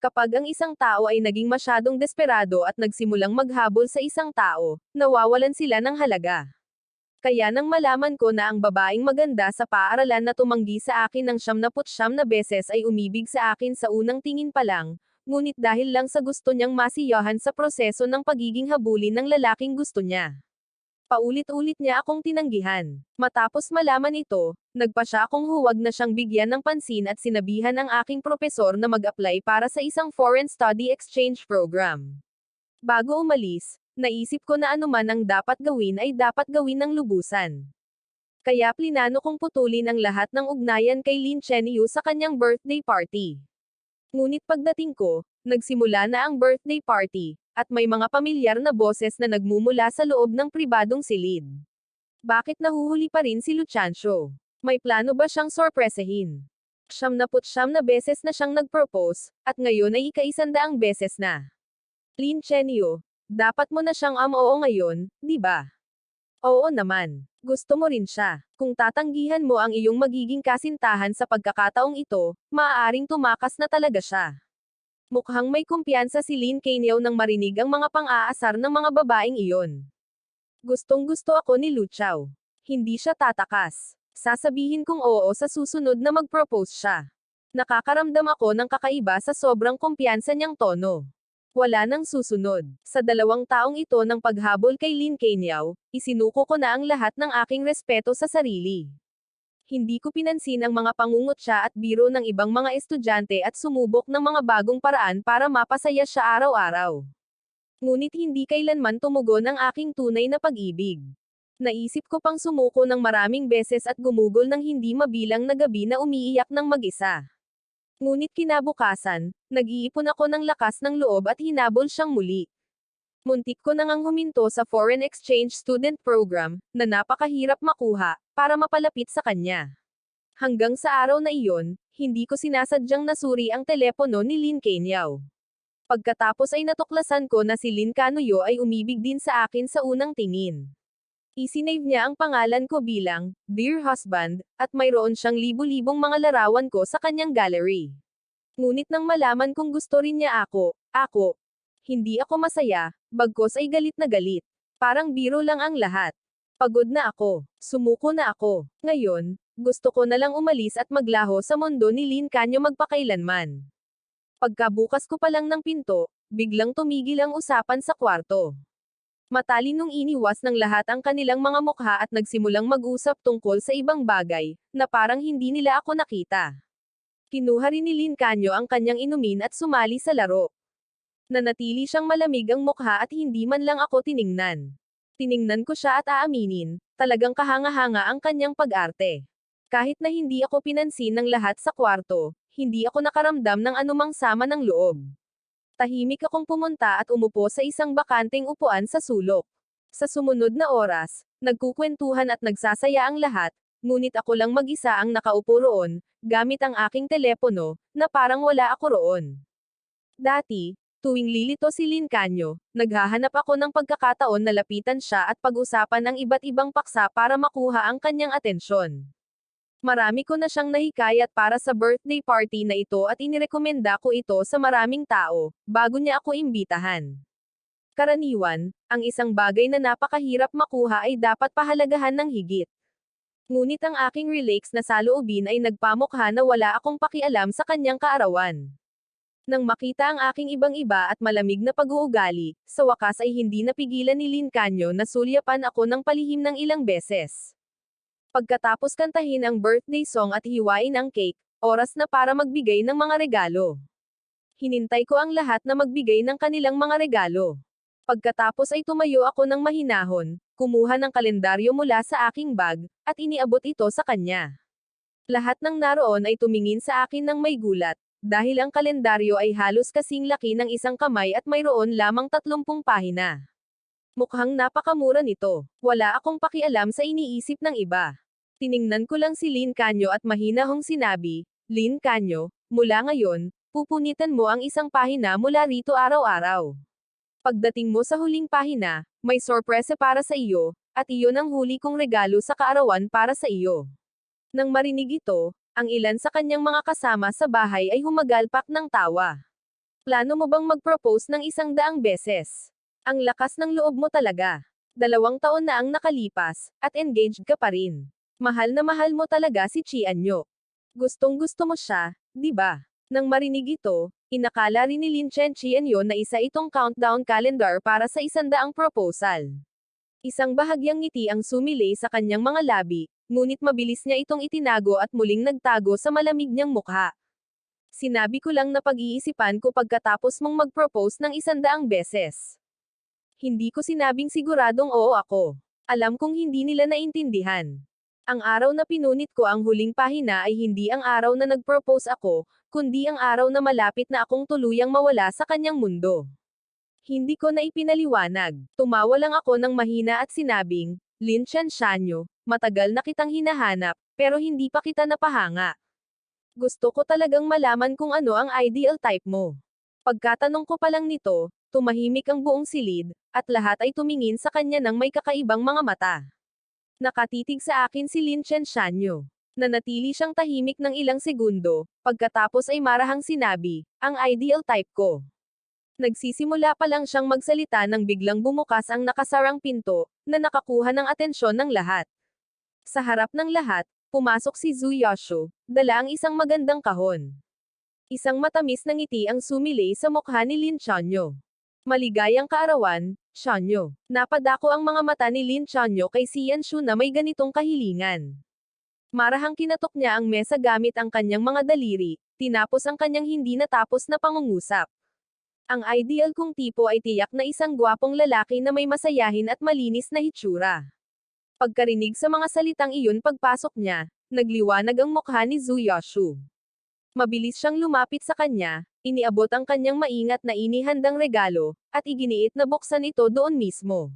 Kapag ang isang tao ay naging masyadong desperado at nagsimulang maghabol sa isang tao, nawawalan sila ng halaga. Kaya nang malaman ko na ang babaeng maganda sa paaralan na tumanggi sa akin ng 79 na beses ay umibig sa akin sa unang tingin pa lang, ngunit dahil lang sa gusto niyang masiyahan sa proseso ng pagiging habulin ng lalaking gusto niya. Paulit-ulit niya akong tinanggihan. Matapos malaman ito, nagpa siya akong huwag na siyang bigyan ng pansin at sinabihan ang aking propesor na mag-apply para sa isang foreign study exchange program. Bago umalis, naisip ko na anuman ang dapat gawin ay dapat gawin ng lubusan. Kaya plinano kong putulin ang lahat ng ugnayan kay Lin Chenyu sa kanyang birthday party. Ngunit pagdating ko, nagsimula na ang birthday party, at may mga pamilyar na boses na nagmumula sa loob ng pribadong silid. Bakit nahuhuli pa rin si Luciancio? May plano ba siyang sorpresahin? 79 na beses na siyang nag-propose, at ngayon ay ika-100 beses na. Lin Chenyu, dapat mo na siyang oo ngayon, di ba? Oo naman. Gusto mo rin siya. Kung tatanggihan mo ang iyong magiging kasintahan sa pagkakataong ito, maaaring tumakas na talaga siya. Mukhang may kumpiyansa si Lin Canyo nang marinig ang mga pang-aasar ng mga babaeng iyon. Gustong-gusto ako ni Lu Chao. Hindi siya tatakas. Sasabihin kong oo sa susunod na mag-propose siya. Nakakaramdam ako ng kakaiba sa sobrang kumpiyansa niyang tono. Wala nang susunod. Sa 2 taong ito ng paghabol kay Lin Canyo, isinuko ko na ang lahat ng aking respeto sa sarili. Hindi ko pinansin ang mga pangungutya at biro ng ibang mga estudyante at sumubok ng mga bagong paraan para mapasaya siya araw-araw. Ngunit hindi kailanman tumugon ang aking tunay na pag-ibig. Naisip ko pang sumuko ng maraming beses at gumugol ng hindi mabilang na gabi na umiiyak ng mag-isa. Ngunit kinabukasan, nag-iipon ako ng lakas ng loob at hinabol siyang muli. Muntik ko nang huminto sa foreign exchange student program, na napakahirap makuha, para mapalapit sa kanya. Hanggang sa araw na iyon, hindi ko sinasadyang nasuri ang telepono ni Lin Canyo. Pagkatapos ay natuklasan ko na si Lin Canyo ay umibig din sa akin sa unang tingin. Isinave niya ang pangalan ko bilang, Dear Husband, at mayroon siyang libu-libong mga larawan ko sa kanyang gallery. Ngunit nang malaman kong gusto rin niya ako, hindi ako masaya, bagkos ay galit na galit. Parang biro lang ang lahat. Pagod na ako. Sumuko na ako. Ngayon, gusto ko na lang umalis at maglaho sa mundo ni Lin Canyo magpakailanman. Pagkabukas ko pa lang ng pinto, biglang tumigil ang usapan sa kwarto. Matalinong iniwas ng lahat ang kanilang mga mukha at nagsimulang mag-usap tungkol sa ibang bagay, na parang hindi nila ako nakita. Kinuha rin ni Lin Canyo ang kanyang inumin at sumali sa laro. Nanatili siyang malamig ang mukha at hindi man lang ako tiningnan. Tiningnan ko siya at aaminin, talagang kahanga-hanga ang kanyang pag-arte. Kahit na hindi ako pinansin ng lahat sa kwarto, hindi ako nakaramdam ng anumang sama ng loob. Tahimik akong pumunta at umupo sa isang bakanteng upuan sa sulok. Sa sumunod na oras, nagkukwentuhan at nagsasaya ang lahat, ngunit ako lang mag-isa ang nakaupo roon, gamit ang aking telepono, na parang wala ako roon. Dati, tuwing lilito si Lin Canyo, naghahanap ako ng pagkakataon na lapitan siya at pag-usapan ang iba't ibang paksa para makuha ang kanyang atensyon. Marami ko na siyang nahikayat para sa birthday party na ito at inirekomenda ko ito sa maraming tao, bago niya ako imbitahan. Karaniwan, ang isang bagay na napakahirap makuha ay dapat pahalagahan ng higit. Ngunit ang aking relax na saloobin ay nagpamukha na wala akong pakialam sa kanyang kaarawan. Nang makita ang aking ibang-iba at malamig na pag-uugali, sa wakas ay hindi napigilan ni Lin Canyo na sulyapan ako ng palihim ng ilang beses. Pagkatapos kantahin ang birthday song at hiwain ang cake, oras na para magbigay ng mga regalo. Hinintay ko ang lahat na magbigay ng kanilang mga regalo. Pagkatapos ay tumayo ako ng mahinahon, kumuha ng kalendaryo mula sa aking bag, at iniabot ito sa kanya. Lahat ng naroon ay tumingin sa akin ng may gulat, dahil ang kalendaryo ay halos kasing laki ng isang kamay at mayroon lamang 30 pahina. Mukhang napakamura nito. Wala akong pakialam sa iniisip ng iba. Tiningnan ko lang si Lin Canyo at mahinahong sinabi, Lin Canyo, mula ngayon, pupunitan mo ang isang pahina mula rito araw-araw. Pagdating mo sa huling pahina, may sorpresa para sa iyo, at iyon ang huli kong regalo sa kaarawan para sa iyo. Nang marinig ito, ang ilan sa kanyang mga kasama sa bahay ay humagalpak ng tawa. Plano mo bang mag-propose ng 100 beses? Ang lakas ng loob mo talaga. 2 taon na ang nakalipas, at engaged ka pa rin. Mahal na mahal mo talaga si Chianyo. Gustong gusto mo siya, di ba? Nang marinig ito, inakala rin ni Lin Chen Chianyo na isa itong countdown calendar para sa 100 proposal. Isang bahagyang ngiti ang sumilay sa kanyang mga labi, ngunit mabilis niya itong itinago at muling nagtago sa malamig niyang mukha. Sinabi ko lang na pag-iisipan ko pagkatapos mong mag-propose ng 100 beses. Hindi ko sinabing siguradong oo ako. Alam kong hindi nila naintindihan. Ang araw na pinunit ko ang huling pahina ay hindi ang araw na nag-propose ako, kundi ang araw na malapit na akong tuluyang mawala sa kanyang mundo. Hindi ko na ipinaliwanag. Tumawa lang ako ng mahina at sinabing, Lin Chen Shanyo, matagal na kitang hinahanap, pero hindi pa kita napahanga. Gusto ko talagang malaman kung ano ang ideal type mo. Pagkatanong ko pa lang nito, tumahimik ang buong silid, at lahat ay tumingin sa kanya ng may kakaibang mga mata. Nakatitig sa akin si Lin Chen Shanyo. Nanatili siyang tahimik ng ilang segundo, pagkatapos ay marahang sinabi, ang ideal type ko. Nagsisimula pa lang siyang magsalita nang biglang bumukas ang nakasarang pinto, na nakakuha ng atensyon ng lahat. Sa harap ng lahat, pumasok si Zhu Yashu, dala ang isang magandang kahon. Isang matamis na ngiti ang sumilay sa mukha ni Lin Chanyo. Maligayang kaarawan, Chanyo. Napadako ang mga mata ni Lin Chanyo kay Xian Shu na may ganitong kahilingan. Marahang kinatok niya ang mesa gamit ang kanyang mga daliri, tinapos ang kanyang hindi natapos na pangungusap. Ang ideal kong tipo ay tiyak na isang gwapong lalaki na may masayahin at malinis na hitsura. Pagkarinig sa mga salitang iyon pagpasok niya, nagliwanag ang mukha ni Zhu Yashu. Mabilis siyang lumapit sa kanya, iniabot ang kanyang maingat na inihandang regalo, at iginiit na buksan ito doon mismo.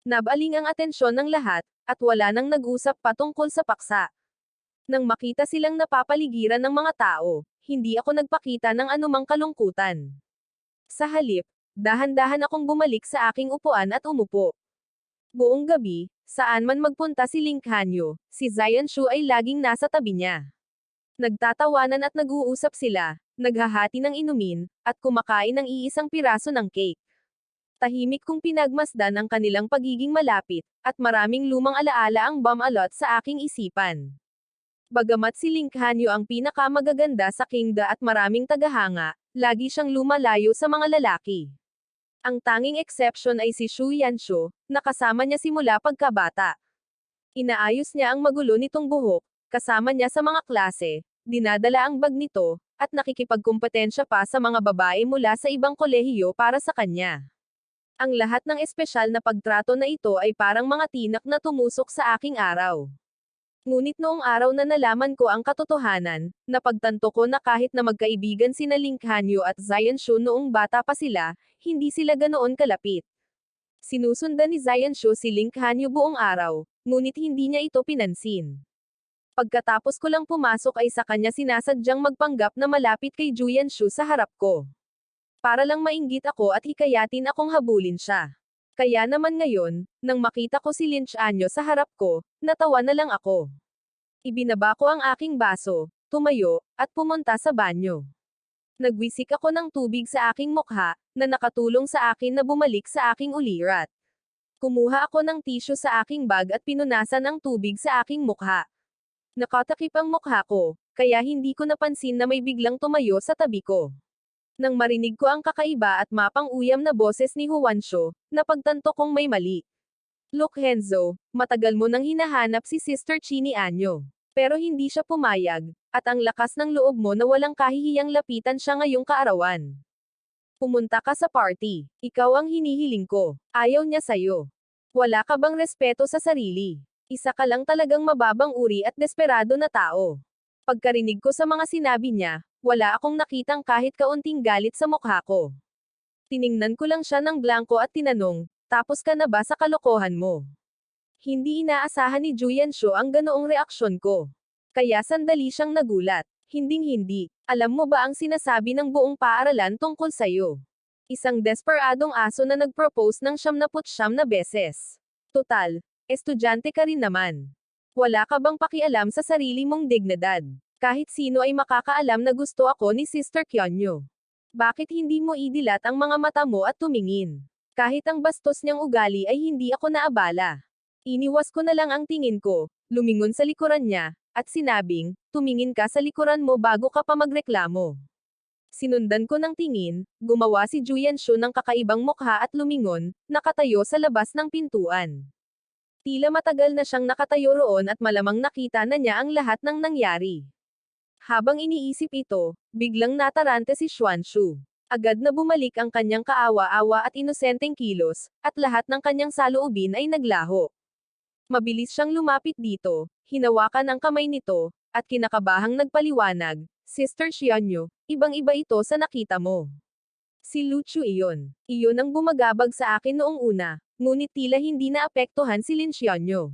Nabaling ang atensyon ng lahat, at wala nang nag-usap patungkol sa paksa. Nang makita silang napapaligiran ng mga tao, hindi ako nagpakita ng anumang kalungkutan. Sa halip, dahan-dahan akong bumalik sa aking upuan at umupo. Buong gabi, saan man magpunta si Ling Hanyo, si Zian Shu ay laging nasa tabi niya. Nagtatawanan at nag-uusap sila, naghahati ng inumin, at kumakain ng iisang piraso ng cake. Tahimik kong pinagmasdan ang kanilang pagiging malapit, at maraming lumang alaala ang bumalot sa aking isipan. Bagamat si Ling Hanyo ang pinakamagaganda sa Kingda at maraming tagahanga, lagi siyang lumalayo sa mga lalaki. Ang tanging exception ay si Xu Yanshu, na kasama niya simula pagkabata. Inaayos niya ang magulo nitong buhok, kasama niya sa mga klase, dinadala ang bag nito, at nakikipagkumpetensya pa sa mga babae mula sa ibang kolehiyo para sa kanya. Ang lahat ng espesyal na pagtrato na ito ay parang mga tinak na tumusok sa aking araw. Ngunit noong araw na nalaman ko ang katotohanan, napagtanto ko na kahit na magkaibigan sina Ling Hanyo at Zian Shu noong bata pa sila, hindi sila ganoon kalapit. Sinusundan ni Zian Shu si Ling Hanyo buong araw, ngunit hindi niya ito pinansin. Pagkatapos ko lang pumasok ay sa kanya sinasadyang magpanggap na malapit kay Juyan Shu sa harap ko. Para lang mainggit ako at hikayatin akong habulin siya. Kaya naman ngayon, nang makita ko si Lin Chanyo sa harap ko, natawa na lang ako. Ibinaba ko ang aking baso, tumayo, at pumunta sa banyo. Nagwisik ako ng tubig sa aking mukha, na nakatulong sa akin na bumalik sa aking ulirat. Kumuha ako ng tissue sa aking bag at pinunasan ang tubig sa aking mukha. Nakatakip ang mukha ko, kaya hindi ko napansin na may biglang tumayo sa tabi ko. Nang marinig ko ang kakaiba at mapang-uyam na boses ni Huwansho, napagtanto kong may mali. Look Henzo, matagal mo nang hinahanap si Sister Chini Anyo. Pero hindi siya pumayag, at ang lakas ng loob mo na walang kahihiyang lapitan siya ngayong kaarawan. Pumunta ka sa party. Ikaw ang hinihiling ko. Ayaw niya sayo. Wala ka bang respeto sa sarili? Isa ka lang talagang mababang uri at desperado na tao. Pagkarinig ko sa mga sinabi niya, wala akong nakitang kahit kaunting galit sa mukha ko. Tiningnan ko lang siya ng blanko at tinanong, tapos ka na ba sa kalokohan mo? Hindi inaasahan ni Juyan Shu ang ganoong reaksyon ko. Kaya sandali siyang nagulat. Hinding-hindi, alam mo ba ang sinasabi ng buong paaralan tungkol sayo? Isang desperadong aso na nag-propose ng 79 na beses. Total, estudyante ka rin naman. Wala ka bang pakialam sa sarili mong dignidad? Kahit sino ay makakaalam na gusto ako ni Sister Kyonyo. Bakit hindi mo idilat ang mga mata mo at tumingin? Kahit ang bastos niyang ugali ay hindi ako naabala. Iniwas ko na lang ang tingin ko, lumingon sa likuran niya, at sinabing, tumingin ka sa likuran mo bago ka pa magreklamo. Sinundan ko ng tingin, gumawa si Juyan Shu ng kakaibang mukha at lumingon, nakatayo sa labas ng pintuan. Tila matagal na siyang nakatayo roon at malamang nakita na niya ang lahat ng nangyari. Habang iniisip ito, biglang natarante si Xuanshu. Agad na bumalik ang kanyang kaawa-awa at inosenteng kilos, at lahat ng kanyang saloobin ay naglaho. Mabilis siyang lumapit dito, hinawakan ang kamay nito, at kinakabahang nagpaliwanag, Sister Xianyu, ibang-iba ito sa nakita mo. Si Luchu iyon. Iyon ang bumagabag sa akin noong una, ngunit tila hindi naapektuhan si Lin Xianyu.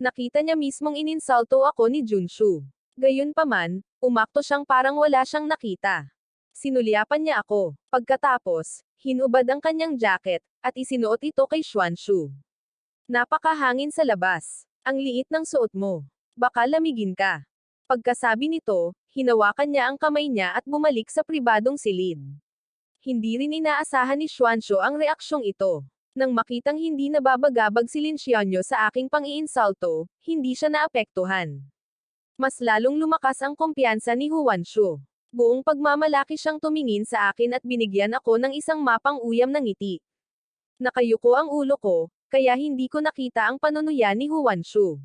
Nakita niya mismong ininsulto ako ni Junshu. Gayunpaman, umakto siyang parang wala siyang nakita. Sinulyapan niya ako. Pagkatapos, hinubad ang kanyang jacket, at isinuot ito kay Xuanshu. Napakahangin sa labas. Ang liit ng suot mo. Baka lamigin ka. Pagkasabi nito, hinawakan niya ang kamay niya at bumalik sa pribadong silid. Hindi rin inaasahan ni Xuanshu ang reaksyong ito. Nang makitang hindi nababagabag si Lin Xianyu sa aking pang-iinsulto, hindi siya naapektuhan. Mas lalong lumakas ang kumpiyansa ni Huanshu. Buong pagmamalaki siyang tumingin sa akin at binigyan ako ng isang mapang uyam ng ngiti. Nakayuko ang ulo ko, kaya hindi ko nakita ang panunuya ni Huanshu.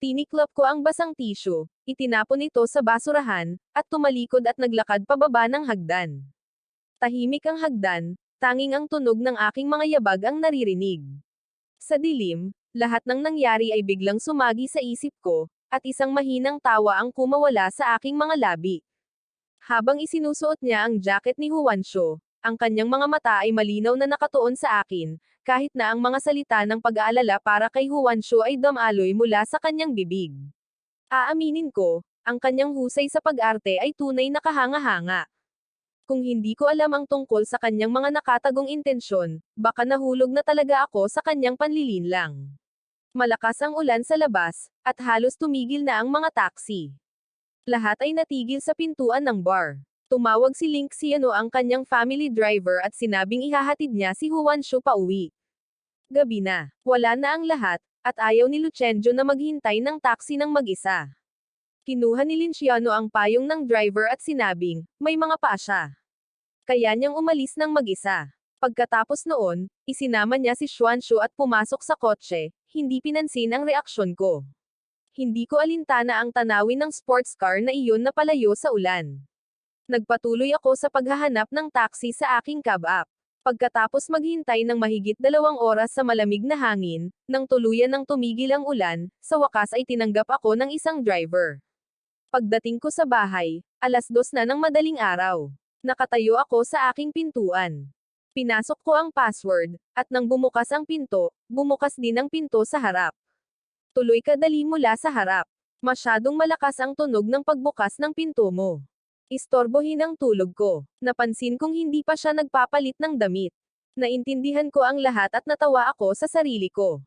Tiniklop ko ang basang tisyo, itinapon ito sa basurahan, at tumalikod at naglakad pababa ng hagdan. Tahimik ang hagdan, tanging ang tunog ng aking mga yabag ang naririnig. Sa dilim, lahat ng nangyari ay biglang sumagi sa isip ko, at isang mahinang tawa ang kumawala sa aking mga labi. Habang isinusuot niya ang jacket ni Huanshu, ang kanyang mga mata ay malinaw na nakatuon sa akin, kahit na ang mga salita ng pag-aalala para kay Huanshu ay dumaloy mula sa kanyang bibig. Aaminin ko, ang kanyang husay sa pag-arte ay tunay na kahanga-hanga. Kung hindi ko alam ang tungkol sa kanyang mga nakatagong intensyon, baka nahulog na talaga ako sa kanyang panlilinlang. Malakas ang ulan sa labas, at halos tumigil na ang mga taxi. Lahat ay natigil sa pintuan ng bar. Tumawag si Link Xiano ang kanyang family driver at sinabing ihahatid niya si Huanshu pauwi. Gabi na. Wala na ang lahat, at ayaw ni Luchenjo na maghintay ng taxi ng mag-isa. Kinuha ni Lin Xiano ang payong ng driver at sinabing, may mga paa siya. Kaya niyang umalis ng mag-isa. Pagkatapos noon, isinama niya si Xuanshu at pumasok sa kotse, hindi pinansin ang reaksyon ko. Hindi ko alintana ang tanawin ng sports car na iyon na palayo sa ulan. Nagpatuloy ako sa paghahanap ng taxi sa aking cab app. Pagkatapos maghintay ng mahigit 2 oras sa malamig na hangin, nang tuluyan ng tumigil ang ulan, sa wakas ay tinanggap ako ng isang driver. Pagdating ko sa bahay, 2:00 na ng madaling araw. Nakatayo ako sa aking pintuan. Pinasok ko ang password, at nang bumukas ang pinto, bumukas din ang pinto sa harap. Tuloy kadali mula sa harap. Masyadong malakas ang tunog ng pagbukas ng pinto mo. Istorbohin ang tulog ko. Napansin kong hindi pa siya nagpapalit ng damit. Naintindihan ko ang lahat at natawa ako sa sarili ko.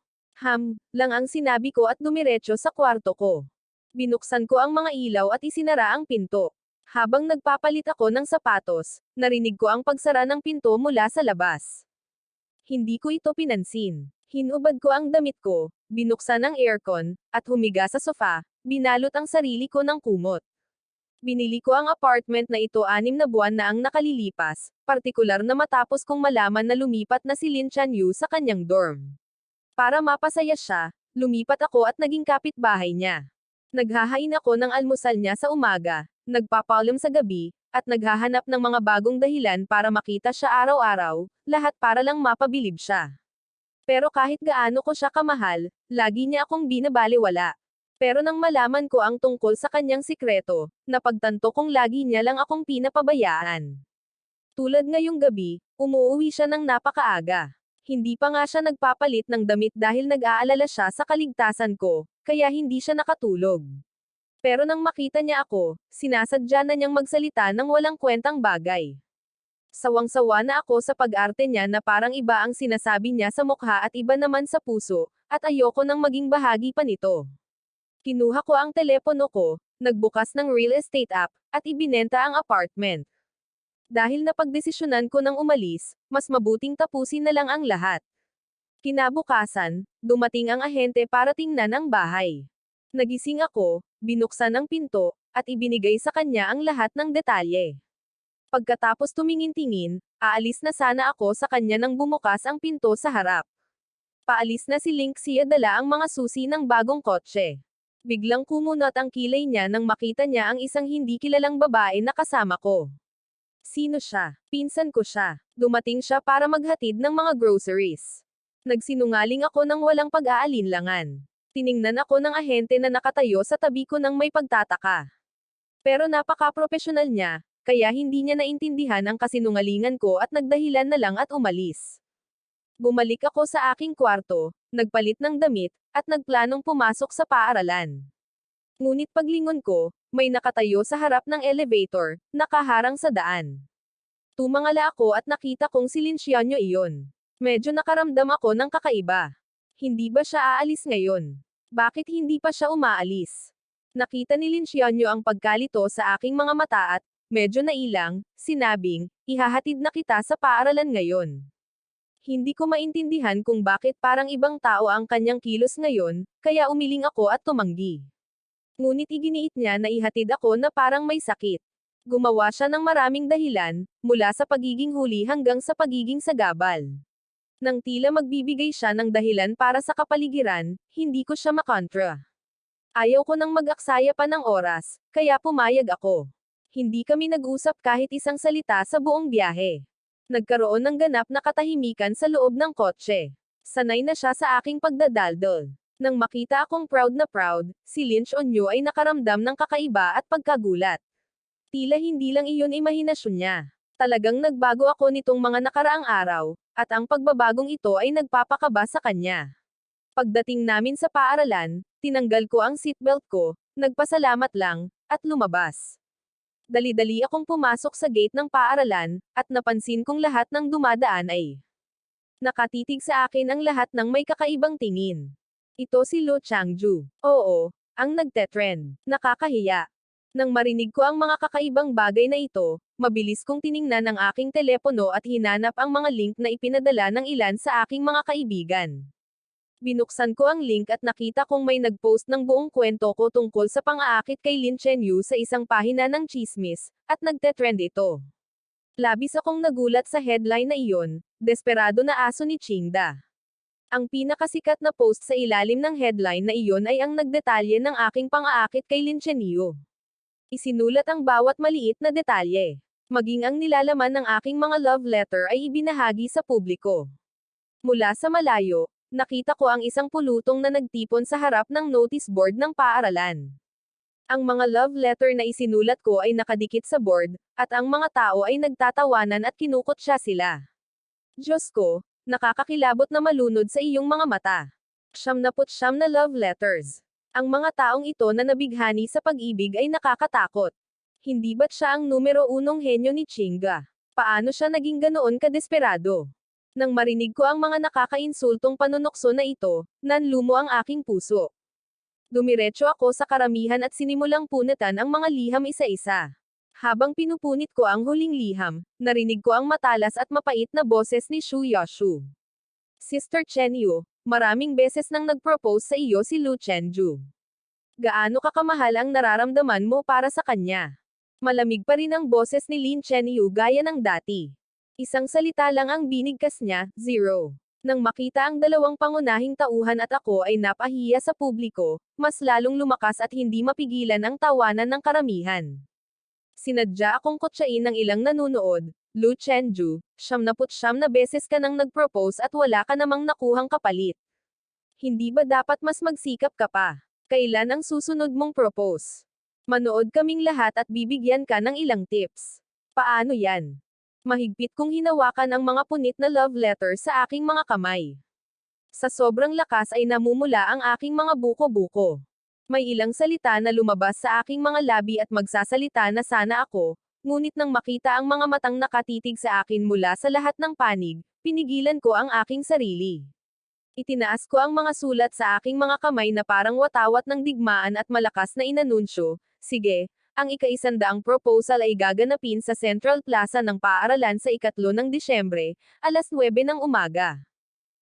Lang ang sinabi ko at dumiretso sa kwarto ko. Binuksan ko ang mga ilaw at isinara ang pinto. Habang nagpapalit ako ng sapatos, narinig ko ang pagsara ng pinto mula sa labas. Hindi ko ito pinansin. Hinubad ko ang damit ko, binuksan ang aircon, at humiga sa sofa, binalot ang sarili ko ng kumot. Binili ko ang apartment na ito 6 na buwan na ang nakalilipas, partikular na matapos kong malaman na lumipat na si Lin Chanyu sa kanyang dorm. Para mapasaya siya, lumipat ako at naging kapitbahay niya. Naghahain ako ng almusal niya sa umaga, nagpapaulam sa gabi, at naghahanap ng mga bagong dahilan para makita siya araw-araw, lahat para lang mapabilib siya. Pero kahit gaano ko siya kamahal, lagi niya akong binabalewala. Pero nang malaman ko ang tungkol sa kanyang sikreto, napagtanto kong lagi niya lang akong pinapabayaan. Tulad ngayong gabi, umuuwi siya ng napakaaga. Hindi pa nga siya nagpapalit ng damit dahil nag-aalala siya sa kaligtasan ko, kaya hindi siya nakatulog. Pero nang makita niya ako, sinasadya na niyang magsalita ng walang kwentang bagay. Sawang-sawa na ako sa pag-arte niya na parang iba ang sinasabi niya sa mukha at iba naman sa puso, at ayoko nang maging bahagi pa nito. Kinuha ko ang telepono ko, nagbukas ng real estate app, at ibinenta ang apartment. Dahil napagdesisyonan ko nang umalis, mas mabuting tapusin na lang ang lahat. Kinabukasan, dumating ang ahente para tingnan ang bahay. Nagising ako, binuksan ang pinto, at ibinigay sa kanya ang lahat ng detalye. Pagkatapos tumingin-tingin, aalis na sana ako sa kanya nang bumukas ang pinto sa harap. Paalis na si Linksy dala ang mga susi ng bagong kotse. Biglang kumunot ang kilay niya nang makita niya ang isang hindi kilalang babae na kasama ko. Sino siya? Pinsan ko siya. Dumating siya para maghatid ng mga groceries. Nagsinungaling ako nang walang pag-aalinlangan. Tiningnan ako ng ahente na nakatayo sa tabi ko nang may pagtataka. Pero napaka-profesional niya, kaya hindi niya naintindihan ang kasinungalingan ko at nagdahilan na lang at umalis. Bumalik ako sa aking kwarto, nagpalit ng damit, at nagplanong pumasok sa paaralan. Ngunit paglingon ko, may nakatayo sa harap ng elevator, nakaharang sa daan. Tumangala ako at nakita kong si Linciano iyon. Medyo nakaramdam ako ng kakaiba. Hindi ba siya aalis ngayon? Bakit hindi pa siya umaalis? Nakita ni Linciano ang pagkalito sa aking mga mata at, medyo nailang, sinabing, ihahatid na kita sa paaralan ngayon. Hindi ko maintindihan kung bakit parang ibang tao ang kanyang kilos ngayon, kaya umiling ako at tumanggi. Ngunit iginiit niya na ihatid ako na parang may sakit. Gumawa siya ng maraming dahilan, mula sa pagiging huli hanggang sa pagiging sagabal. Nang tila magbibigay siya ng dahilan para sa kapaligiran, hindi ko siya makontra. Ayaw ko nang mag-aksaya pa ng oras, kaya pumayag ako. Hindi kami nag-usap kahit isang salita sa buong biyahe. Nagkaroon ng ganap na katahimikan sa loob ng kotse. Sanay na siya sa aking pagdadaldol. Nang makita akong proud na proud, si Linciano ay nakaramdam ng kakaiba at pagkagulat. Tila hindi lang iyon imahinasyon niya. Talagang nagbago ako nitong mga nakaraang araw, at ang pagbabagong ito ay nagpapakaba sa kanya. Pagdating namin sa paaralan, tinanggal ko ang seatbelt ko, nagpasalamat lang, at lumabas. Dali-dali akong pumasok sa gate ng paaralan, at napansin kong lahat ng dumadaan ay nakatitig sa akin ang lahat ng may kakaibang tingin. Ito si Lo Changju. Oo, ang nagte-trend. Nakakahiya. Nang marinig ko ang mga kakaibang bagay na ito, mabilis kong tiningnan ang aking telepono at hinanap ang mga link na ipinadala ng ilan sa aking mga kaibigan. Binuksan ko ang link at nakita kong may nag-post ng buong kwento ko tungkol sa pang-aakit kay Lin Chenyu sa isang pahina ng chismis, at nagte-trend ito. Labis akong nagulat sa headline na iyon, desperado na aso ni Chingda. Ang pinakasikat na post sa ilalim ng headline na iyon ay ang nagdetalye ng aking pang-aakit kay Lin Chenyu. Isinulat ang bawat maliit na detalye. Maging ang nilalaman ng aking mga love letter ay ibinahagi sa publiko. Mula sa malayo, nakita ko ang isang pulutong na nagtipon sa harap ng notice board ng paaralan. Ang mga love letter na isinulat ko ay nakadikit sa board, at ang mga tao ay nagtatawanan at kinukutya sila. Diyos ko, nakakakilabot na malunod sa iyong mga mata. 79 na love letters. Ang mga taong ito na nabighani sa pag-ibig ay nakakatakot. Hindi ba't siya ang numero unong henyo ni Chinga? Paano siya naging ganoon kadesperado? Nang marinig ko ang mga nakakainsultong panunokso na ito, nanlumo ang aking puso. Dumiretso ako sa karamihan at sinimulang punatan ang mga liham isa-isa. Habang pinupunit ko ang huling liham, narinig ko ang matalas at mapait na boses ni Shu Yoshu. Sister Chenyu, maraming beses nang nag-propose sa iyo si Lu Chenju. Gaano ka kamahal ang nararamdaman mo para sa kanya? Malamig pa rin ang boses ni Lin Chenyu gaya ng dati. Isang salita lang ang binigkas niya, 0. Nang makita ang dalawang pangunahing tauhan at ako ay napahiya sa publiko, mas lalong lumakas at hindi mapigilan ang tawanan ng karamihan. Sinadya akong kutsain ng ilang nanunood, Lu Chenju, 79 na beses ka nang nag-propose at wala ka namang nakuhang kapalit. Hindi ba dapat mas magsikap ka pa? Kailan ang susunod mong propose? Manood kaming lahat at bibigyan ka ng ilang tips. Paano yan? Mahigpit kong hinawakan ang mga punit na love letter sa aking mga kamay. Sa sobrang lakas ay namumula ang aking mga buko-buko. May ilang salita na lumabas sa aking mga labi at magsasalita na sana ako, ngunit nang makita ang mga matang nakatitig sa akin mula sa lahat ng panig, pinigilan ko ang aking sarili. Itinaas ko ang mga sulat sa aking mga kamay na parang watawat ng digmaan at malakas na inanunsyo, sige, Ang ika-100 proposal ay gaganapin sa Central Plaza ng paaralan sa 3 ng Disyembre, alas 9 ng umaga.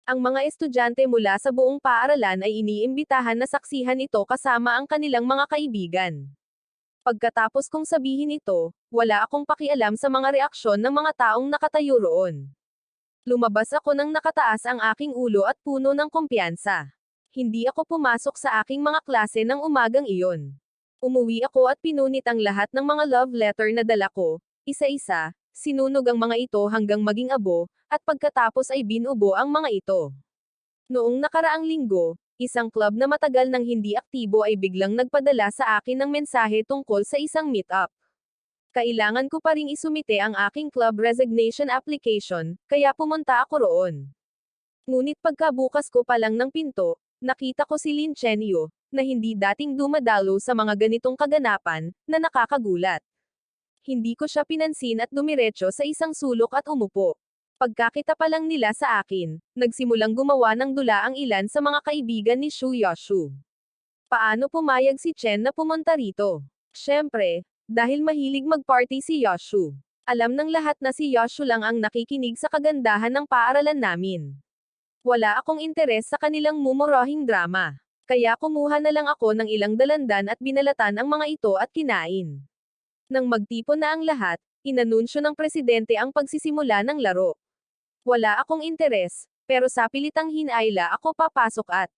Ang mga estudyante mula sa buong paaralan ay iniimbitahan na saksihan ito kasama ang kanilang mga kaibigan. Pagkatapos kong sabihin ito, wala akong pakialam sa mga reaksyon ng mga taong nakatayo roon. Lumabas ako nang nakataas ang aking ulo at puno ng kumpiyansa. Hindi ako pumasok sa aking mga klase ng umagang iyon. Umuwi ako at pinunit ang lahat ng mga love letter na dala ko, isa-isa, sinunog ang mga ito hanggang maging abo, at pagkatapos ay binubo ang mga ito. Noong nakaraang linggo, isang club na matagal nang hindi aktibo ay biglang nagpadala sa akin ng mensahe tungkol sa isang meetup. Kailangan ko pa ring isumite ang aking club resignation application, kaya pumunta ako roon. Ngunit pagkabukas ko pa lang ng pinto, nakita ko si Lin Chenyo, na hindi dating dumadalo sa mga ganitong kaganapan, na nakakagulat. Hindi ko siya pinansin at dumiretso sa isang sulok at umupo. Pagkakita pa lang nila sa akin, nagsimulang gumawa ng dula ang ilan sa mga kaibigan ni Shu Yoshu. Paano pumayag si Chen na pumunta rito? Siyempre, dahil mahilig mag-party si Yoshu. Alam ng lahat na si Yoshu lang ang nakikinig sa kagandahan ng paaralan namin. Wala akong interes sa kanilang mumurahing drama. Kaya kumuha na lang ako ng ilang dalandan at binalatan ang mga ito at kinain. Nang magtipon na ang lahat, inanunsyo ng presidente ang pagsisimula ng laro. Wala akong interes, pero sa pilitang hinayla ako papasok at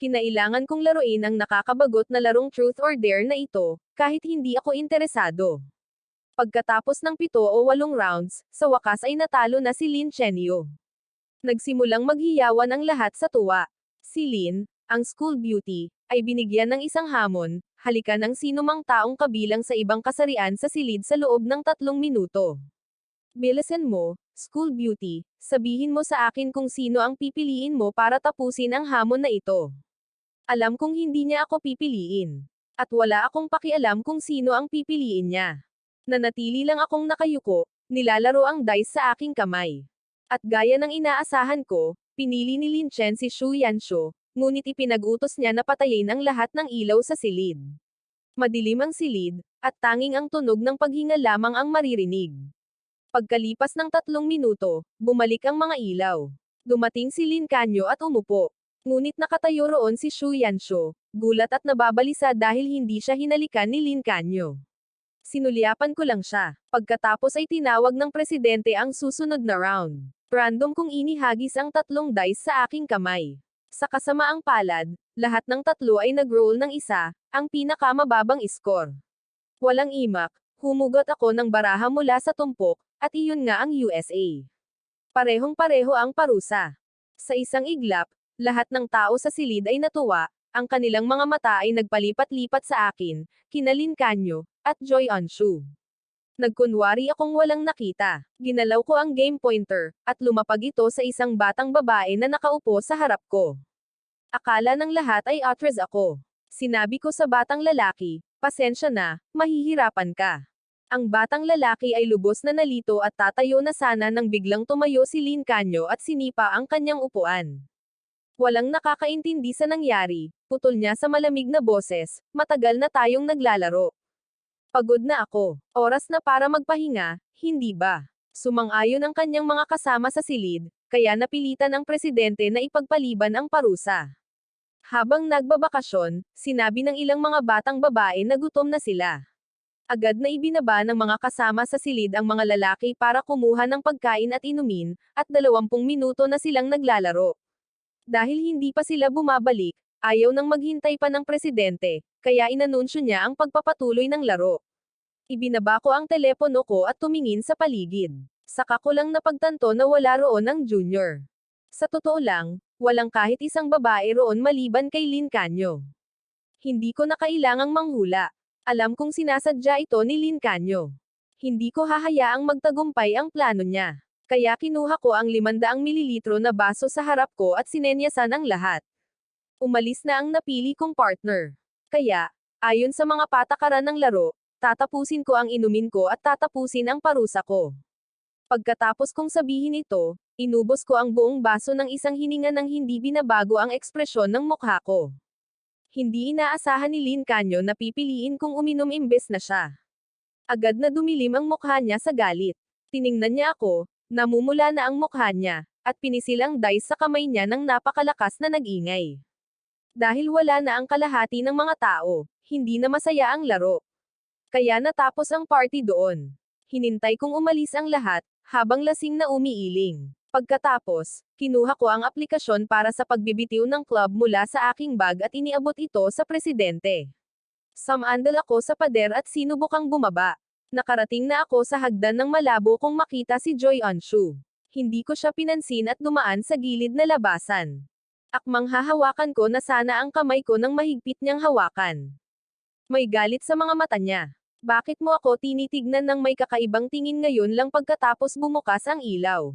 kinailangan kong laruin ang nakakabagot na larong Truth or Dare na ito, kahit hindi ako interesado. Pagkatapos ng 7 o 8 rounds, sa wakas ay natalo na si Lin Chenyo. Nagsimulang maghiyawan ang lahat sa tuwa. Si Lin, ang school beauty, ay binigyan ng isang hamon, halika ng sinumang taong kabilang sa ibang kasarian sa silid sa loob ng 3 minuto. Bilisan mo, school beauty, sabihin mo sa akin kung sino ang pipiliin mo para tapusin ang hamon na ito. Alam kong hindi niya ako pipiliin. At wala akong pakialam kung sino ang pipiliin niya. Nanatili lang akong nakayuko, nilalaro ang dice sa aking kamay. At gaya ng inaasahan ko, pinili ni Lin Chen si Shu Yanshu, ngunit ipinag-utos niya na patayin ang lahat ng ilaw sa silid. Madilim ang silid, at tanging ang tunog ng paghinga lamang ang maririnig. Pagkalipas ng 3 minuto, bumalik ang mga ilaw. Dumating si Lin Canyo at umupo. Ngunit nakatayo roon si Shu Yanshu, gulat at nababalisa dahil hindi siya hinalikan ni Lin Canyo. Sinulyapan ko lang siya. Pagkatapos ay tinawag ng presidente ang susunod na round. Random kong inihagis ang 3 dice sa aking kamay. Sa kasamaang palad, lahat ng 3 ay nag-roll ng isa, ang pinakamababang score. Walang imak, humugot ako ng baraha mula sa tumpok, at iyon nga ang USA. Parehong-pareho ang parusa. Sa isang iglap, lahat ng tao sa silid ay natuwa, ang kanilang mga mata ay nagpalipat-lipat sa akin, kina Lin Canyo, at Joy Anshu. Nagkunwari akong walang nakita. Ginalaw ko ang game pointer, at lumapag ito sa isang batang babae na nakaupo sa harap ko. Akala ng lahat ay actress ako. Sinabi ko sa batang lalaki, pasensya na, mahihirapan ka. Ang batang lalaki ay lubos na nalito at tatayo na sana nang biglang tumayo si Lin Canyo at sinipa ang kanyang upuan. Walang nakakaintindi sa nangyari, putol niya sa malamig na boses, matagal na tayong naglalaro. Pagod na ako. Oras na para magpahinga, hindi ba? Sumang-ayon ang kanyang mga kasama sa silid, kaya napilitan ang presidente na ipagpaliban ang parusa. Habang nagbabakasyon, sinabi ng ilang mga batang babae na gutom na sila. Agad na ibinaba ng mga kasama sa silid ang mga lalaki para kumuha ng pagkain at inumin, at 20 minuto na silang naglalaro. Dahil hindi pa sila bumabalik, ayaw nang maghintay pa ng presidente, kaya inanunsyo niya ang pagpapatuloy ng laro. Ibinaba ko ang telepono ko at tumingin sa paligid. Saka ko lang napagtanto na wala roon ang junior. Sa totoo lang, walang kahit isang babae roon maliban kay Lin Canyo. Hindi ko na kailangang manghula. Alam kong sinasadya ito ni Lin Canyo. Hindi ko hahayaang magtagumpay ang plano niya. Kaya kinuha ko ang 500 mililitro na baso sa harap ko at sinenyasan ang lahat. Umalis na ang napili kong partner. Kaya, ayon sa mga patakaran ng laro, tatapusin ko ang inumin ko at tatapusin ang parusa ko. Pagkatapos kong sabihin ito, inubos ko ang buong baso ng isang hininga nang hindi binabago ang ekspresyon ng mukha ko. Hindi inaasahan ni Lin Canyo na pipiliin kong uminom imbes na siya. Agad na dumilim ang mukha niya sa galit. Tiningnan niya ako, namumula na ang mukha niya, at pinisil ang dice sa kamay niya ng napakalakas na nag-ingay. Dahil wala na ang kalahati ng mga tao, hindi na masaya ang laro. Kaya natapos ang party doon. Hinintay kong umalis ang lahat, habang lasing na umiiling. Pagkatapos, kinuha ko ang aplikasyon para sa pagbibitiw ng club mula sa aking bag at iniabot ito sa presidente. Sumandal ako sa pader at sinubukang bumaba. Nakarating na ako sa hagdan ng malabo kong makita si Joy Anshu. Hindi ko siya pinansin at dumaan sa gilid na labasan. Akmang hahawakan ko na sana ang kamay ko nang mahigpit niyang hawakan. May galit sa mga mata niya. Bakit mo ako tinitignan ng may kakaibang tingin ngayon lang pagkatapos bumukas ang ilaw?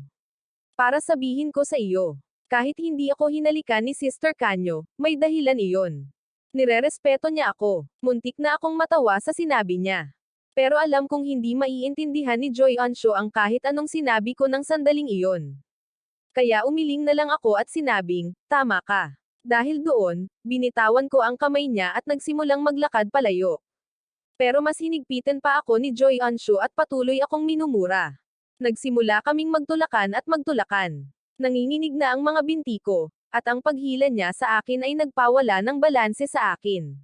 Para sabihin ko sa iyo, kahit hindi ako hinalikan ni Sister Kanyo, may dahilan iyon. Nirerespeto niya ako. Muntik na akong matawa sa sinabi niya. Pero alam kong hindi maiintindihan ni Joy Anshu ang kahit anong sinabi ko ng sandaling iyon. Kaya umiling na lang ako at sinabing, tama ka. Dahil doon, binitawan ko ang kamay niya at nagsimulang maglakad palayo. Pero mas hinigpitan pa ako ni Joy Anshu at patuloy akong minumura. Nagsimula kaming magtulakan at magtulakan. Nanginginig na ang mga binti ko, at ang paghila niya sa akin ay nagpawala ng balanse sa akin.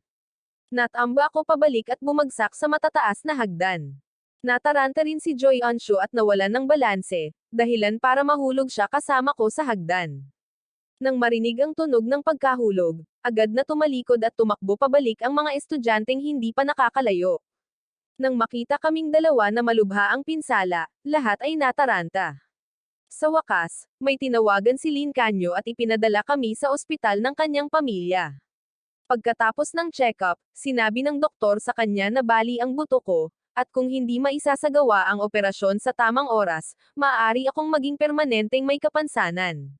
Natamba ako pabalik at bumagsak sa matataas na hagdan. Nataranta rin si Joy Anshu at nawalan ng balanse, dahilan para mahulog siya kasama ko sa hagdan. Nang marinig ang tunog ng pagkahulog, agad na tumalikod at tumakbo pabalik ang mga estudyanteng hindi pa nakakalayo. Nang makita kaming dalawa na malubha ang pinsala, lahat ay nataranta. Sa wakas, may tinawagan si Lin Canyo at ipinadala kami sa ospital ng kanyang pamilya. Pagkatapos ng check-up, sinabi ng doktor sa kanya na bali ang buto ko, at kung hindi maisasagawa ang operasyon sa tamang oras, maaari akong maging permanenteng may kapansanan.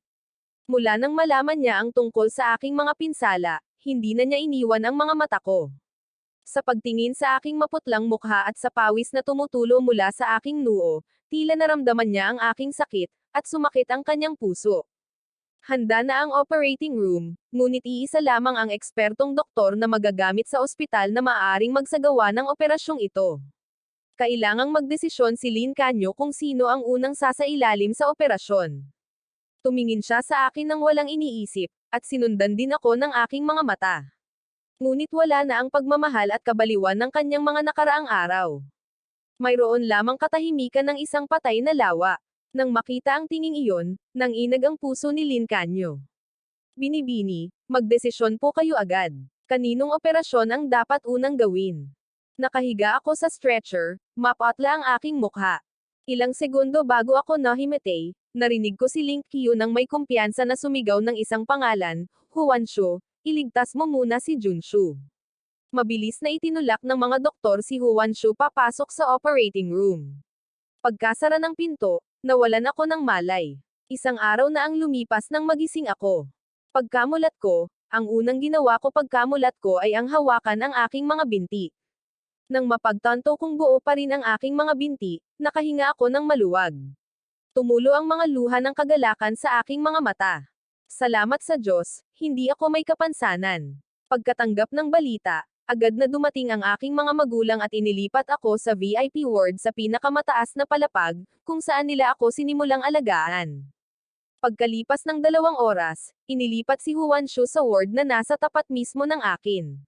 Mula nang malaman niya ang tungkol sa aking mga pinsala, hindi na niya iniwan ang mga mata ko. Sa pagtingin sa aking maputlang mukha at sa pawis na tumutulo mula sa aking noo, tila naramdaman niya ang aking sakit, at sumakit ang kanyang puso. Handa na ang operating room, ngunit iisa lamang ang ekspertong doktor na magagamit sa ospital na maaaring magsagawa ng operasyong ito. Kailangang magdesisyon si Lin Canyo kung sino ang unang sasailalim sa operasyon. Tumingin siya sa akin nang walang iniisip, at sinundan din ako ng aking mga mata. Ngunit wala na ang pagmamahal at kabaliwan ng kanyang mga nakaraang araw. Mayroon lamang katahimikan ng isang patay na lawa. Nang makita ang tinging iyon, nanginag ang puso ni Lin Canyo. Binibini, magdesisyon po kayo agad. Kaninong operasyon ang dapat unang gawin? Nakahiga ako sa stretcher, mapatla ang aking mukha. Ilang segundo bago ako nahimatay, narinig ko si Lin Kyu nang may kumpiyansa na sumigaw ng isang pangalan, Huanshu, iligtas mo muna si Junshu. Mabilis na itinulak ng mga doktor si Huanshu papasok sa operating room. Pagkasara ng pinto, nawalan ako ng malay. Isang araw na ang lumipas nang magising ako. Pagkamulat ko, ang unang ginawa ko pagkamulat ko ay ang hawakan ang aking mga binti. Nang mapagtanto kong buo pa rin ang aking mga binti, nakahinga ako ng maluwag. Tumulo ang mga luha ng kagalakan sa aking mga mata. Salamat sa Diyos, hindi ako may kapansanan. Pagkatanggap ng balita, agad na dumating ang aking mga magulang at inilipat ako sa VIP ward sa pinakamataas na palapag, kung saan nila ako sinimulang alagaan. Pagkalipas ng 2 oras, inilipat si Huanshu sa ward na nasa tapat mismo ng akin.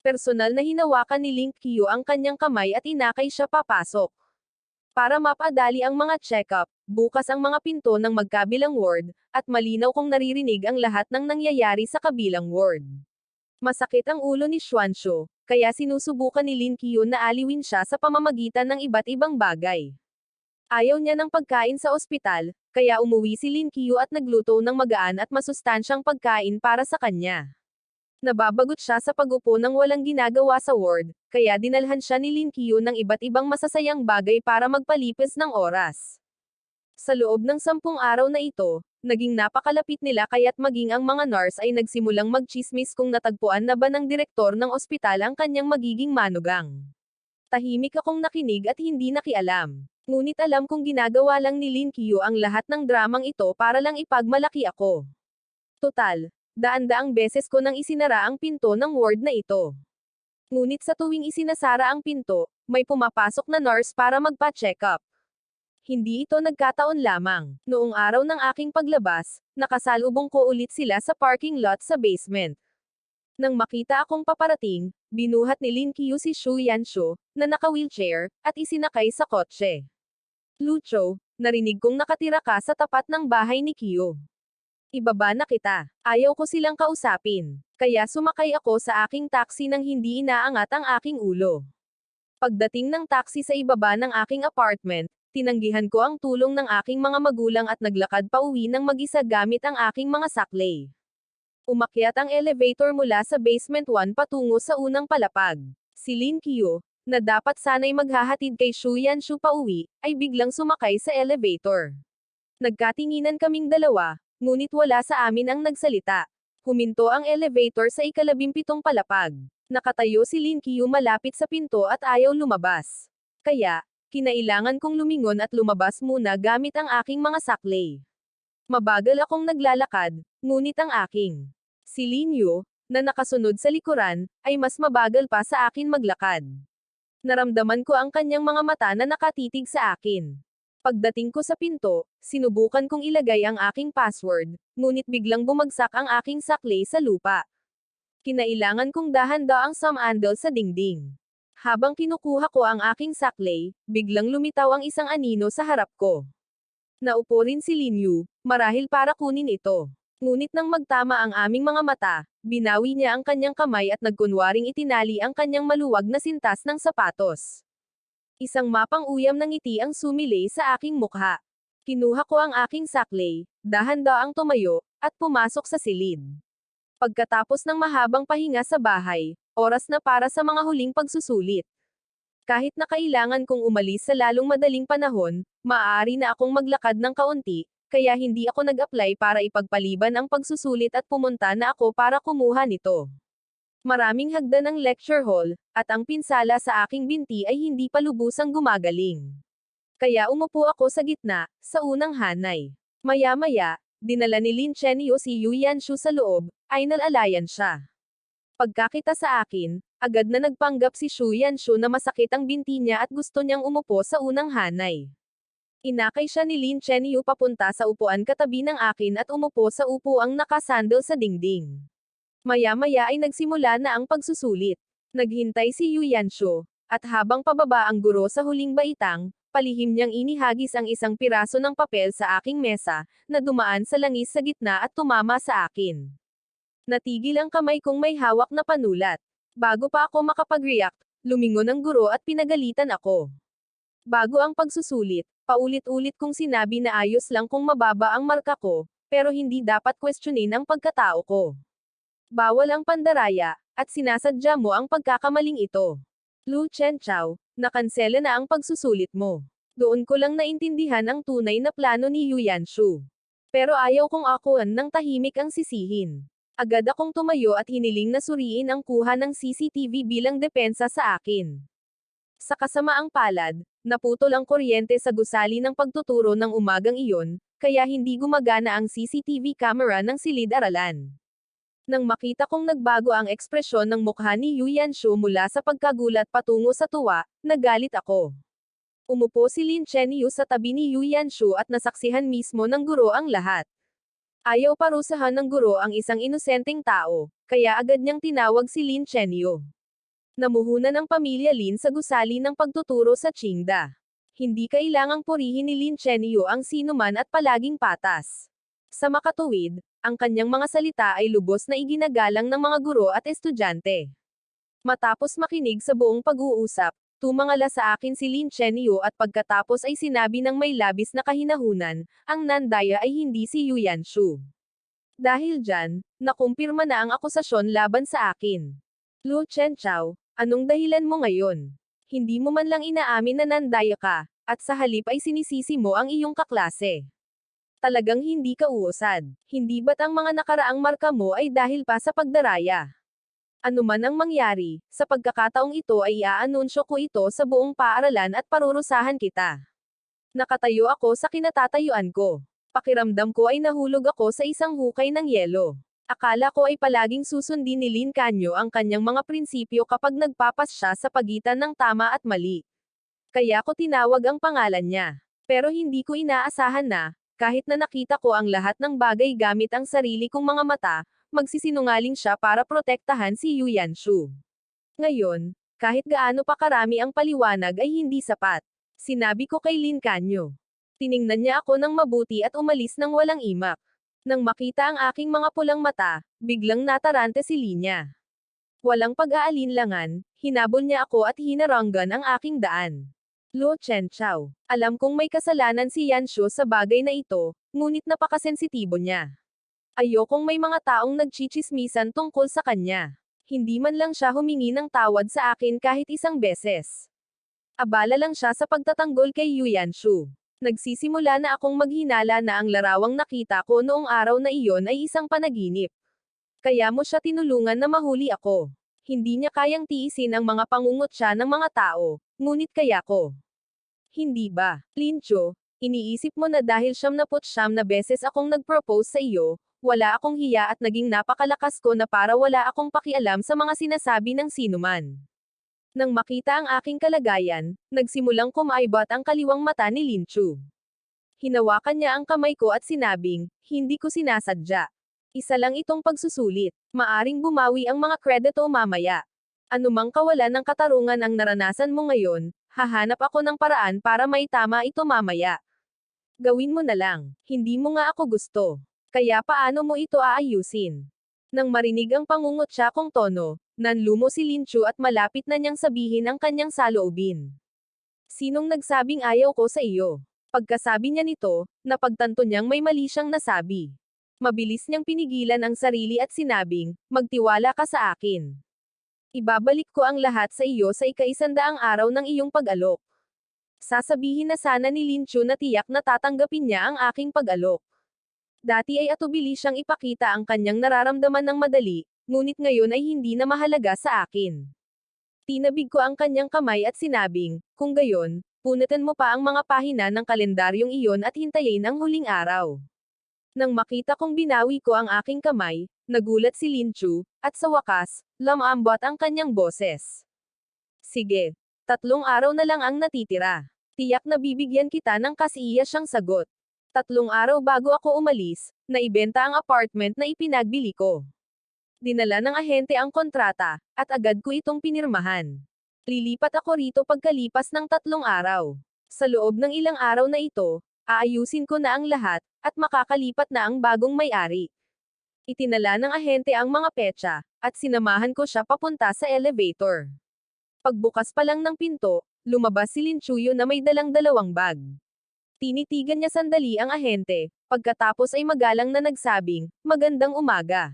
Personal na hinawakan ni Lin Kyu ang kanyang kamay at inakay siya papasok. Para mapadali ang mga check-up, bukas ang mga pinto ng magkabilang ward, at malinaw kong naririnig ang lahat ng nangyayari sa kabilang ward. Masakit ang ulo ni Xuanshu, kaya sinusubukan ni Lin Kyu na aliwin siya sa pamamagitan ng iba't ibang bagay. Ayaw niya ng pagkain sa ospital, kaya umuwi si Lin Kyu at nagluto ng magaan at masustansyang pagkain para sa kanya. Nababagot siya sa pag-upo ng walang ginagawa sa ward, kaya dinalhan siya ni Lin Kyu ng iba't ibang masasayang bagay para magpalipas ng oras. Sa loob ng 10 araw na ito, naging napakalapit nila kaya't maging ang mga nurse ay nagsimulang magchismis kung natagpuan na ba ng direktor ng ospital ang kanyang magiging manugang. Tahimik akong nakinig at hindi nakialam. Ngunit alam kong ginagawa lang ni Lin Kyu ang lahat ng dramang ito para lang ipagmalaki ako. Total, daan-daang beses ko nang isinara ang pinto ng ward na ito. Ngunit sa tuwing isinasara ang pinto, may pumapasok na nurse para magpa-check up. Hindi ito nagkataon lamang. Noong araw ng aking paglabas, nakasalubong ko ulit sila sa parking lot sa basement. Nang makita akong paparating, binuhat ni Lin Qiu si Xu Yanshu, na naka-wheelchair, at isinakay sa kotse. Lucho, narinig kong nakatira ka sa tapat ng bahay ni Qiu. Ibaba na kita. Ayaw ko silang kausapin. Kaya sumakay ako sa aking taxi nang hindi inaangat ang aking ulo. Pagdating ng taxi sa ibaba ng aking apartment, tinanggihan ko ang tulong ng aking mga magulang at naglakad pa uwi ng mag-isa gamit ang aking mga saklay. Umakyat ang elevator mula sa basement 1 patungo sa unang palapag. Si Lin Qiu, na dapat sana'y maghahatid kay Xu Yanshu pa uwi, ay biglang sumakay sa elevator. Nagkatinginan kaming dalawa, ngunit wala sa amin ang nagsalita. Huminto ang elevator sa ika-17 palapag. Nakatayo si Lin Qiu malapit sa pinto at ayaw lumabas. Kaya, kinailangan kong lumingon at lumabas muna gamit ang aking mga saklay. Mabagal akong naglalakad, ngunit ang aking si Lin Yu, na nakasunod sa likuran, ay mas mabagal pa sa akin maglakad. Naramdaman ko ang kanyang mga mata na nakatitig sa akin. Pagdating ko sa pinto, sinubukan kong ilagay ang aking password, ngunit biglang bumagsak ang aking saklay sa lupa. Kinailangan kong dahan-daang sumandal sa dingding. Habang kinukuha ko ang aking saklay, biglang lumitaw ang isang anino sa harap ko. Naupo rin si Lin Yu, marahil para kunin ito. Ngunit nang magtama ang aming mga mata, binawi niya ang kanyang kamay at nagkunwaring itinali ang kanyang maluwag na sintas ng sapatos. Isang mapang uyam ng ngiti ang sumilay sa aking mukha. Kinuha ko ang aking saklay, dahan-daang tumayo, at pumasok sa silid. Pagkatapos ng mahabang pahinga sa bahay, oras na para sa mga huling pagsusulit. Kahit na kailangan kong umalis sa lalong madaling panahon, maaari na akong maglakad ng kaunti, kaya hindi ako nag-apply para ipagpaliban ang pagsusulit at pumunta na ako para kumuha nito. Maraming hagdan ang lecture hall, at ang pinsala sa aking binti ay hindi pa lubusang gumagaling. Kaya umupo ako sa gitna, sa unang hanay. Maya-maya, dinala ni Lin Chenyo si Yu Yanshu sa loob, ay nalalayan siya. Pagkakita sa akin, agad na nagpanggap si Xu Yanshu na masakit ang binti niya at gusto niyang umupo sa unang hanay. Inakay siya ni Lin Chenyo papunta sa upuan katabi ng akin at umupo sa upuang nakasandal sa dingding. Maya-maya ay nagsimula na ang pagsusulit. Naghintay si Yu Yanshu, at habang pababa ang guro sa huling baitang, palihim niyang inihagis ang isang piraso ng papel sa aking mesa, na dumaan sa langis sa gitna at tumama sa akin. Natigil ang kamay kong may hawak na panulat. Bago pa ako makapag-react, lumingon ang guro at pinagalitan ako. Bago ang pagsusulit, paulit-ulit kong sinabi na ayos lang kung mababa ang marka ko, pero hindi dapat questionin ang pagkatao ko. Bawal ang pandaraya, at sinasadya mo ang pagkakamaling ito. Lu Chenchao, nakansela na ang pagsusulit mo. Doon ko lang naintindihan ang tunay na plano ni Yu Yanshu. Pero ayaw kong akuan ng tahimik ang sisihin. Agad akong tumayo at hiniling na suriin ang kuha ng CCTV bilang depensa sa akin. Sa kasamaang palad, naputol ang kuryente sa gusali ng pagtuturo ng umagang iyon, kaya hindi gumagana ang CCTV camera ng silid-aralan. Nang makita kong nagbago ang ekspresyon ng mukha ni Yu Yanshu mula sa pagkagulat patungo sa tuwa, nagalit ako. Umupo si Lin Chenyo sa tabi ni Yu Yanshu at nasaksihan mismo ng guro ang lahat. Ayaw parusahan ng guro ang isang inosenteng tao, kaya agad niyang tinawag si Lin Chenyo. Namuhunan ang pamilya Lin sa gusali ng pagtuturo sa Qingda. Hindi kailangang purihin ni Lin Chenyo ang sinuman at palaging patas. Sa makatuwid, ang kanyang mga salita ay lubos na iginagalang ng mga guro at estudyante. Matapos makinig sa buong pag-uusap, tumangala sa akin si Lin Chenyo at pagkatapos ay sinabi ng may labis na kahinahunan, ang Nandaya ay hindi si Yu Yanshu. Dahil dyan, nakumpirma na ang akusasyon laban sa akin. Lu Chenchao, anong dahilan mo ngayon? Hindi mo man lang inaamin na Nandaya ka, at sa halip ay sinisisi mo ang iyong kaklase. Talagang hindi ka uusad. Hindi ba't ang mga nakaraang marka mo ay dahil pa sa pagdaraya? Ano man ang mangyari, sa pagkakataong ito ay iaanunsyo ko ito sa buong paaralan at parurusahan kita. Nakatayo ako sa kinatatayuan ko. Pakiramdam ko ay nahulog ako sa isang hukay ng yelo. Akala ko ay palaging susundin ni Lin Canyo ang kanyang mga prinsipyo kapag nagpapas siya sa pagitan ng tama at mali. Kaya ko tinawag ang pangalan niya. Pero hindi ko inaasahan na, kahit na nakita ko ang lahat ng bagay gamit ang sarili kong mga mata, magsisinungaling siya para protektahan si Yu Yanshu. Ngayon, kahit gaano pa karami ang paliwanag ay hindi sapat. Sinabi ko kay Lin Canyo. Tiningnan niya ako ng mabuti at umalis ng walang imak. Nang makita ang aking mga pulang mata, biglang natarante si Linya. Walang pag-aalinlangan, hinabol niya ako at hinaranggan ang aking daan. Luo Chenchao, alam kong may kasalanan si Yanshu sa bagay na ito, ngunit napakasensitibo niya. Ayokong may mga taong nagchichismisan tungkol sa kanya. Hindi man lang siya humingi ng tawad sa akin kahit isang beses. Abala lang siya sa pagtatanggol kay Yu Yanshu. Nagsisimula na akong maghinala na ang larawang nakita ko noong araw na iyon ay isang panaginip. Kaya mo siya tinulungan na mahuli ako. Hindi niya kayang tiisin ang mga pangungutya ng mga tao, ngunit kaya ko. Hindi ba, Lincho, iniisip mo na dahil 79 na beses akong nag-propose sa iyo, wala akong hiya at naging napakalakas ko na para wala akong pakialam sa mga sinasabi ng sinuman. Nang makita ang aking kalagayan, nagsimulang kumaibot ang kaliwang mata ni Linchu. Hinawakan niya ang kamay ko at sinabing, hindi ko sinasadya. Isa lang itong pagsusulit. Maaring bumawi ang mga kredito mamaya. Anumang kawalan ng katarungan ang naranasan mo ngayon, hahanap ako ng paraan para maitama ito mamaya. Gawin mo na lang. Hindi mo nga ako gusto. Kaya paano mo ito aayusin? Nang marinig ang pangungutya kong tono, nanlumo si Linchu at malapit na niyang sabihin ang kanyang saloobin. Sinong nagsabing ayaw ko sa iyo? Pagkasabi niya nito, napagtanto niyang may mali siyang nasabi. Mabilis niyang pinigilan ang sarili at sinabing, magtiwala ka sa akin. Ibabalik ko ang lahat sa iyo sa ika-100 araw ng iyong pag-alok. Sasabihin na sana ni Linchu na tiyak na tatanggapin niya ang aking pag-alok. Dati ay atubili siyang ipakita ang kanyang nararamdaman ng madali, ngunit ngayon ay hindi na mahalaga sa akin. Tinabig ko ang kanyang kamay at sinabing, kung gayon, punitin mo pa ang mga pahina ng kalendaryong iyon at hintayin ang huling araw. Nang makita kong binawi ko ang aking kamay, nagulat si Linchu, at sa wakas, lamambot ang kanyang boses. Sige, 3 araw na lang ang natitira. Tiyak na bibigyan kita ng kasiya siyang sagot. 3 araw bago ako umalis, naibenta ang apartment na ipinagbili ko. Dinala ng ahente ang kontrata, at agad ko itong pinirmahan. Lilipat ako rito pagkalipas ng 3 araw. Sa loob ng ilang araw na ito, aayusin ko na ang lahat, at makakalipat na ang bagong may-ari. Itinala ng ahente ang mga petsa, at sinamahan ko siya papunta sa elevator. Pagbukas pa lang ng pinto, lumabas si Linchuyo na may dalang 2 bag. Tinitigan niya sandali ang ahente, pagkatapos ay magalang na nagsabing, magandang umaga.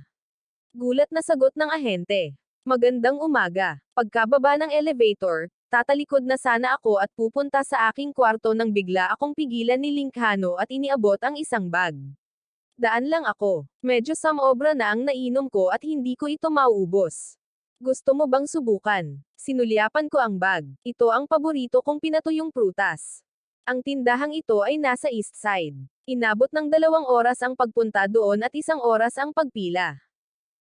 Gulat na sagot ng ahente. Magandang umaga. Pagkababa ng elevator, tatalikod na sana ako at pupunta sa aking kwarto nang bigla akong pigilan ni Linkhano at iniabot ang isang bag. Daan lang ako. Medyo samobra na ang nainom ko at hindi ko ito mauubos. Gusto mo bang subukan? Sinulyapan ko ang bag. Ito ang paborito kong pinatuyong prutas. Ang tindahang ito ay nasa east side. Inabot ng 2 oras ang pagpunta doon at 1 oras ang pagpila.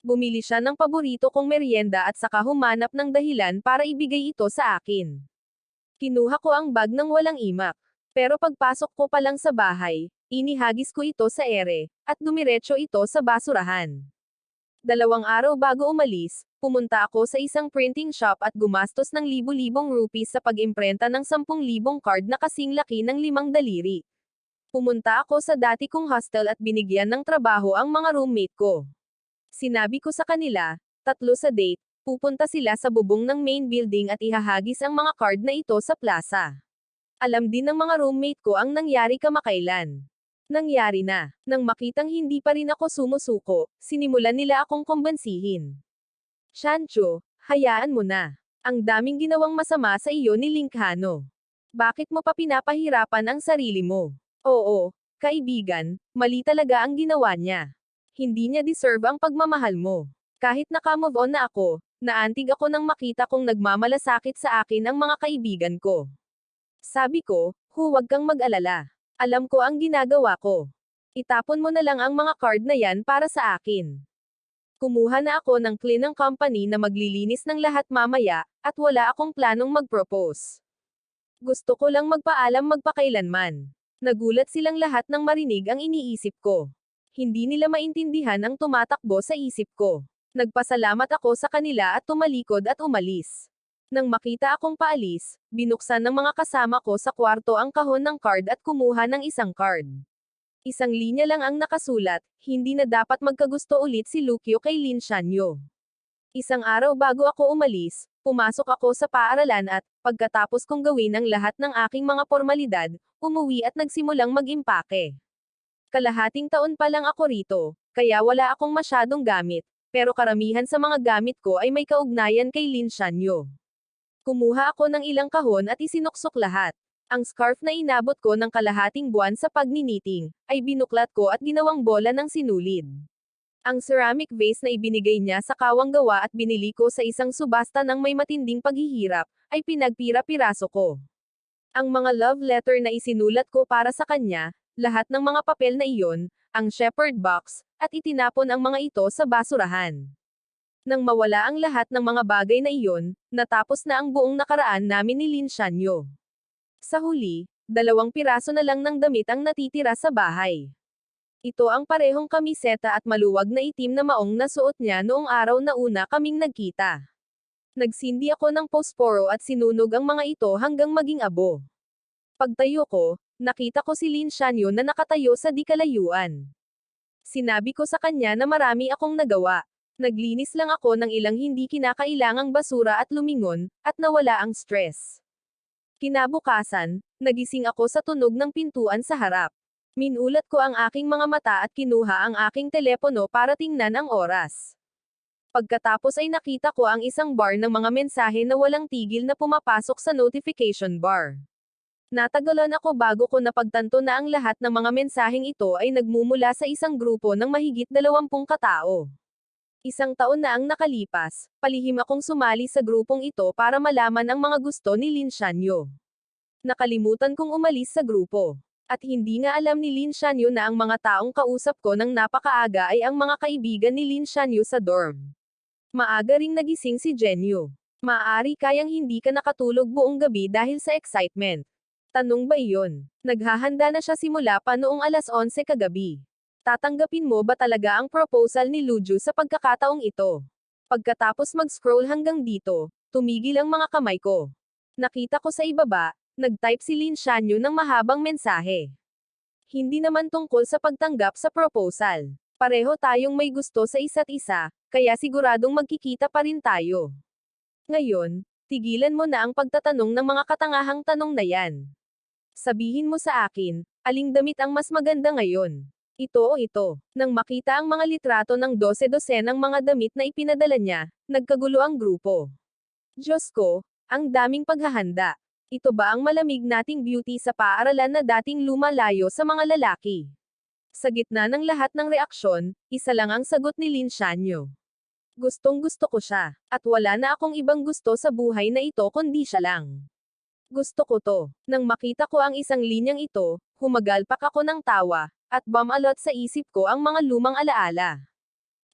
Bumili siya ng paborito kong merienda at saka humanap ng dahilan para ibigay ito sa akin. Kinuha ko ang bag ng walang imak. Pero pagpasok ko pa lang sa bahay, inihagis ko ito sa ere, at dumiretso ito sa basurahan. 2 araw bago umalis, pumunta ako sa isang printing shop at gumastos ng libu-libong rupees sa pag-imprenta ng 10,000 card na kasing laki ng 5 daliri. Pumunta ako sa dati kong hostel at binigyan ng trabaho ang mga roommate ko. Sinabi ko sa kanila, 3 sa date, pupunta sila sa bubong ng main building at ihahagis ang mga card na ito sa plaza. Alam din ng mga roommate ko ang nangyari kamakailan. Nangyari na. Nang makitang hindi pa rin ako sumusuko, sinimulan nila akong kumbansihin. Shancho, hayaan mo na. Ang daming ginawang masama sa iyo ni Linkhano. Bakit mo pa pinapahirapan ang sarili mo? Oo, kaibigan, mali talaga ang ginawa niya. Hindi niya deserve ang pagmamahal mo. Kahit naka-move on na ako, naantig ako nang makita kong nagmamalasakit sa akin ang mga kaibigan ko. Sabi ko, huwag kang mag-alala. Alam ko ang ginagawa ko. Itapon mo na lang ang mga card na yan para sa akin. Kumuha na ako ng cleaning company na maglilinis ng lahat mamaya, at wala akong planong mag-propose. Gusto ko lang magpaalam magpakailanman. Nagulat silang lahat nang marinig ang iniisip ko. Hindi nila maintindihan ang tumatakbo sa isip ko. Nagpasalamat ako sa kanila at tumalikod at umalis. Nang makita akong paalis, binuksan ng mga kasama ko sa kwarto ang kahon ng card at kumuha ng isang card. Isang linya lang ang nakasulat, hindi na dapat magkagusto ulit si Lukyo kay Lin Shanyo. Isang araw bago ako umalis, pumasok ako sa paaralan at, pagkatapos kong gawin ang lahat ng aking mga formalidad, umuwi at nagsimulang mag-impake. Kalahating taon pa lang ako rito, kaya wala akong masyadong gamit, pero karamihan sa mga gamit ko ay may kaugnayan kay Lin Shanyo. Kumuha ako ng ilang kahon at isinuksok lahat. Ang scarf na inabot ko ng kalahating buwan sa pagniniting, ay binuklat ko at ginawang bola ng sinulid. Ang ceramic vase na ibinigay niya sa kawang gawa at binili ko sa isang subasta ng may matinding paghihirap, ay pinagpira-piraso ko. Ang mga love letter na isinulat ko para sa kanya, lahat ng mga papel na iyon, ang shepherd box, at itinapon ang mga ito sa basurahan. Nang mawala ang lahat ng mga bagay na iyon, natapos na ang buong nakaraan namin ni Lin Shanyo. Sa huli, 2 piraso na lang ng damit ang natitira sa bahay. Ito ang parehong kamiseta at maluwag na itim na maong nasuot niya noong araw na una kaming nagkita. Nagsindi ako ng posporo at sinunog ang mga ito hanggang maging abo. Pagtayo ko, nakita ko si Lin Shanyo na nakatayo sa di kalayuan. Sinabi ko sa kanya na marami akong nagawa. Naglinis lang ako ng ilang hindi kinakailangang basura at lumingon, at nawala ang stress. Kinabukasan, nagising ako sa tunog ng pintuan sa harap. Minulat ko ang aking mga mata at kinuha ang aking telepono para tingnan ang oras. Pagkatapos ay nakita ko ang isang bar ng mga mensahe na walang tigil na pumapasok sa notification bar. Natagalan ako bago ko napagtanto na ang lahat ng mga mensaheng ito ay nagmumula sa isang grupo ng mahigit 20 katao. Isang taon na ang nakalipas, palihim akong sumali sa grupong ito para malaman ang mga gusto ni Lin Shanyo. Nakalimutan kong umalis sa grupo. At hindi nga alam ni Lin Shanyo na ang mga taong kausap ko ng napakaaga ay ang mga kaibigan ni Lin Shanyo sa dorm. Maaga ring nagising si Jenyo. Maaari kayang hindi ka nakatulog buong gabi dahil sa excitement. Tanong ba iyon? Naghahanda na siya simula pa noong 11 kagabi. Tatanggapin mo ba talaga ang proposal ni Luju sa pagkakataong ito? Pagkatapos mag-scroll hanggang dito, tumigil ang mga kamay ko. Nakita ko sa ibaba, nag-type si Lin Shanyo ng mahabang mensahe. Hindi naman tungkol sa pagtanggap sa proposal. Pareho tayong may gusto sa isa't isa, kaya siguradong magkikita pa rin tayo. Ngayon, tigilan mo na ang pagtatanong ng mga katangahang tanong na yan. Sabihin mo sa akin, aling damit ang mas maganda ngayon? Ito o ito. Nang makita ang mga litrato ng 12-dosenang mga damit na ipinadala niya, nagkagulo ang grupo. Diyos ko, ang daming paghahanda. Ito ba ang malamig nating beauty sa paaralan na dating lumalayo sa mga lalaki? Sa gitna ng lahat ng reaksyon, isa lang ang sagot ni Lin Shanyo. Gustong-gusto ko siya, at wala na akong ibang gusto sa buhay na ito kundi siya lang. Gusto ko to. Nang makita ko ang isang linyang ito, humagalpak ako ng tawa, at bumalot sa isip ko ang mga lumang alaala.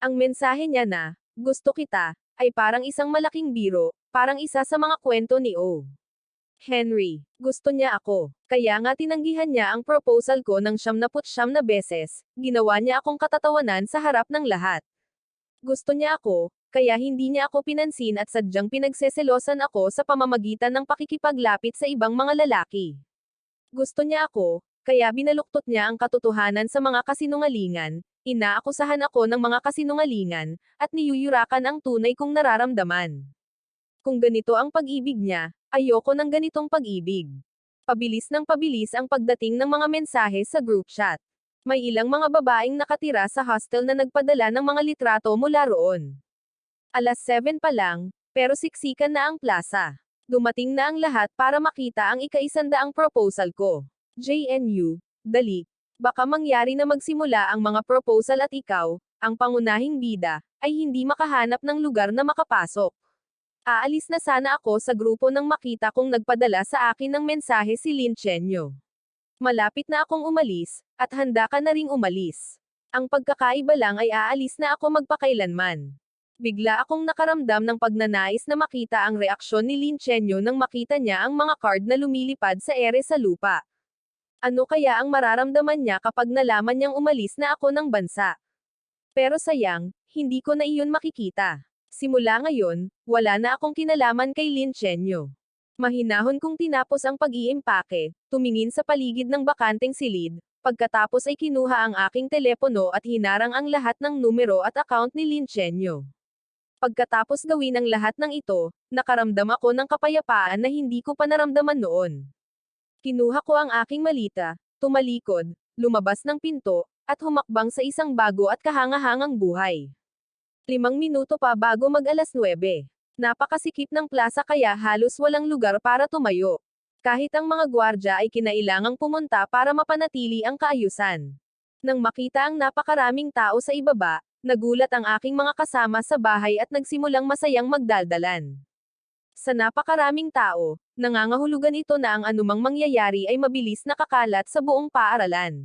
Ang mensahe niya na, gusto kita, ay parang isang malaking biro, parang isa sa mga kwento ni O. Henry. Gusto niya ako. Kaya nga tinanggihan niya ang proposal ko ng 79 na beses, ginawa niya akong katatawanan sa harap ng lahat. Gusto niya ako, kaya hindi niya ako pinansin at sadyang pinagseselosan ako sa pamamagitan ng pakikipaglapit sa ibang mga lalaki. Gusto niya ako, kaya binaluktot niya ang katotohanan sa mga kasinungalingan, inaakusahan ako ng mga kasinungalingan, at niyuyurakan ang tunay kong nararamdaman. Kung ganito ang pag-ibig niya, ayoko ng ganitong pag-ibig. Pabilis ng pabilis ang pagdating ng mga mensahe sa group chat. May ilang mga babaeng nakatira sa hostel na nagpadala ng mga litrato mula roon. 7:00 pa lang, pero siksikan na ang plaza. Dumating na ang lahat para makita ang ika-100 proposal ko. JNU, dali. Baka mangyari na magsimula ang mga proposal at ikaw, ang pangunahing bida, ay hindi makahanap ng lugar na makapasok. Aalis na sana ako sa grupo nang makita kong nagpadala sa akin ng mensahe si Lin Chenyo. Malapit na akong umalis, at handa ka na ring umalis. Ang pagkakaiba lang ay aalis na ako magpakailanman. Bigla akong nakaramdam ng pagnanais na makita ang reaksyon ni Lin Chenyo nang makita niya ang mga card na lumilipad sa ere sa lupa. Ano kaya ang mararamdaman niya kapag nalaman niyang umalis na ako ng bansa? Pero sayang, hindi ko na iyon makikita. Simula ngayon, wala na akong kinalaman kay Lin Chenyo. Mahinahon kong tinapos ang pag-iimpake, tumingin sa paligid ng bakanteng silid, pagkatapos ay kinuha ang aking telepono at hinarang ang lahat ng numero at account ni Lin Chenyo. Pagkatapos gawin ang lahat ng ito, nakaramdam ako ng kapayapaan na hindi ko pa naramdaman noon. Kinuha ko ang aking malita, tumalikod, lumabas ng pinto, at humakbang sa isang bago at kahangahangang buhay. 5 minuto pa bago mag-alas 9. Napakasikip ng plaza kaya halos walang lugar para tumayo. Kahit ang mga gwardya ay kinailangang pumunta para mapanatili ang kaayusan. Nang makita ang napakaraming tao sa ibaba, nagulat ang aking mga kasama sa bahay at nagsimulang masayang magdaldalan. Sa napakaraming tao, nangangahulugan ito na ang anumang mangyayari ay mabilis nakakalat sa buong paaralan.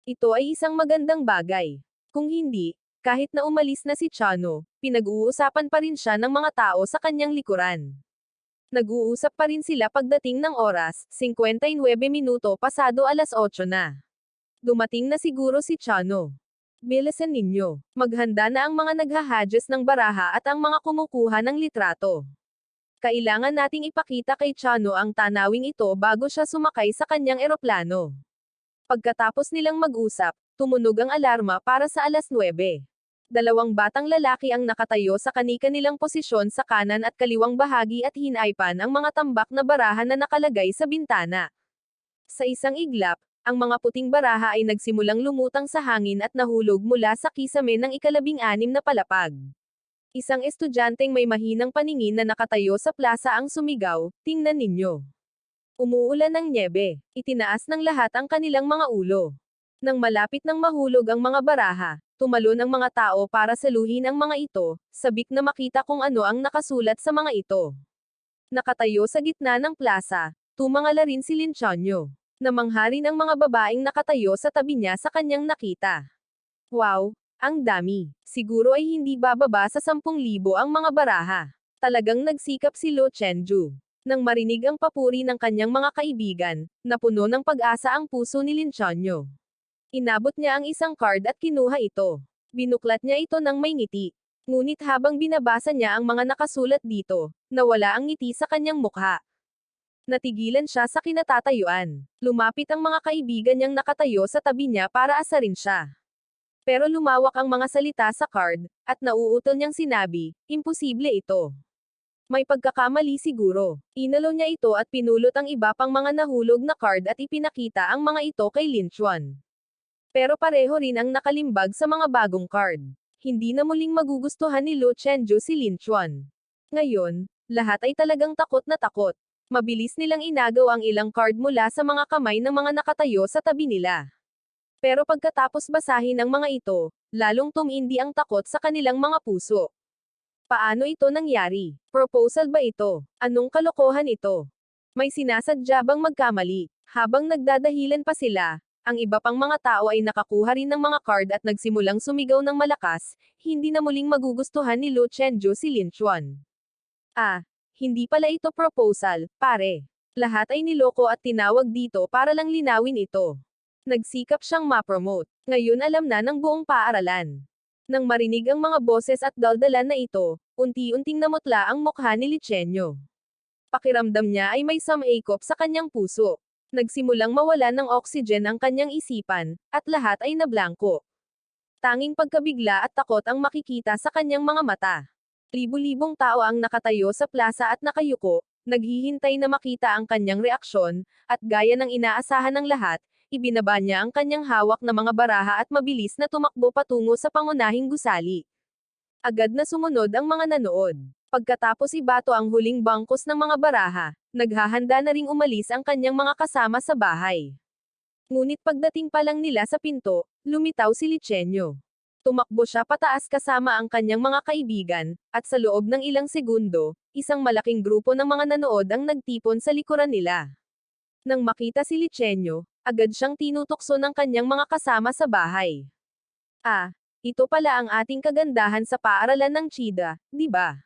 Ito ay isang magandang bagay. Kung hindi, kahit na umalis na si Chano, pinag-uusapan pa rin siya ng mga tao sa kanyang likuran. Nag-uusap pa rin sila pagdating ng oras, 59 minuto pasado alas 8 na. Dumating na siguro si Chano. Bilisan ninyo. Maghanda na ang mga naghahadges ng baraha at ang mga kumukuha ng litrato. Kailangan nating ipakita kay Chano ang tanawing ito bago siya sumakay sa kanyang eroplano. Pagkatapos nilang mag-usap, tumunog ang alarma para sa alas 9. Dalawang batang lalaki ang nakatayo sa kani-kanilang posisyon sa kanan at kaliwang bahagi at hinaypan ang mga tambak na baraha na nakalagay sa bintana. Sa isang iglap, ang mga puting baraha ay nagsimulang lumutang sa hangin at nahulog mula sa kisame ng ika-16 na palapag. Isang estudyanteng may mahinang paningin na nakatayo sa plaza ang sumigaw, "Tingnan ninyo. Umuulan ng nyebe." Itinaas ng lahat ang kanilang mga ulo. Nang malapit nang mahulog ang mga baraha, tumalon ang mga tao para saluhin ang mga ito, sabik na makita kung ano ang nakasulat sa mga ito. Nakatayo sa gitna ng plaza, tumangala rin si Lin Chanyo. Namangha rin ang mga babaeng nakatayo sa tabi niya sa kanyang nakita. Wow! Ang dami. Siguro ay hindi bababa sa 10,000 ang mga baraha. Talagang nagsikap si Lo Chenju. Nang marinig ang papuri ng kanyang mga kaibigan, napuno ng pag-asa ang puso ni Lin Chanyo. Inabot niya ang isang card at kinuha ito. Binuklat niya ito ng may ngiti. Ngunit habang binabasa niya ang mga nakasulat dito, nawala ang ngiti sa kanyang mukha. Natigilan siya sa kinatatayuan. Lumapit ang mga kaibigan niyang nakatayo sa tabi niya para asarin siya. Pero lumawak ang mga salita sa card, at nauutol niyang sinabi, "Imposible ito. May pagkakamali siguro." Inalo niya ito at pinulot ang iba pang mga nahulog na card at ipinakita ang mga ito kay Lin Chuan. Pero pareho rin ang nakalimbag sa mga bagong card. Hindi na muling magugustuhan ni Lo Chenju si Lin Chuan. Ngayon, lahat ay talagang takot na takot. Mabilis nilang inagaw ang ilang card mula sa mga kamay ng mga nakatayo sa tabi nila. Pero pagkatapos basahin ang mga ito, lalong tumindi ang takot sa kanilang mga puso. Paano ito nangyari? Proposal ba ito? Anong kalokohan ito? May sinasadya bang magkamali? Habang nagdadahilan pa sila, ang iba pang mga tao ay nakakuha rin ng mga card at nagsimulang sumigaw ng malakas, hindi na muling magugustuhan ni Lo Chenju si Lin Chuan. Ah, hindi pala ito proposal, pare. Lahat ay niloko at tinawag dito para lang linawin ito. Nagsikap siyang ma-promote. Ngayon alam na ng buong paaralan. Nang marinig ang mga boses at daldalan na ito, unti-unting namutla ang mukha ni Li Chenyo. Pakiramdam niya ay may sumikop sa kanyang puso. Nagsimulang mawalan ng oxygen ang kanyang isipan, at lahat ay nablangko. Tanging pagkabigla at takot ang makikita sa kanyang mga mata. Libu-libong tao ang nakatayo sa plaza at nakayuko, naghihintay na makita ang kanyang reaksyon, at gaya ng inaasahan ng lahat, ibinaba niya ang kanyang hawak na mga baraha at mabilis na tumakbo patungo sa pangunahing gusali. Agad na sumunod ang mga nanood. Pagkatapos ibato ang huling bangkos ng mga baraha, naghahanda na ring umalis ang kanyang mga kasama sa bahay. Ngunit pagdating pa lang nila sa pinto, lumitaw si Li Chenyo. Tumakbo siya pataas kasama ang kanyang mga kaibigan, at sa loob ng ilang segundo, isang malaking grupo ng mga nanood ang nagtipon sa likuran nila. Nang makita si Li Chenyo, agad siyang tinutokso ng kanyang mga kasama sa bahay. Ah, ito pala ang ating kagandahan sa paaralan ng Chida, di ba?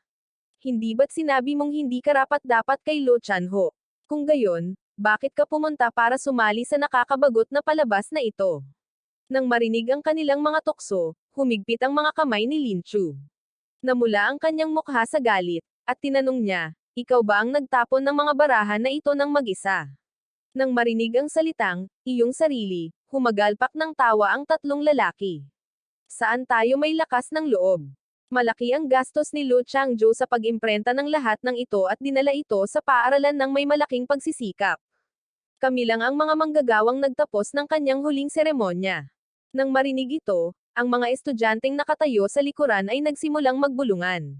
Hindi ba't sinabi mong hindi karapat-dapat kay Lo Chanho? Kung gayon, bakit ka pumunta para sumali sa nakakabagot na palabas na ito? Nang marinig ang kanilang mga tukso, humigpit ang mga kamay ni Lin Chu. Namula ang kanyang mukha sa galit, at tinanong niya, ikaw ba ang nagtapon ng mga barahan na ito ng mag-isa? Nang marinig ang salitang, iyong sarili, humagalpak ng tawa ang tatlong lalaki. Saan tayo may lakas ng loob? Malaki ang gastos ni Lu Changzhou sa pag-imprenta ng lahat ng ito at dinala ito sa paaralan ng may malaking pagsisikap. Kami lang ang mga manggagawang nagtapos ng kanyang huling seremonya. Nang marinig ito, ang mga estudyanteng nakatayo sa likuran ay nagsimulang magbulungan.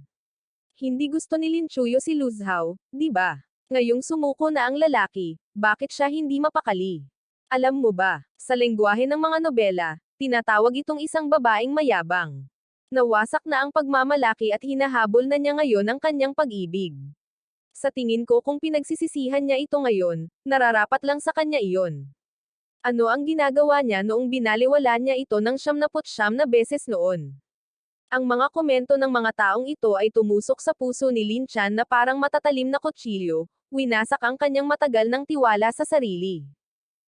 Hindi gusto ni Lin Chuyo si Lu Zhao, di ba? Ngayong sumuko na ang lalaki, bakit siya hindi mapakali? Alam mo ba, sa lengguwahe ng mga nobela, tinatawag itong isang babaeng mayabang. Nawasak na ang pagmamalaki at hinahabol na niya ngayon ang kanyang pag-ibig. Sa tingin ko kung pinagsisisihan niya ito ngayon, nararapat lang sa kanya iyon. Ano ang ginagawa niya noong binaliwala niya ito ng 79 na beses noon? Ang mga komento ng mga taong ito ay tumusok sa puso ni Lin Chan na parang matatalim na kutsilyo, winasak ang kanyang matagal ng tiwala sa sarili.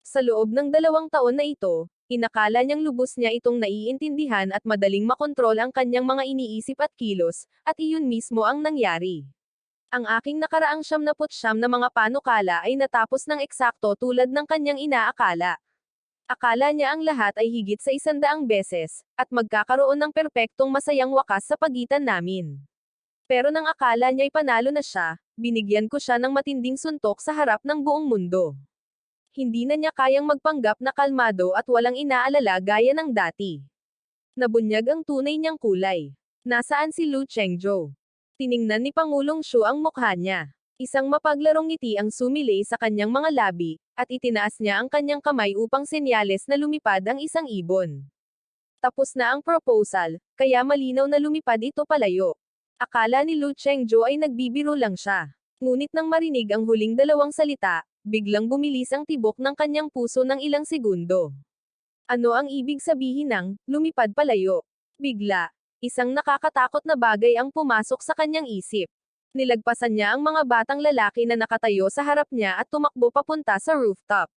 Sa loob ng 2 taon na ito, inakala niyang lubos niya itong naiintindihan at madaling makontrol ang kanyang mga iniisip at kilos, at iyon mismo ang nangyari. Ang aking nakaraang 79 na mga panukala ay natapos ng eksakto tulad ng kanyang inaakala. Akala niya ang lahat ay higit sa 100 beses, at magkakaroon ng perpektong masayang wakas sa pagitan namin. Pero nang akala niya'y panalo na siya, binigyan ko siya ng matinding suntok sa harap ng buong mundo. Hindi na niya kayang magpanggap na kalmado at walang inaalala gaya ng dati. Nabunyag ang tunay niyang kulay. Nasaan si Lu Chengzhou? Tiningnan ni Pangulong Xu ang mukha niya. Isang mapaglarong ngiti ang sumilay sa kanyang mga labi, at itinaas niya ang kanyang kamay upang senyales na lumipad ang isang ibon. Tapos na ang proposal, kaya malinaw na lumipad ito palayo. Akala ni Lu Chengzhou ay nagbibiro lang siya. Ngunit nang marinig ang huling 2 salita, biglang bumilis ang tibok ng kanyang puso ng ilang segundo. Ano ang ibig sabihin ng, lumipad palayo? Bigla, isang nakakatakot na bagay ang pumasok sa kanyang isip. Nilagpasan niya ang mga batang lalaki na nakatayo sa harap niya at tumakbo papunta sa rooftop.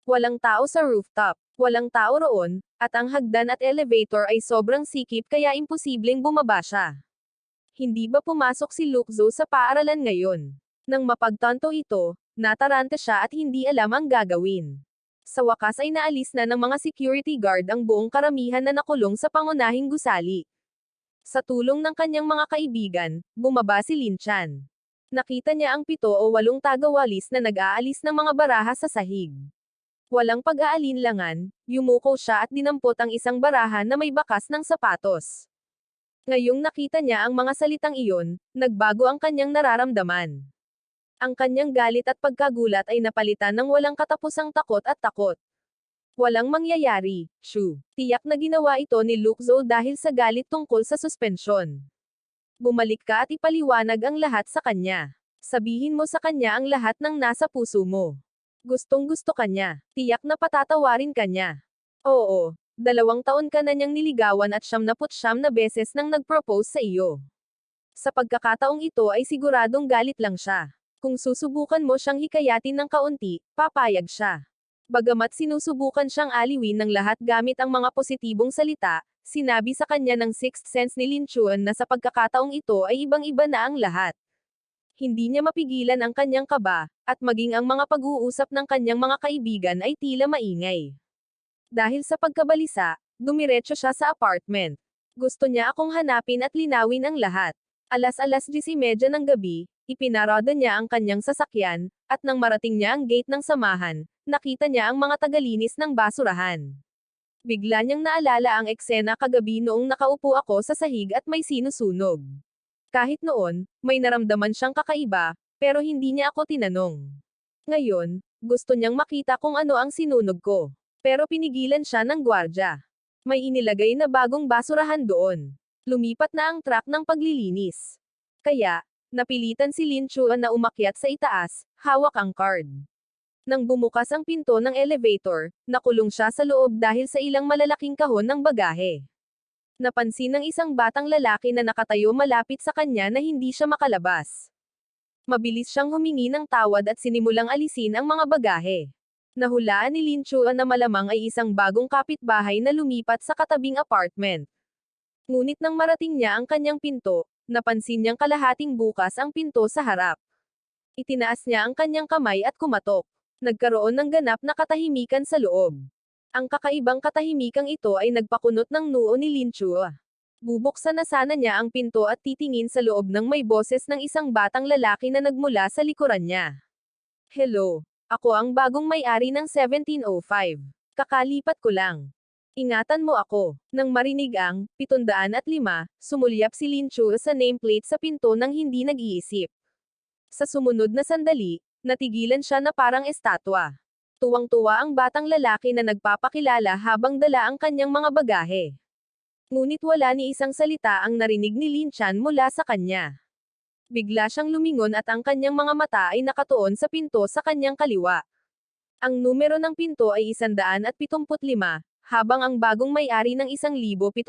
Walang tao sa rooftop, walang tao roon, at ang hagdan at elevator ay sobrang sikip kaya imposibleng bumaba siya. Hindi ba pumasok si Luke Zhou sa paaralan ngayon? Nang mapagtanto ito, nataranta siya at hindi alam ang gagawin. Sa wakas ay naalis na ng mga security guard ang buong karamihan na nakulong sa pangunahing gusali. Sa tulong ng kanyang mga kaibigan, bumaba si Lin Chan. Nakita niya ang 7 o 8 tagawalis na nag-aalis ng mga baraha sa sahig. Walang pag-aalinlangan, yumuko siya at dinampot ang isang baraha na may bakas ng sapatos. Ngayong nakita niya ang mga salitang iyon, nagbago ang kanyang nararamdaman. Ang kanyang galit at pagkagulat ay napalitan ng walang katapusang takot at takot. Walang mangyayari, Shu. Tiyak na ginawa ito ni Luke Zhou dahil sa galit tungkol sa suspensyon. Bumalik ka at ipaliwanag ang lahat sa kanya. Sabihin mo sa kanya ang lahat ng nasa puso mo. Gustong-gusto ka niya. Tiyak na patatawarin ka niya. Oo, 2 taon ka na niyang niligawan at 79 na beses nang nag-propose sa iyo. Sa pagkakataong ito ay siguradong galit lang siya. Kung susubukan mo siyang hikayatin ng kaunti, papayag siya. Bagamat sinusubukan siyang aliwin ng lahat gamit ang mga positibong salita, sinabi sa kanya ng sixth sense ni Lin Chuan na sa pagkakataong ito ay ibang-iba na ang lahat. Hindi niya mapigilan ang kanyang kaba, at maging ang mga pag-uusap ng kanyang mga kaibigan ay tila maingay. Dahil sa pagkabalisa, dumiretso siya sa apartment. Gusto niya akong hanapin at linawin ang lahat. Alas-alas 10:30 ng gabi, ipinarada niya ang kanyang sasakyan, at nang marating niya ang gate ng samahan, nakita niya ang mga tagalinis ng basurahan. Bigla niyang naalala ang eksena kagabi noong nakaupo ako sa sahig at may sinusunog. Kahit noon, may naramdaman siyang kakaiba, pero hindi niya ako tinanong. Ngayon, gusto niyang makita kung ano ang sinunog ko. Pero pinigilan siya ng gwardya. May inilagay na bagong basurahan doon. Lumipat na ang truck ng paglilinis. Kaya, napilitan si Lin Chuan na umakyat sa itaas, hawak ang card. Nang bumukas ang pinto ng elevator, nakulong siya sa loob dahil sa ilang malalaking kahon ng bagahe. Napansin ng isang batang lalaki na nakatayo malapit sa kanya na hindi siya makalabas. Mabilis siyang humingi ng tawad at sinimulang alisin ang mga bagahe. Nahulaan ni Lin Chua na malamang ay isang bagong kapitbahay na lumipat sa katabing apartment. Ngunit nang marating niya ang kanyang pinto, napansin niyang kalahating bukas ang pinto sa harap. Itinaas niya ang kanyang kamay at kumatok. Nagkaroon ng ganap na katahimikan sa loob. Ang kakaibang katahimikang ito ay nagpakunot ng noo ni Lin Chua. Bubuksan na sana niya ang pinto at titingin sa loob nang may boses ng isang batang lalaki na nagmula sa likuran niya. Hello, ako ang bagong may-ari ng 1705. Kakalipat ko lang. Ingatan mo ako. Nang marinig ang 705, sumulyap si Lin Chua sa nameplate sa pinto nang hindi nag-iisip. Sa sumunod na sandali, natigilan siya na parang estatwa. Tuwang-tuwa ang batang lalaki na nagpapakilala habang dala ang kanyang mga bagahe. Ngunit wala ni isang salita ang narinig ni Lin Chan mula sa kanya. Bigla siyang lumingon at ang kanyang mga mata ay nakatuon sa pinto sa kanyang kaliwa. Ang numero ng pinto ay 175, habang ang bagong may-ari ng 1,705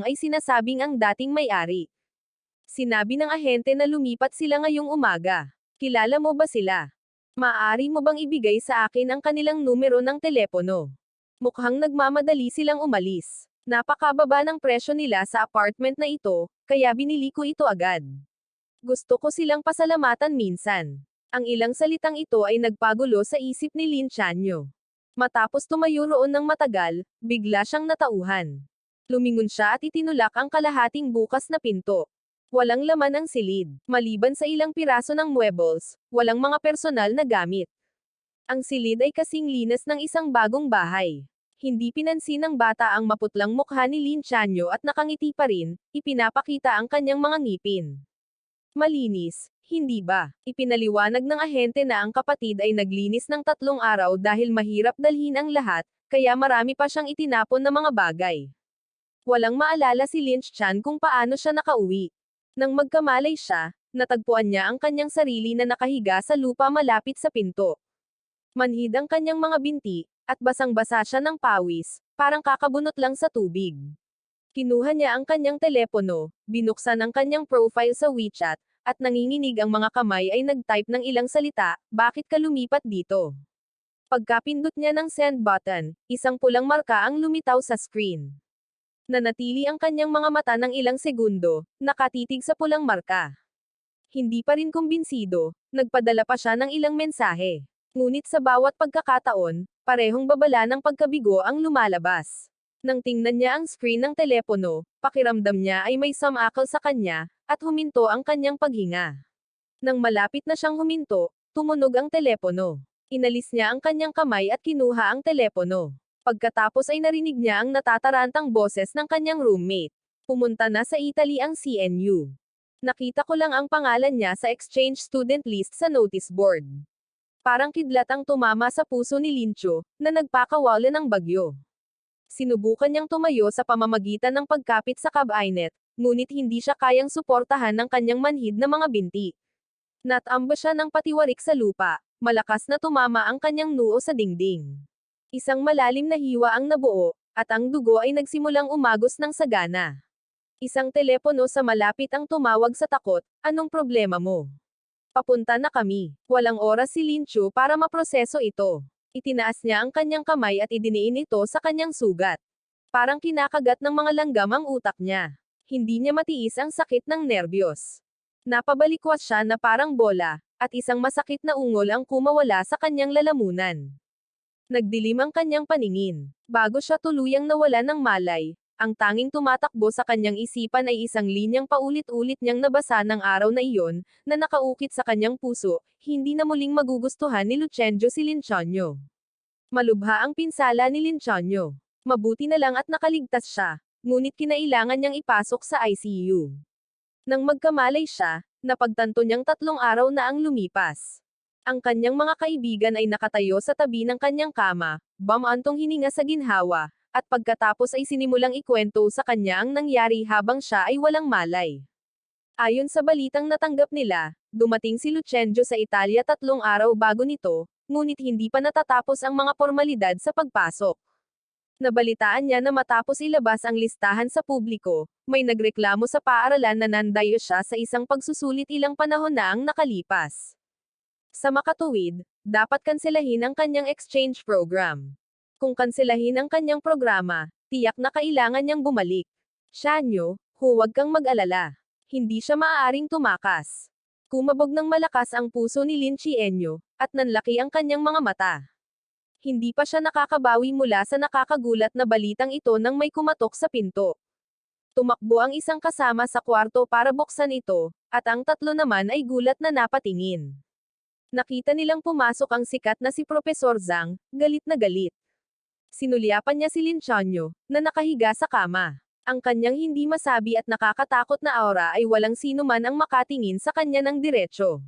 ay sinasabing ang dating may-ari. Sinabi ng ahente na lumipat sila ngayong umaga. Kilala mo ba sila? Maaari mo bang ibigay sa akin ang kanilang numero ng telepono? Mukhang nagmamadali silang umalis. Napakababa ng presyo nila sa apartment na ito, kaya binili ko ito agad. Gusto ko silang pasalamatan minsan. Ang ilang salitang ito ay nagpagulo sa isip ni Lin Chanyo. Matapos tumayo roon ng matagal, bigla siyang natauhan. Lumingon siya at itinulak ang kalahating bukas na pinto. Walang laman ang silid. Maliban sa ilang piraso ng muebles, walang mga personal na gamit. Ang silid ay kasing linas ng isang bagong bahay. Hindi pinansin ng bata ang maputlang mukha ni Lin Chanyo at nakangiti pa rin, ipinapakita ang kanyang mga ngipin. Malinis, hindi ba? Ipinaliwanag ng ahente na ang kapatid ay naglinis ng 3 araw dahil mahirap dalhin ang lahat, kaya marami pa siyang itinapon na mga bagay. Walang maalala si Lin Chan kung paano siya nakauwi. Nang magkamalay siya, natagpuan niya ang kanyang sarili na nakahiga sa lupa malapit sa pinto. Manhid ang kanyang mga binti, at basang-basa siya ng pawis, parang kakabunot lang sa tubig. Kinuha niya ang kanyang telepono, binuksan ang kanyang profile sa WeChat, at nanginginig ang mga kamay ay nag-type ng ilang salita, bakit ka lumipat dito? Pagkapindot niya ng send button, isang pulang marka ang lumitaw sa screen. Nanatili ang kanyang mga mata ng ilang segundo, nakatitig sa pulang marka. Hindi pa rin kumbinsido, nagpadala pa siya ng ilang mensahe. Ngunit sa bawat pagkakataon, parehong babala ng pagkabigo ang lumalabas. Nang tingnan niya ang screen ng telepono, pakiramdam niya ay may sumakal sa kanya, at huminto ang kanyang paghinga. Nang malapit na siyang huminto, tumunog ang telepono. Inalis niya ang kanyang kamay at kinuha ang telepono. Pagkatapos ay narinig niya ang natatarantang boses ng kanyang roommate. Pumunta na sa Italy ang CNU. Nakita ko lang ang pangalan niya sa exchange student list sa notice board. Parang kidlat ang tumama sa puso ni Lin Chua, na nagpakawala ng bagyo. Sinubukan niyang tumayo sa pamamagitan ng pagkapit sa cabinet, ngunit hindi siya kayang suportahan ng kanyang manhid na mga binti. Natamba siya ng patiwarik sa lupa, malakas na tumama ang kanyang noo sa dingding. Isang malalim na hiwa ang nabuo, at ang dugo ay nagsimulang umagos ng sagana. Isang telepono sa malapit ang tumawag sa takot, anong problema mo? Papunta na kami. Walang oras si Lin Chua para maproseso ito. Itinaas niya ang kanyang kamay at idiniin ito sa kanyang sugat. Parang kinakagat ng mga langgam ang utak niya. Hindi niya matiis ang sakit ng nerbiyos. Napabalikwas siya na parang bola, at isang masakit na ungol ang kumawala sa kanyang lalamunan. Nagdilim ang kanyang paningin. Bago siya tuluyang nawala ng malay, ang tanging tumatakbo sa kanyang isipan ay isang linyang paulit-ulit niyang nabasa ng araw na iyon, na nakaukit sa kanyang puso, hindi na muling magugustuhan ni Luchenjo si Lin Chanyo. Malubha ang pinsala ni Lin Chanyo. Mabuti na lang at nakaligtas siya, ngunit kinailangan niyang ipasok sa ICU. Nang magkamalay siya, napagtanto niyang 3 araw na ang lumipas. Ang kanyang mga kaibigan ay nakatayo sa tabi ng kanyang kama, bumantong hininga sa ginhawa, at pagkatapos ay sinimulang ikwento sa kanya ang nangyari habang siya ay walang malay. Ayon sa balitang natanggap nila, dumating si Luchenjo sa Italia 3 araw bago nito, ngunit hindi pa natatapos ang mga formalidad sa pagpasok. Nabalitaan niya na matapos ilabas ang listahan sa publiko, may nagreklamo sa paaralan na nandayo siya sa isang pagsusulit ilang panahon na ang nakalipas. Sa makatuwid, dapat kanselahin ang kanyang exchange program. Kung kanselahin ang kanyang programa, tiyak na kailangan niyang bumalik. Shanyo, huwag kang mag-alala. Hindi siya maaaring tumakas. Kumabog ng malakas ang puso ni Lin Chienyo, at nanlaki ang kanyang mga mata. Hindi pa siya nakakabawi mula sa nakakagulat na balitang ito nang may kumatok sa pinto. Tumakbo ang isang kasama sa kwarto para buksan ito, at ang tatlo naman ay gulat na napatingin. Nakita nilang pumasok ang sikat na si Profesor Zhang, galit na galit. Sinulyapan niya si Lin Chanyo, na nakahiga sa kama. Ang kanyang hindi masabi at nakakatakot na aura ay walang sino man ang makatingin sa kanya ng diretsyo.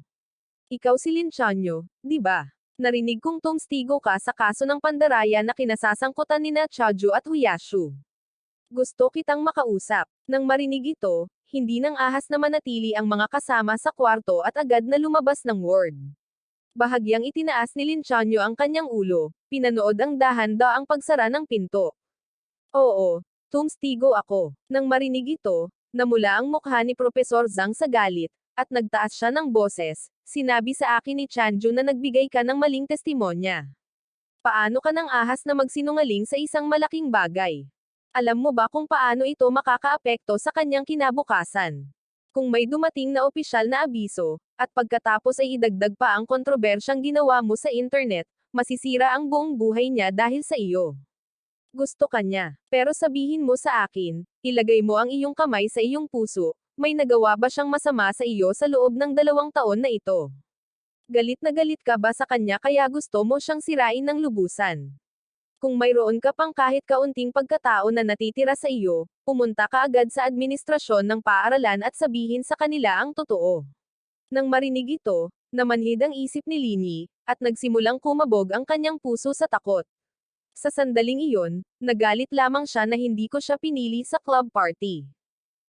Ikaw si Lin Chanyo, di ba? Narinig kong tungstigo ka sa kaso ng pandaraya na kinasasangkutan nina Chaoju at Huyashu. Gusto kitang makausap. Nang marinig ito, hindi nang ahas na manatili ang mga kasama sa kwarto at agad na lumabas ng ward. Bahagyang itinaas ni Lin Chanyo ang kanyang ulo, pinanood ang dahan-daang pagsara ng pinto. Oo, tungstigo ako. Nang marinig ito, namula ang mukha ni Profesor Zhang sa galit, at nagtaas siya ng boses. Sinabi sa akin ni Chanju na nagbigay ka ng maling testimonya. Paano ka nang ahas na magsinungaling sa isang malaking bagay? Alam mo ba kung paano ito makakaapekto sa kanyang kinabukasan? Kung may dumating na opisyal na abiso, at pagkatapos ay idagdag pa ang kontrobersyang ginawa mo sa internet, masisira ang buong buhay niya dahil sa iyo. Gusto ka niya. Pero sabihin mo sa akin, ilagay mo ang iyong kamay sa iyong puso, may nagawa ba siyang masama sa iyo sa loob ng 2 taon na ito? Galit na galit ka ba sa kanya kaya gusto mo siyang sirain ng lubusan? Kung mayroon ka pang kahit kaunting pagkatao na natitira sa iyo, pumunta ka agad sa administrasyon ng paaralan at sabihin sa kanila ang totoo. Nang marinig ito, namanhid ang isip ni Linyi, at nagsimulang kumabog ang kanyang puso sa takot. Sa sandaling iyon, nagalit lamang siya na hindi ko siya pinili sa club party.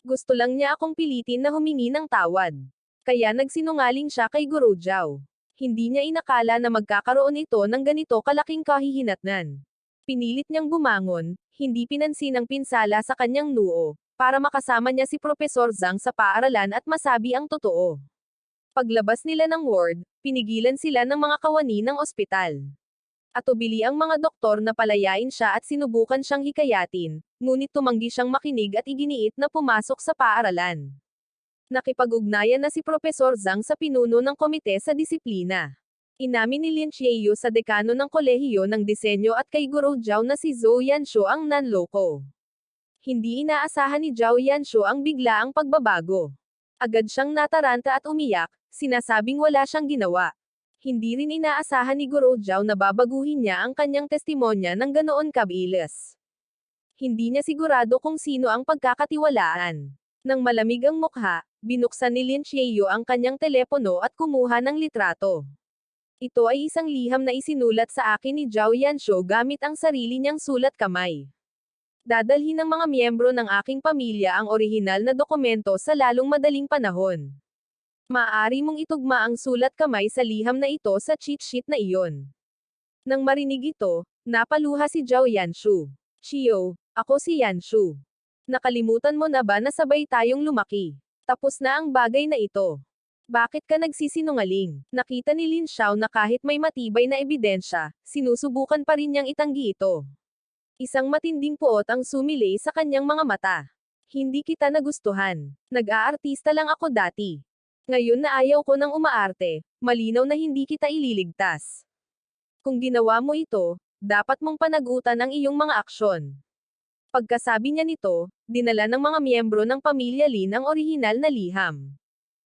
Gusto lang niya akong pilitin na humingi ng tawad. Kaya nagsinungaling siya kay Guru Zhao. Hindi niya inakala na magkakaroon ito ng ganito kalaking kahihinatnan. Pinilit niyang bumangon, hindi pinansin ang pinsala sa kanyang noo, para makasama niya si Profesor Zhang sa paaralan at masabi ang totoo. Paglabas nila ng ward, pinigilan sila ng mga kawani ng ospital. Atubili ang mga doktor na palayain siya at sinubukan siyang hikayatin, ngunit tumanggi siyang makinig at iginiit na pumasok sa paaralan. Nakipag-ugnayan na si Profesor Zhang sa pinuno ng komite sa disiplina. Inamin ni Lin Chieo sa dekano ng kolehiyo ng disenyo at kay Guru Zhao na si Zhou Yanshu ang nanloko. Hindi inaasahan ni Zhao Yanshu ang biglaang pagbabago. Agad siyang nataranta at umiyak, sinasabing wala siyang ginawa. Hindi rin inaasahan ni Guru Zhao na babaguhin niya ang kanyang testimonya ng ganoon kabilis. Hindi niya sigurado kung sino ang pagkakatiwalaan. Nang malamig ang mukha, binuksan ni Lin Chieo ang kanyang telepono at kumuha ng litrato. Ito ay isang liham na isinulat sa akin ni Zhao Yanshu gamit ang sarili niyang sulat kamay. Dadalhin ng mga miyembro ng aking pamilya ang orihinal na dokumento sa lalong madaling panahon. Maaari mong itugma ang sulat kamay sa liham na ito sa cheat sheet na iyon. Nang marinig ito, napaluha si Zhao Yanshu. Chiyo, ako si Yanshu. Nakalimutan mo na ba na sabay tayong lumaki? Tapos na ang bagay na ito. Bakit ka nagsisinungaling? Nakita ni Lin Xiao na kahit may matibay na ebidensya, sinusubukan pa rin niyang itanggi ito. Isang matinding puot ang sumilay sa kanyang mga mata. Hindi kita nagustuhan. Nag-aartista lang ako dati. Ngayon na ayaw ko ng umaarte, malinaw na hindi kita ililigtas. Kung ginawa mo ito, dapat mong panagutan ang iyong mga aksyon. Pagkasabi niya nito, dinala ng mga miyembro ng pamilya Lin ang orihinal na liham.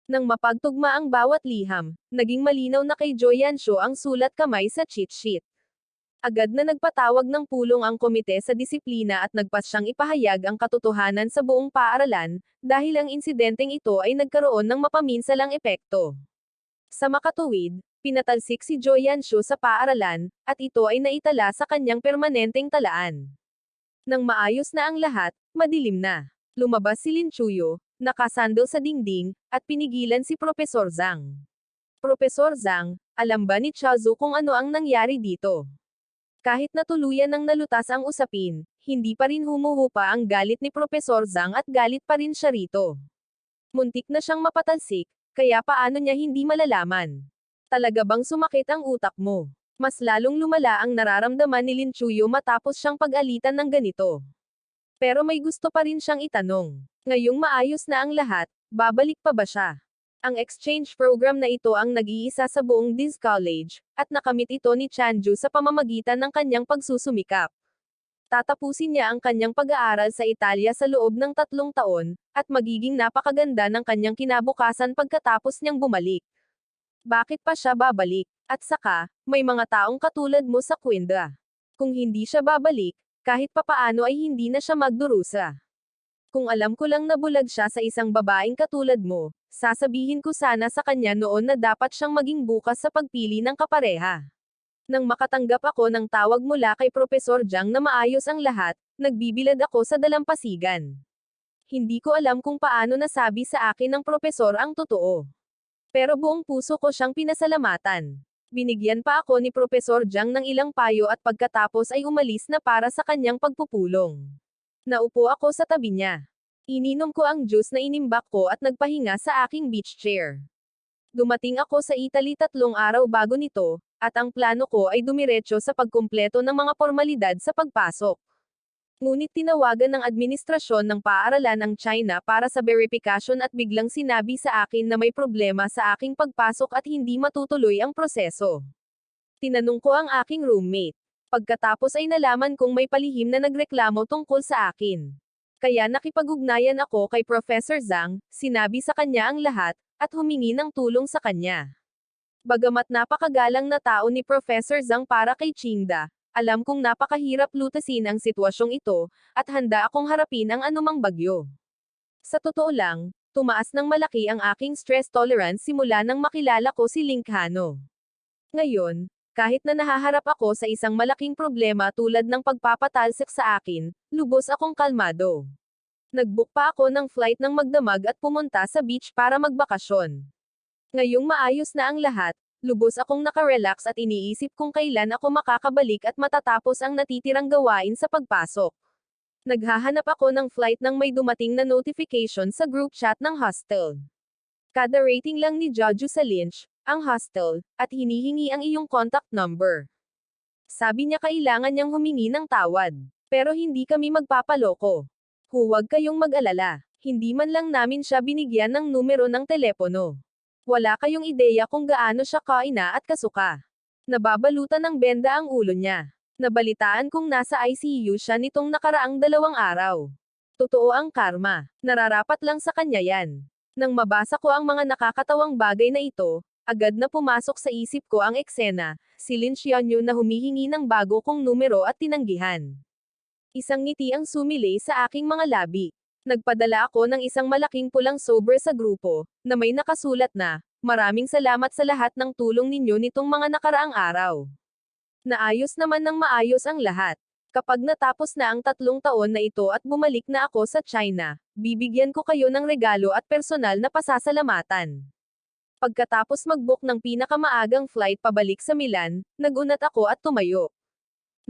Nang mapagtugma ang bawat liham, naging malinaw na kay Zhao Yanshu ang sulat kamay sa cheat sheet. Agad na nagpatawag ng pulong ang komite sa disiplina at nagpasyang ipahayag ang katotohanan sa buong paaralan, dahil ang insidenteng ito ay nagkaroon ng mapaminsalang epekto. Sa makatuwid, pinatalsik si Zhao Yanshu sa paaralan, at ito ay naitala sa kanyang permanenteng talaan. Nang maayos na ang lahat, madilim na. Lumabas si Lin Chuyo, nakasandal sa dingding, at pinigilan si Profesor Zhang. Profesor Zhang, alam ba ni Chaozu kung ano ang nangyari dito? Kahit na tuluyan ng nalutas ang usapin, hindi pa rin humuhupa ang galit ni Propesor Zhang at galit pa rin siya rito. Muntik na siyang mapatalsik, kaya paano niya hindi malalaman? Talaga bang sumakit ang utak mo? Mas lalong lumala ang nararamdaman ni Lin Chuyo matapos siyang pag-alitan ng ganito. Pero may gusto pa rin siyang itanong. Ngayong maayos na ang lahat, babalik pa ba siya? Ang exchange program na ito ang nag-iisa sa buong Diz College, at nakamit ito ni Chanju sa pamamagitan ng kanyang pagsusumikap. Tatapusin niya ang kanyang pag-aaral sa Italia sa loob ng 3 taon, at magiging napakaganda ng kanyang kinabukasan pagkatapos niyang bumalik. Bakit pa siya babalik? At saka, may mga taong katulad mo sa Quinda. Kung hindi siya babalik, kahit papaano ay hindi na siya magdurusa. Kung alam ko lang na bulag siya sa isang babaeng katulad mo, sasabihin ko sana sa kanya noon na dapat siyang maging bukas sa pagpili ng kapareha. Nang makatanggap ako ng tawag mula kay Propesor Zhang na maayos ang lahat, nagbibilad ako sa dalampasigan. Hindi ko alam kung paano nasabi sa akin ng propesor ang totoo. Pero buong puso ko siyang pinasalamatan. Binigyan pa ako ni Propesor Zhang ng ilang payo at pagkatapos ay umalis na para sa kanyang pagpupulong. Naupo ako sa tabi niya. Ininom ko ang juice na inimbak ko at nagpahinga sa aking beach chair. Dumating ako sa Italy 3 araw bago nito, at ang plano ko ay dumiretso sa pagkumpleto ng mga formalidad sa pagpasok. Ngunit tinawagan ng administrasyon ng paaralan ang China para sa verification at biglang sinabi sa akin na may problema sa aking pagpasok at hindi matutuloy ang proseso. Tinanong ko ang aking roommate. Pagkatapos ay nalaman kong may palihim na nagreklamo tungkol sa akin. Kaya nakipag-ugnayan ako kay Professor Zhang, sinabi sa kanya ang lahat, at humingi ng tulong sa kanya. Bagamat napakagalang na tao ni Professor Zhang para kay Qingda, alam kong napakahirap lutasin ang sitwasyong ito, at handa akong harapin ang anumang bagyo. Sa totoo lang, tumaas ng malaki ang aking stress tolerance simula nang makilala ko si Link Hano. Ngayon, kahit na nahaharap ako sa isang malaking problema tulad ng pagpapatalsik sa akin, lubos akong kalmado. Nagbook pa ako ng flight ng magdamag at pumunta sa beach para magbakasyon. Ngayong maayos na ang lahat, lubos akong nakarelax at iniisip kung kailan ako makakabalik at matatapos ang natitirang gawain sa pagpasok. Naghahanap ako ng flight nang may dumating na notification sa group chat ng hostel. Kada rating lang ni Jojo sa Lynch, ang hostel, at hinihingi ang iyong contact number. Sabi niya kailangan niyang humingi ng tawad. Pero hindi kami magpapaloko. Huwag kayong mag-alala. Hindi man lang namin siya binigyan ng numero ng telepono. Wala kayong ideya kung gaano siya kaina at kasuka. Nababalutan ng benda ang ulo niya. Nabalitaan kong nasa ICU siya nitong nakaraang 2 araw. Totoo ang karma. Nararapat lang sa kanya yan. Nang mabasa ko ang mga nakakatawang bagay na ito, agad na pumasok sa isip ko ang eksena, si Lin Xianyu na humihingi ng bago kong numero at tinanggihan. Isang ngiti ang sumilay sa aking mga labi. Nagpadala ako ng isang malaking pulang sober sa grupo, na may nakasulat na, "Maraming salamat sa lahat ng tulong ninyo nitong mga nakaraang araw." Naayos naman ng maayos ang lahat. Kapag natapos na ang 3 taon na ito at bumalik na ako sa China, bibigyan ko kayo ng regalo at personal na pasasalamatan. Pagkatapos mag-book ng pinakamaagang flight pabalik sa Milan, nagunat ako at tumayo.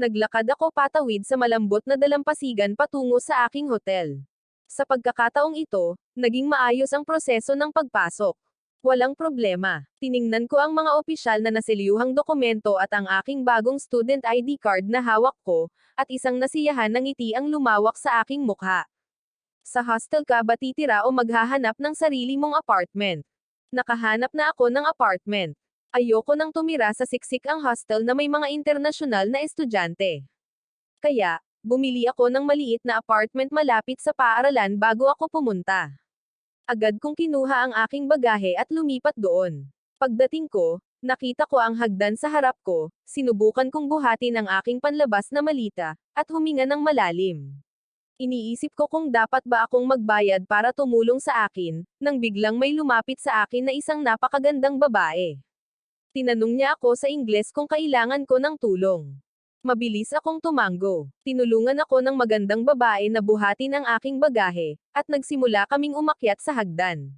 Naglakad ako patawid sa malambot na dalampasigan patungo sa aking hotel. Sa pagkakataong ito, naging maayos ang proseso ng pagpasok. Walang problema. Tiningnan ko ang mga opisyal na naselyuhang dokumento at ang aking bagong student ID card na hawak ko, at isang nasiyahan na ngiti ang lumawak sa aking mukha. Sa hostel ka ba titira o maghahanap ng sarili mong apartment? Nakahanap na ako ng apartment. Ayoko nang tumira sa siksik ang hostel na may mga internasyonal na estudyante. Kaya, bumili ako ng maliit na apartment malapit sa paaralan bago ako pumunta. Agad kong kinuha ang aking bagahe at lumipat doon. Pagdating ko, nakita ko ang hagdan sa harap ko, sinubukan kong buhatin ang aking panlabas na malita, at huminga ng malalim. Iniisip ko kung dapat ba akong magbayad para tumulong sa akin, nang biglang may lumapit sa akin na isang napakagandang babae. Tinanong niya ako sa Ingles kung kailangan ko ng tulong. Mabilis akong tumango. Tinulungan ako ng magandang babae na buhatin ang aking bagahe, at nagsimula kaming umakyat sa hagdan.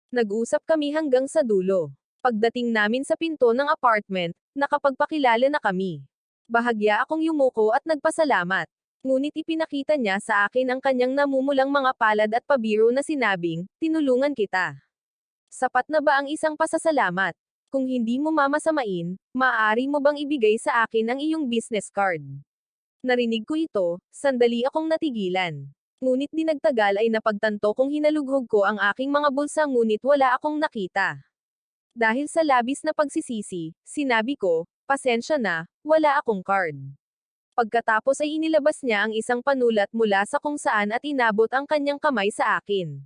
Nag-usap kami hanggang sa dulo. Pagdating namin sa pinto ng apartment, nakapagpakilala na kami. Bahagya akong yumuko at nagpasalamat. Ngunit ipinakita niya sa akin ang kanyang namumulang mga palad at pabiro na sinabing, tinulungan kita. Sapat na ba ang isang pasasalamat? Kung hindi mo mamasamain, maaari mo bang ibigay sa akin ang iyong business card? Narinig ko ito, sandali akong natigilan. Ngunit di nagtagal ay napagtanto kong hinalughog ko ang aking mga bulsa ngunit wala akong nakita. Dahil sa labis na pagsisisi, sinabi ko, pasensya na, wala akong card. Pagkatapos ay inilabas niya ang isang panulat mula sa kung saan at inabot ang kanyang kamay sa akin.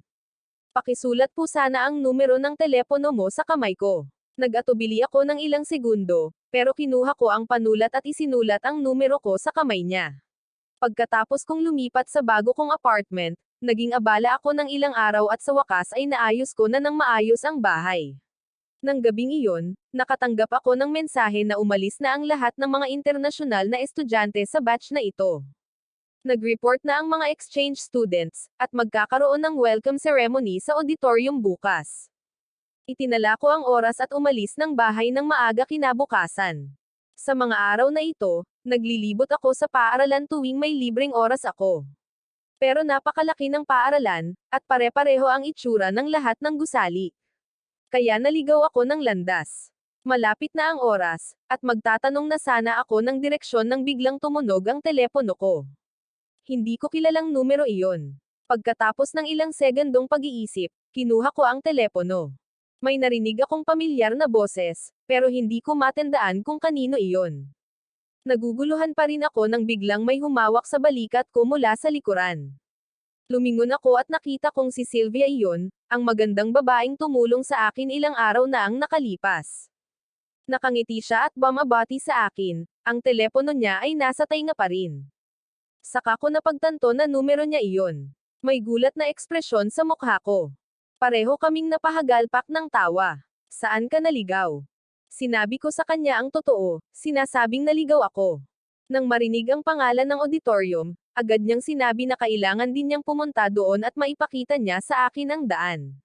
Pakisulat po sana ang numero ng telepono mo sa kamay ko. Nag-atubili ako ng ilang segundo, pero kinuha ko ang panulat at isinulat ang numero ko sa kamay niya. Pagkatapos kong lumipat sa bago kong apartment, naging abala ako ng ilang araw at sa wakas ay naayos ko na ng maayos ang bahay. Nang gabing iyon, nakatanggap ako ng mensahe na umalis na ang lahat ng mga internasyonal na estudyante sa batch na ito. Nag-report na ang mga exchange students, at magkakaroon ng welcome ceremony sa auditorium bukas. Itinala ko ang oras at umalis ng bahay ng maaga kinabukasan. Sa mga araw na ito, naglilibot ako sa paaralan tuwing may libreng oras ako. Pero napakalaki ng paaralan, at pare-pareho ang itsura ng lahat ng gusali. Kaya naligaw ako ng landas. Malapit na ang oras, at magtatanong na sana ako ng direksyon nang biglang tumunog ang telepono ko. Hindi ko kilalang numero iyon. Pagkatapos ng ilang segundong pag-iisip, kinuha ko ang telepono. May narinig akong pamilyar na boses, pero hindi ko matandaan kung kanino iyon. Naguguluhan pa rin ako nang biglang may humawak sa balikat ko mula sa likuran. Lumingon ako at nakita kong si Sylvia iyon, ang magandang babaeng tumulong sa akin ilang araw na ang nakalipas. Nakangiti siya at bumabati sa akin, ang telepono niya ay nasa tainga pa rin. Saka ko napagtanto na numero niya iyon. May gulat na ekspresyon sa mukha ko. Pareho kaming napahagalpak ng tawa. Saan ka naligaw? Sinabi ko sa kanya ang totoo, sinasabing naligaw ako. Nang marinig ang pangalan ng auditorium, agad niyang sinabi na kailangan din niyang pumunta doon at maipakita niya sa akin ang daan.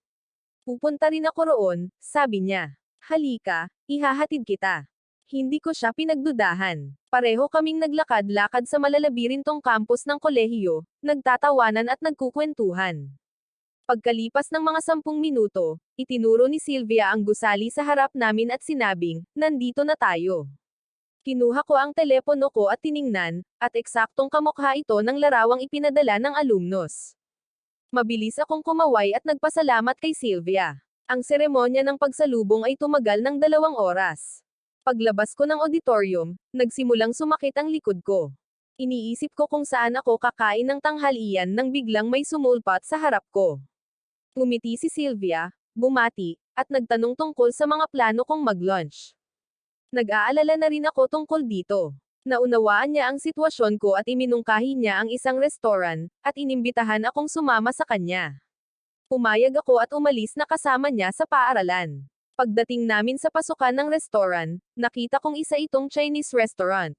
Pupunta rin ako roon, sabi niya. Halika, ihahatid kita. Hindi ko siya pinagdudahan. Pareho kaming naglakad-lakad sa malalabirintong campus ng kolehiyo, nagtatawanan at nagkukwentuhan. Pagkalipas ng mga 10 minuto, itinuro ni Sylvia ang gusali sa harap namin at sinabing, nandito na tayo. Kinuha ko ang telepono ko at tiningnan, at eksaktong kamukha ito ng larawang ipinadala ng alumnos. Mabilis akong kumaway at nagpasalamat kay Sylvia. Ang seremonya ng pagsalubong ay tumagal ng 2 oras. Paglabas ko ng auditorium, nagsimulang sumakit ang likod ko. Iniisip ko kung saan ako kakain ng tanghalian nang biglang may sumulpat sa harap ko. Ngumiti si Sylvia, bumati, at nagtanong tungkol sa mga plano kong mag-lunch. Nag-aalala na rin ako tungkol dito. Naunawaan niya ang sitwasyon ko at iminungkahi niya ang isang restaurant, at inimbitahan akong sumama sa kanya. Pumayag ako at umalis na kasama niya sa paaralan. Pagdating namin sa pasukan ng restaurant, nakita kong isa itong Chinese restaurant.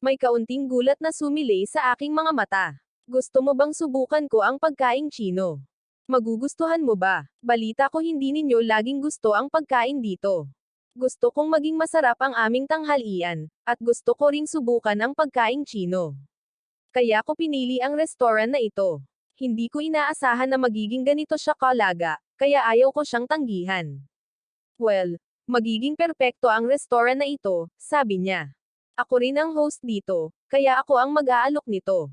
May kaunting gulat na sumilay sa aking mga mata. Gusto mo bang subukan ko ang pagkaing Chino? Magugustuhan mo ba? Balita ko hindi ninyo laging gusto ang pagkain dito. Gusto kong maging masarap ang aming tanghalian, at gusto ko ring subukan ang pagkaing Chino. Kaya ko pinili ang restaurant na ito. Hindi ko inaasahan na magiging ganito siya kalaga, kaya ayaw ko siyang tanggihan. Well, magiging perpekto ang restaurant na ito, sabi niya. Ako rin ang host dito, kaya ako ang mag-aalok nito.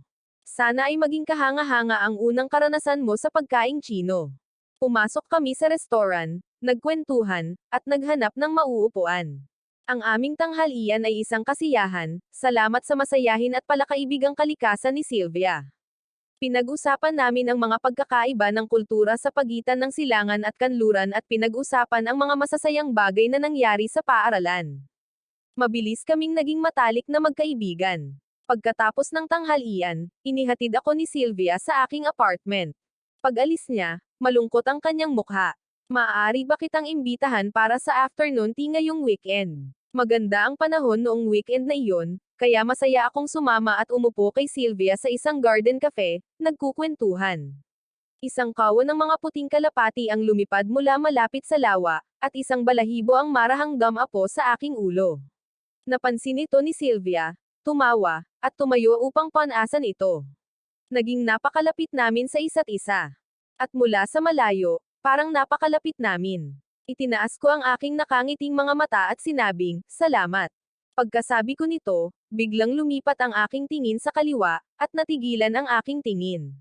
Sana ay maging kahanga-hanga ang unang karanasan mo sa pagkaing Chino. Pumasok kami sa restaurant, nagkwentuhan, at naghanap ng mauupuan. Ang aming tanghalian ay isang kasiyahan, salamat sa masayahin at palakaibigang kalikasan ni Sylvia. Pinag-usapan namin ang mga pagkakaiba ng kultura sa pagitan ng silangan at kanluran at pinag-usapan ang mga masasayang bagay na nangyari sa paaralan. Mabilis kaming naging matalik na magkaibigan. Pagkatapos ng tanghalian, inihatid ako ni Sylvia sa aking apartment. Pag-alis niya, malungkot ang kanyang mukha. Maaari ba kitang imbitahan para sa afternoon tea ngayong weekend? Maganda ang panahon noong weekend na iyon, kaya masaya akong sumama at umupo kay Sylvia sa isang garden cafe, nagkukwentuhan. Isang kawan ng mga puting kalapati ang lumipad mula malapit sa lawa, at isang balahibo ang marahang damapo sa aking ulo. Napansin ito ni Sylvia, tumawa, at tumayo upang panasan ito. Naging napakalapit namin sa isa't isa. At mula sa malayo, parang napakalapit namin. Itinaas ko ang aking nakangiting mga mata at sinabing, "Salamat." Pagkasabi ko nito, biglang lumipat ang aking tingin sa kaliwa, at natigilan ang aking tingin.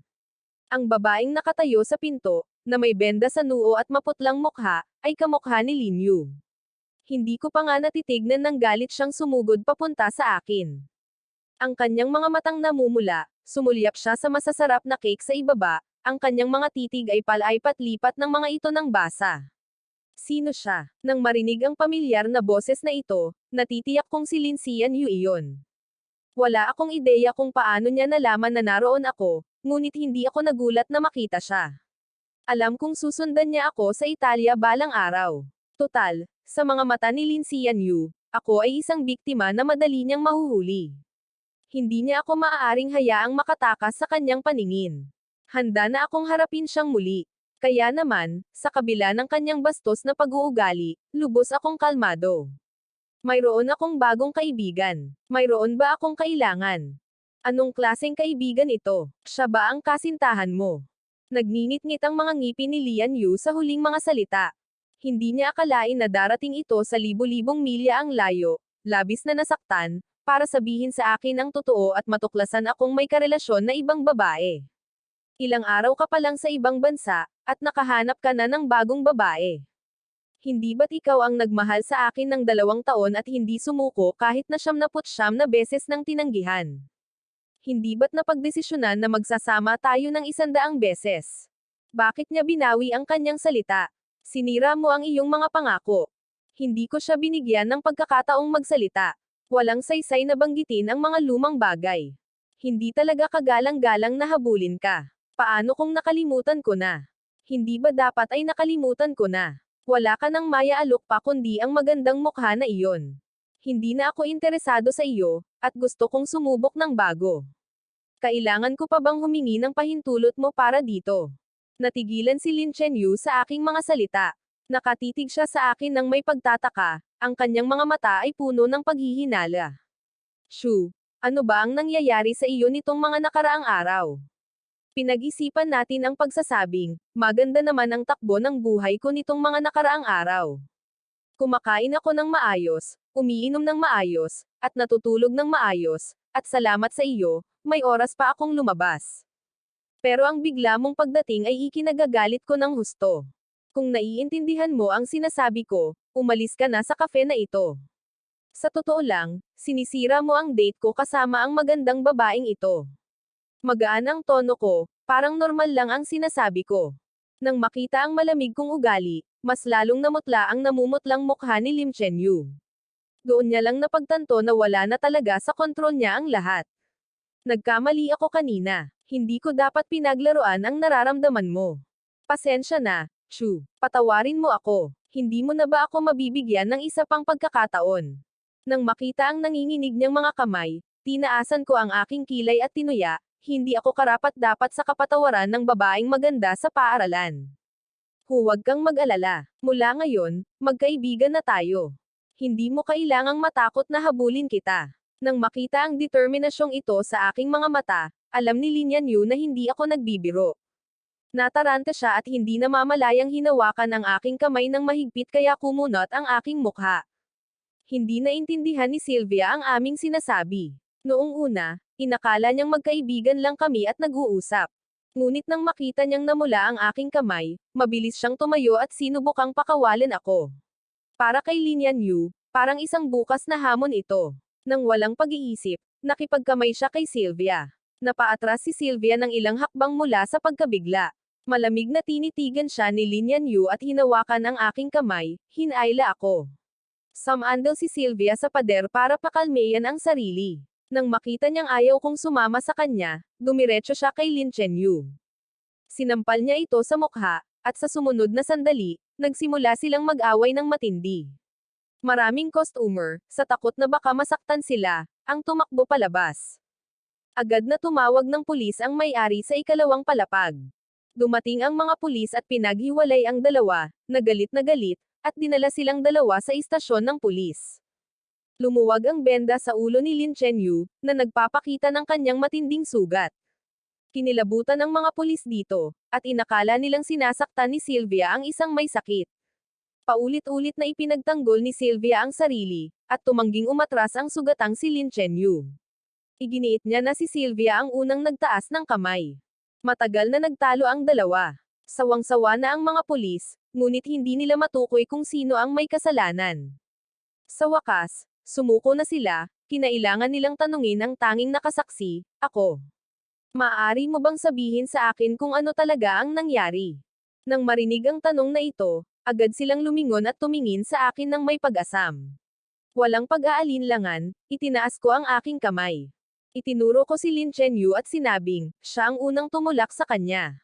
Ang babaeng nakatayo sa pinto, na may benda sa noo at maputlang mukha, ay kamukha ni Lin Yu. Hindi ko pa nga natitignan ng galit siyang sumugod papunta sa akin. Ang kanyang mga matang namumula, sumulyap siya sa masasarap na cake sa ibaba, ang kanyang mga titig ay palaipat-lipat ng mga ito ng basa. Sino siya? Nang marinig ang pamilyar na boses na ito, natitiyak kong si Lin Xianyu iyon. Wala akong ideya kung paano niya nalaman na naroon ako, ngunit hindi ako nagulat na makita siya. Alam kong susundan niya ako sa Italia balang araw. Total, sa mga mata ni Lin Xianyu, ako ay isang biktima na madali niyang mahuhuli. Hindi niya ako maaaring hayaang makatakas sa kanyang paningin. Handa na akong harapin siyang muli. Kaya naman, sa kabila ng kanyang bastos na pag-uugali, lubos akong kalmado. Mayroon akong bagong kaibigan. Mayroon ba akong kailangan? Anong klaseng kaibigan ito? Siya ba ang kasintahan mo? Nagngingit-ngit ang mga ngipin ni Lian Yu sa huling mga salita. Hindi niya akalain na darating ito sa libu-libong milya ang layo, labis na nasaktan, para sabihin sa akin ang totoo at matuklasan akong may karelasyon na ibang babae. Ilang araw ka pa lang sa ibang bansa, at nakahanap ka na ng bagong babae. Hindi ba't ikaw ang nagmahal sa akin ng 2 taon at hindi sumuko kahit na 79 na beses nang tinanggihan? Hindi ba't napagdesisyonan na magsasama tayo ng 100 beses? Bakit niya binawi ang kanyang salita? Sinira mo ang iyong mga pangako. Hindi ko siya binigyan ng pagkakataong magsalita. Walang saysay na banggitin ang mga lumang bagay. Hindi talaga kagalang-galang na habulin ka. Paano kung nakalimutan ko na? Hindi ba dapat ay nakalimutan ko na? Wala ka nang maya-alok pa kundi ang magandang mukha na iyon. Hindi na ako interesado sa iyo, at gusto kong sumubok ng bago. Kailangan ko pa bang humingi ng pahintulot mo para dito? Natigilan si Lin Chenyu sa aking mga salita. Nakatitig siya sa akin ng may pagtataka, ang kanyang mga mata ay puno ng paghihinala. "Shu, ano ba ang nangyayari sa iyo nitong mga nakaraang araw?" Pinag-isipan natin ang pagsasabing, maganda naman ang takbo ng buhay ko nitong mga nakaraang araw. Kumakain ako ng maayos, umiinom ng maayos, at natutulog ng maayos, at salamat sa iyo, may oras pa akong lumabas. Pero ang bigla mong pagdating ay ikinagagalit ko ng husto. Kung naiintindihan mo ang sinasabi ko, umalis ka na sa kafe na ito. Sa totoo lang, sinisira mo ang date ko kasama ang magandang babaeng ito. Magaan ang tono ko, parang normal lang ang sinasabi ko. Nang makita ang malamig kong ugali, mas lalong namutla ang namumutlang mukha ni Lim Chenyu. Doon niya lang napagtanto na wala na talaga sa kontrol niya ang lahat. Nagkamali ako kanina. Hindi ko dapat pinaglaruan ang nararamdaman mo. Pasensya na, Chu. Patawarin mo ako. Hindi mo na ba ako mabibigyan ng isa pang pagkakataon? Nang makita ang nanginginig niyang mga kamay, tinaasan ko ang aking kilay at tinuya, hindi ako karapat-dapat sa kapatawaran ng babaeng maganda sa paaralan. Huwag kang mag-alala. Mula ngayon, magkaibigan na tayo. Hindi mo kailangang matakot na habulin kita. Nang makita ang determinasyong ito sa aking mga mata, alam ni Lin Yu na hindi ako nagbibiro. Nataranta siya at hindi namamalayang hinawakan ang aking kamay ng mahigpit kaya kumunot ang aking mukha. Hindi naintindihan ni Sylvia ang aming sinasabi. Noong una, inakala niyang magkaibigan lang kami at nag-uusap. Ngunit nang makita niyang namula ang aking kamay, mabilis siyang tumayo at sinubukang pakawalan ako. Para kay Lin Yu, parang isang bukas na hamon ito. Nang walang pag-iisip, nakipagkamay siya kay Sylvia. Napaatras si Sylvia ng ilang hakbang mula sa pagkabigla. Malamig na tinitigan siya ni Lin Yu at hinawakan ang aking kamay, hinayla ako. Sumandal si Sylvia sa pader para pakalmeyan ang sarili. Nang makita niyang ayaw kong sumama sa kanya, dumiretso siya kay Lin Chenyu. Sinampal niya ito sa mukha, at sa sumunod na sandali, nagsimula silang mag-away ng matindi. Maraming customer, sa takot na baka masaktan sila, ang tumakbo palabas. Agad na tumawag ng pulis ang may-ari sa ikalawang palapag. Dumating ang mga pulis at pinaghiwalay ang dalawa, na galit, at dinala silang dalawa sa istasyon ng pulis. Lumuwag ang benda sa ulo ni Lin Chenyu, na nagpapakita ng kanyang matinding sugat. Kinilabutan ng mga pulis dito, at inakala nilang sinasaktan ni Sylvia ang isang may sakit. Paulit-ulit na ipinagtanggol ni Sylvia ang sarili, at tumangging umatras ang sugatang si Lin Chenyu. Iginiit niya na si Sylvia ang unang nagtaas ng kamay. Matagal na nagtalo ang dalawa. Sawang-sawa na ang mga pulis, ngunit hindi nila matukoy kung sino ang may kasalanan. Sa wakas, sumuko na sila, kinailangan nilang tanungin ang tanging nakasaksi, ako. Maaari mo bang sabihin sa akin kung ano talaga ang nangyari? Nang marinig ang tanong na ito, agad silang lumingon at tumingin sa akin ng may pag-asam. Walang pag-aalinlangan, itinaas ko ang aking kamay. Itinuro ko si Lin Chenyu at sinabing, siya ang unang tumulak sa kanya.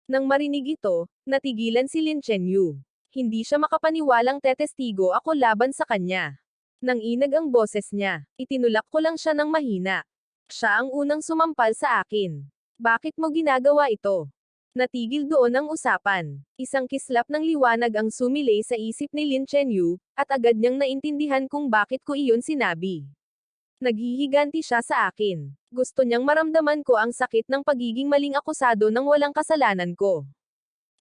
Nang marinig ito, natigilan si Lin Chenyu. Hindi siya makapaniwalang tetestigo ako laban sa kanya. Nang inag ang boses niya, itinulak ko lang siya ng mahina. Siya ang unang sumampal sa akin. Bakit mo ginagawa ito? Natigil doon ang usapan. Isang kislap ng liwanag ang sumilay sa isip ni Lin Chenyu, at agad niyang naintindihan kung bakit ko iyon sinabi. Naghihiganti siya sa akin. Gusto niyang maramdaman ko ang sakit ng pagiging maling akusado ng walang kasalanan ko.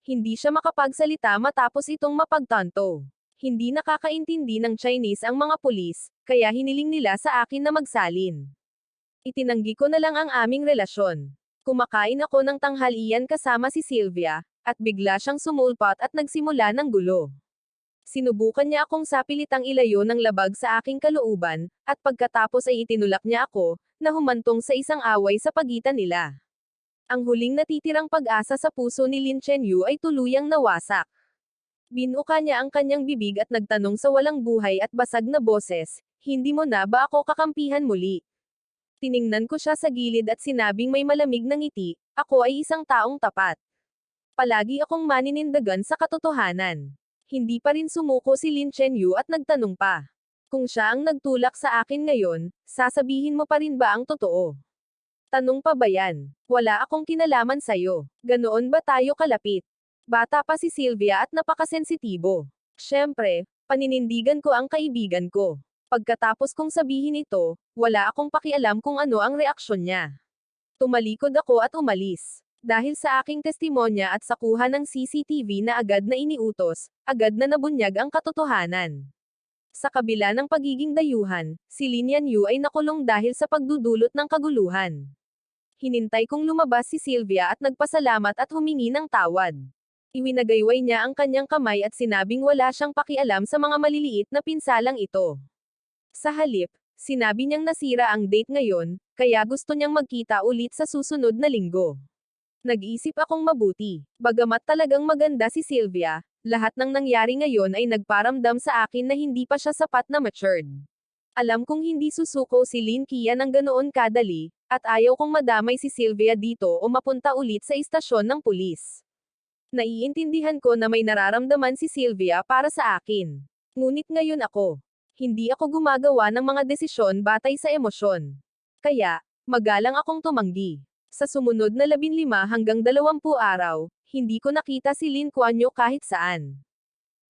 Hindi siya makapagsalita matapos itong mapagtanto. Hindi nakakaintindi ng Chinese ang mga pulis, kaya hiniling nila sa akin na magsalin. Itinanggi ko na lang ang aming relasyon. Kumakain ako ng tanghalian kasama si Sylvia, at bigla siyang sumulpot at nagsimula ng gulo. Sinubukan niya akong sapilitang ilayo ng labag sa aking kalooban, at pagkatapos ay itinulak niya ako, na humantong sa isang away sa pagitan nila. Ang huling natitirang pag-asa sa puso ni Lin Chenyu ay tuluyang nawasak. Binuka niya ang kanyang bibig at nagtanong sa walang buhay at basag na boses, hindi mo na ba ako kakampihan muli? Tiningnan ko siya sa gilid at sinabing may malamig na ngiti, ako ay isang taong tapat. Palagi akong maninindigan sa katotohanan. Hindi pa rin sumuko si Lin Chenyu at nagtanong pa. Kung siya ang nagtulak sa akin ngayon, sasabihin mo pa rin ba ang totoo? Tanong pa ba yan? Wala akong kinalaman sa'yo. Ganoon ba tayo kalapit? Bata pa si Sylvia at napakasensitibo. Siyempre, paninindigan ko ang kaibigan ko. Pagkatapos kong sabihin ito, wala akong pakialam kung ano ang reaksyon niya. Tumalikod ako at umalis. Dahil sa aking testimonya at sa kuha ng CCTV na agad na iniutos, agad na nabunyag ang katotohanan. Sa kabila ng pagiging dayuhan, si Lin Yanyu ay nakulong dahil sa pagdudulot ng kaguluhan. Hinintay kong lumabas si Sylvia at nagpasalamat at humingi ng tawad. Iwinagayway niya ang kanyang kamay at sinabing wala siyang pakialam sa mga maliliit na pinsalang ito. Sa halip, sinabi niyang nasira ang date ngayon, kaya gusto niyang magkita ulit sa susunod na linggo. Nag-isip akong mabuti. Bagamat talagang maganda si Sylvia, lahat ng nangyari ngayon ay nagparamdam sa akin na hindi pa siya sapat na matured. Alam kong hindi susuko si Lin Kia ng ganoon kadali, at ayaw kong madamay si Sylvia dito o mapunta ulit sa istasyon ng pulis. Naiintindihan ko na may nararamdaman si Sylvia para sa akin. Ngunit ngayon hindi ako gumagawa ng mga desisyon batay sa emosyon. Kaya, magalang akong tumanggi. Sa sumunod na 15 hanggang 20 araw, hindi ko nakita si Lin Kuan Yew kahit saan.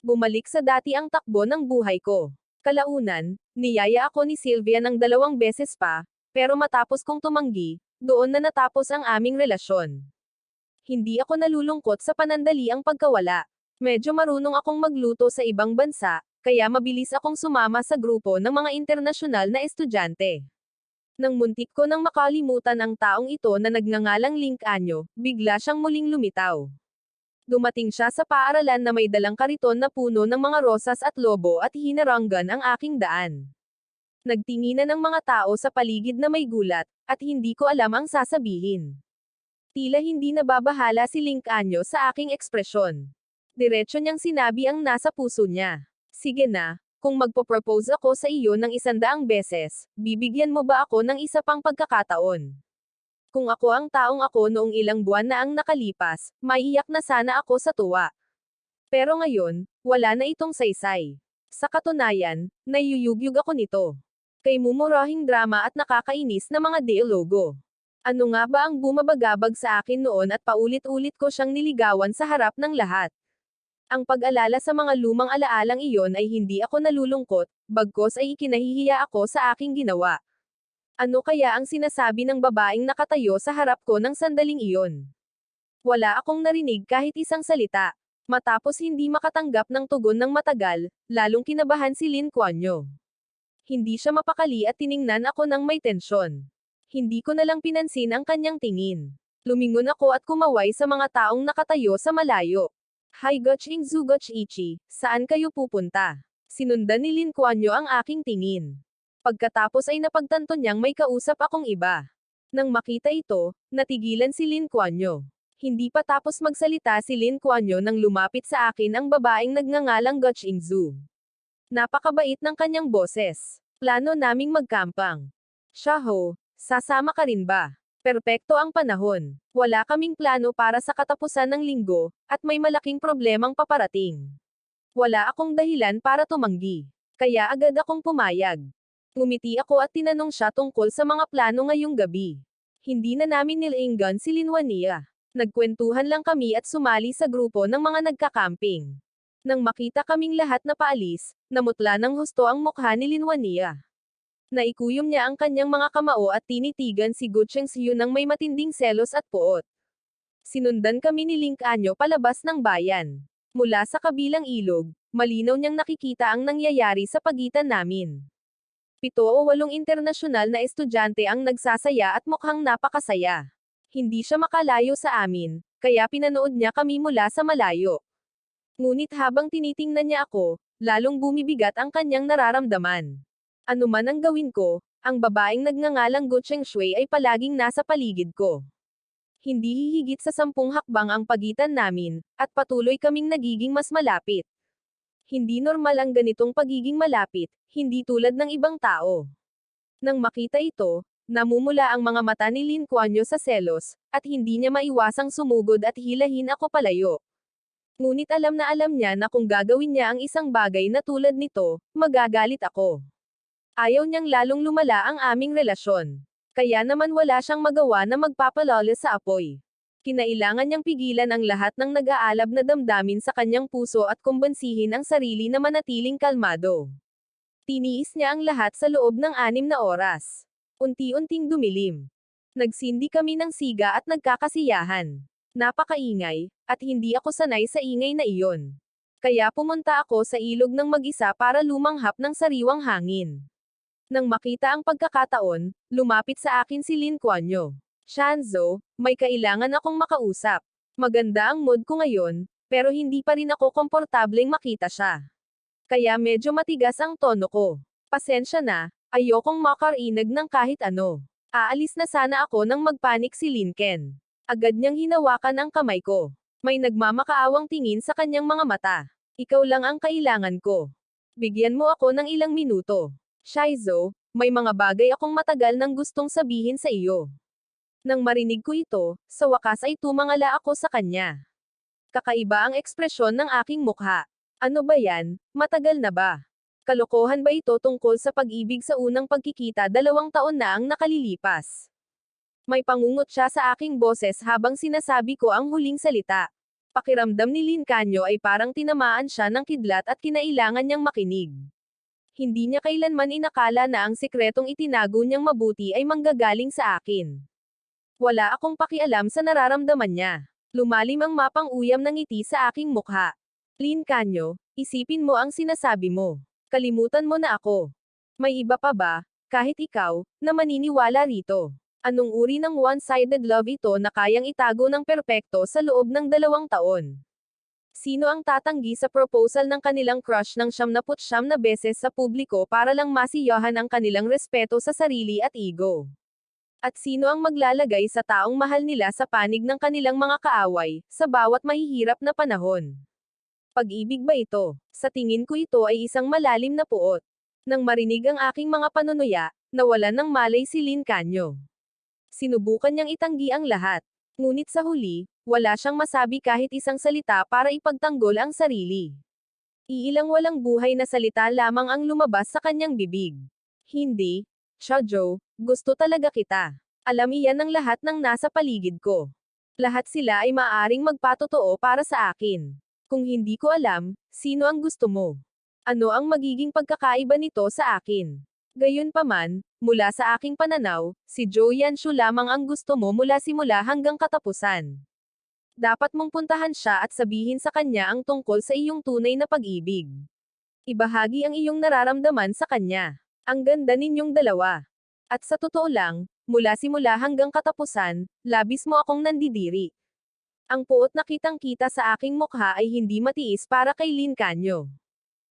Bumalik sa dati ang takbo ng buhay ko. Kalaunan, niyaya ako ni Sylvia ng 2 beses pa, pero matapos kong tumanggi, doon na natapos ang aming relasyon. Hindi ako nalulungkot sa panandaliang pagkawala. Medyo marunong akong magluto sa ibang bansa, kaya mabilis akong sumama sa grupo ng mga internasyonal na estudyante. Nang muntik ko nang makalimutan ang taong ito na nagngangalang Lin Kuan Yew, bigla siyang muling lumitaw. Dumating siya sa paaralan na may dalang kariton na puno ng mga rosas at lobo at hinaranggan ang aking daan. Nagtinginan ng mga tao sa paligid na may gulat, at hindi ko alam ang sasabihin. Tila hindi nababahala si Lin Kuan Yew sa aking ekspresyon. Diretso niyang sinabi ang nasa puso niya. Sige na, kung magpo-propose ako sa iyo ng 100 beses, bibigyan mo ba ako ng isa pang pagkakataon? Kung ako ang taong ako noong ilang buwan na ang nakalipas, maiiyak na sana ako sa tuwa. Pero ngayon, wala na itong saysay. Sa katunayan, nayuyugyug ako nito. Kay mumurahing drama at nakakainis na mga dialogo. Ano nga ba ang bumabagabag sa akin noon at paulit-ulit ko siyang niligawan sa harap ng lahat? Ang pag-alala sa mga lumang alaalang iyon ay hindi ako nalulungkot, bagkus ay ikinahihiya ako sa aking ginawa. Ano kaya ang sinasabi ng babaeng nakatayo sa harap ko ng sandaling iyon? Wala akong narinig kahit isang salita. Matapos hindi makatanggap ng tugon ng matagal, lalong kinabahan si Lin Kuanyo. Hindi siya mapakali at tiningnan ako ng may tensyon. Hindi ko nalang pinansin ang kanyang tingin. Lumingon ako at kumaway sa mga taong nakatayo sa malayo. Hi Goching Zu Ichi, saan kayo pupunta? Sinundan ni Lin Kuanyo ang aking tingin. Pagkatapos ay napagtanto niyang may kausap akong iba. Nang makita ito, natigilan si Lin Kuanyo. Hindi pa tapos magsalita si Lin Kuanyo nang lumapit sa akin ang babaeng nagngangalang Goching Zu. Napakabait ng kanyang boses. Plano naming magkampang. Siya ho, sasama ka rin ba? Perpekto ang panahon. Wala kaming plano para sa katapusan ng linggo, at may malaking problemang paparating. Wala akong dahilan para tumanggi. Kaya agad akong pumayag. Ngumiti ako at tinanong siya tungkol sa mga plano ngayong gabi. Hindi na namin nilainggan si Linwania. Nagkwentuhan lang kami at sumali sa grupo ng mga nagkakamping. Nang makita kaming lahat na paalis, namutla ng husto ang mukha ni Linwania. Naikuyom niya ang kanyang mga kamao at tinitigan si Gu Chengxiu ng may matinding selos at puot. Sinundan kami ni Ling Anyo palabas ng bayan. Mula sa kabilang ilog, malinaw niyang nakikita ang nangyayari sa pagitan namin. 7 o 8 internasyonal na estudyante ang nagsasaya at mukhang napakasaya. Hindi siya makalayo sa amin, kaya pinanood niya kami mula sa malayo. Ngunit habang tinitingnan niya ako, lalong bumibigat ang kanyang nararamdaman. Ano man ang gawin ko, ang babaeng nagngangalang Gu Chengshui ay palaging nasa paligid ko. Hindi hihigit sa 10 hakbang ang pagitan namin, at patuloy kaming nagiging mas malapit. Hindi normal ang ganitong pagiging malapit, hindi tulad ng ibang tao. Nang makita ito, namumula ang mga mata ni Lin Kuanyo sa selos, at hindi niya maiwasang sumugod at hilahin ako palayo. Ngunit alam na alam niya na kung gagawin niya ang isang bagay na tulad nito, magagalit ako. Ayaw niyang lalong lumala ang aming relasyon. Kaya naman wala siyang magawa na magpapalala sa apoy. Kinailangan niyang pigilan ang lahat ng nag-aalab na damdamin sa kanyang puso at kumbansihin ang sarili na manatiling kalmado. Tiniis niya ang lahat sa loob ng 6 na oras. Unti-unting dumilim. Nagsindi kami ng siga at nagkakasiyahan. Napakaingay, at hindi ako sanay sa ingay na iyon. Kaya pumunta ako sa ilog ng mag-isa para lumanghap ng sariwang hangin. Nang makita ang pagkakataon, lumapit sa akin si Lin Kuanyo. Shanzo, may kailangan akong makausap. Maganda ang mood ko ngayon, pero hindi pa rin ako komportableng makita siya. Kaya medyo matigas ang tono ko. Pasensya na, ayokong makarinig ng kahit ano. Aalis na sana ako nang magpanik si Lin Ken. Agad niyang hinawakan ang kamay ko. May nagmamakaawang tingin sa kanyang mga mata. Ikaw lang ang kailangan ko. Bigyan mo ako ng ilang minuto. Shizo, may mga bagay akong matagal nang gustong sabihin sa iyo. Nang marinig ko ito, sa wakas ay tumangala ako sa kanya. Kakaiba ang ekspresyon ng aking mukha. Ano ba yan, matagal na ba? Kalokohan ba ito tungkol sa pag-ibig sa unang pagkikita 2 taon na ang nakalilipas? May pangungot siya sa aking boses habang sinasabi ko ang huling salita. Pakiramdam ni Lin Canyo ay parang tinamaan siya ng kidlat at kinailangan niyang makinig. Hindi niya kailanman inakala na ang sikretong itinago niyang mabuti ay manggagaling sa akin. Wala akong pakialam sa nararamdaman niya. Lumalim ang mapang-uyam ng ngiti sa aking mukha. Lin Canyo, isipin mo ang sinasabi mo. Kalimutan mo na ako. May iba pa ba, kahit ikaw, na maniniwala rito? Anong uri ng one-sided love ito na kayang itago ng perpekto sa loob ng 2 taon? Sino ang tatanggi sa proposal ng kanilang crush ng 79 na beses sa publiko para lang masiyahan ang kanilang respeto sa sarili at ego? At sino ang maglalagay sa taong mahal nila sa panig ng kanilang mga kaaway, sa bawat mahihirap na panahon? Pag-ibig ba ito? Sa tingin ko ito ay isang malalim na puot. Nang marinig ang aking mga panunuya, nawalan ng malay si Lin Canyo. Sinubukan niyang itanggi ang lahat. Ngunit sa huli, wala siyang masabi kahit isang salita para ipagtanggol ang sarili. Iilang walang buhay na salita lamang ang lumabas sa kanyang bibig. Hindi, Shoujo, gusto talaga kita. Alam iyan ng lahat ng nasa paligid ko. Lahat sila ay maaring magpatotoo para sa akin. Kung hindi ko alam, sino ang gusto mo? Ano ang magiging pagkakaiba nito sa akin? Gayunpaman, mula sa aking pananaw, si Zhou Yanshu lamang ang gusto mo mula simula hanggang katapusan. Dapat mong puntahan siya at sabihin sa kanya ang tungkol sa iyong tunay na pag-ibig. Ibahagi ang iyong nararamdaman sa kanya. Ang ganda ninyong dalawa. At sa totoo lang, mula simula hanggang katapusan, labis mo akong nandidiri. Ang puot na kitang-kita sa aking mukha ay hindi matiis para kay Lin Canyo.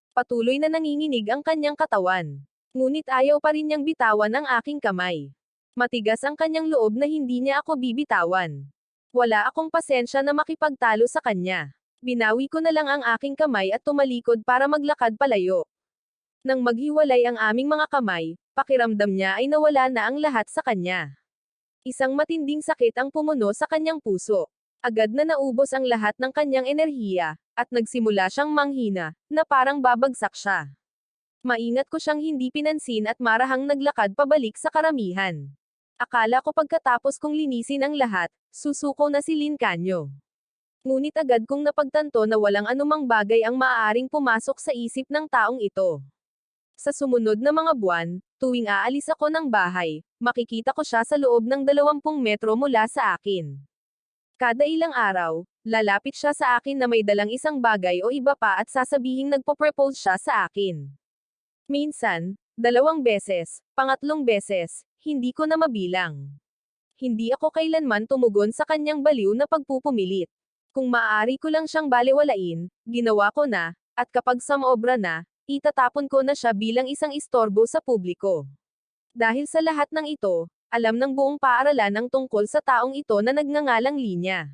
Patuloy na nanginginig ang kanyang katawan. Ngunit ayaw pa rin niyang bitawan ang aking kamay. Matigas ang kanyang loob na hindi niya ako bibitawan. Wala akong pasensya na makipagtalo sa kanya. Binawi ko na lang ang aking kamay at tumalikod para maglakad palayo. Nang maghiwalay ang aming mga kamay, pakiramdam niya ay nawala na ang lahat sa kanya. Isang matinding sakit ang pumuno sa kanyang puso. Agad na naubos ang lahat ng kanyang enerhiya, at nagsimula siyang manghina, na parang babagsak siya. Maingat ko siyang hindi pinansin at marahang naglakad pabalik sa karamihan. Akala ko pagkatapos kong linisin ang lahat, susuko na si Lin Canyo. Ngunit agad kong napagtanto na walang anumang bagay ang maaaring pumasok sa isip ng taong ito. Sa sumunod na mga buwan, tuwing aalis ako ng bahay, makikita ko siya sa loob ng 20 metro mula sa akin. Kada ilang araw, lalapit siya sa akin na may dalang isang bagay o iba pa at sasabihing nagpo-propose siya sa akin. Minsan, 2 beses, 3 beses, hindi ko na mabilang. Hindi ako kailanman tumugon sa kanyang baliw na pagpupumilit. Kung maaari ko lang siyang balewalain, ginawa ko na, at kapag sumobra na, itatapon ko na siya bilang isang istorbo sa publiko. Dahil sa lahat ng ito, alam ng buong paaralan ang tungkol sa taong ito na nagngangalang Linya.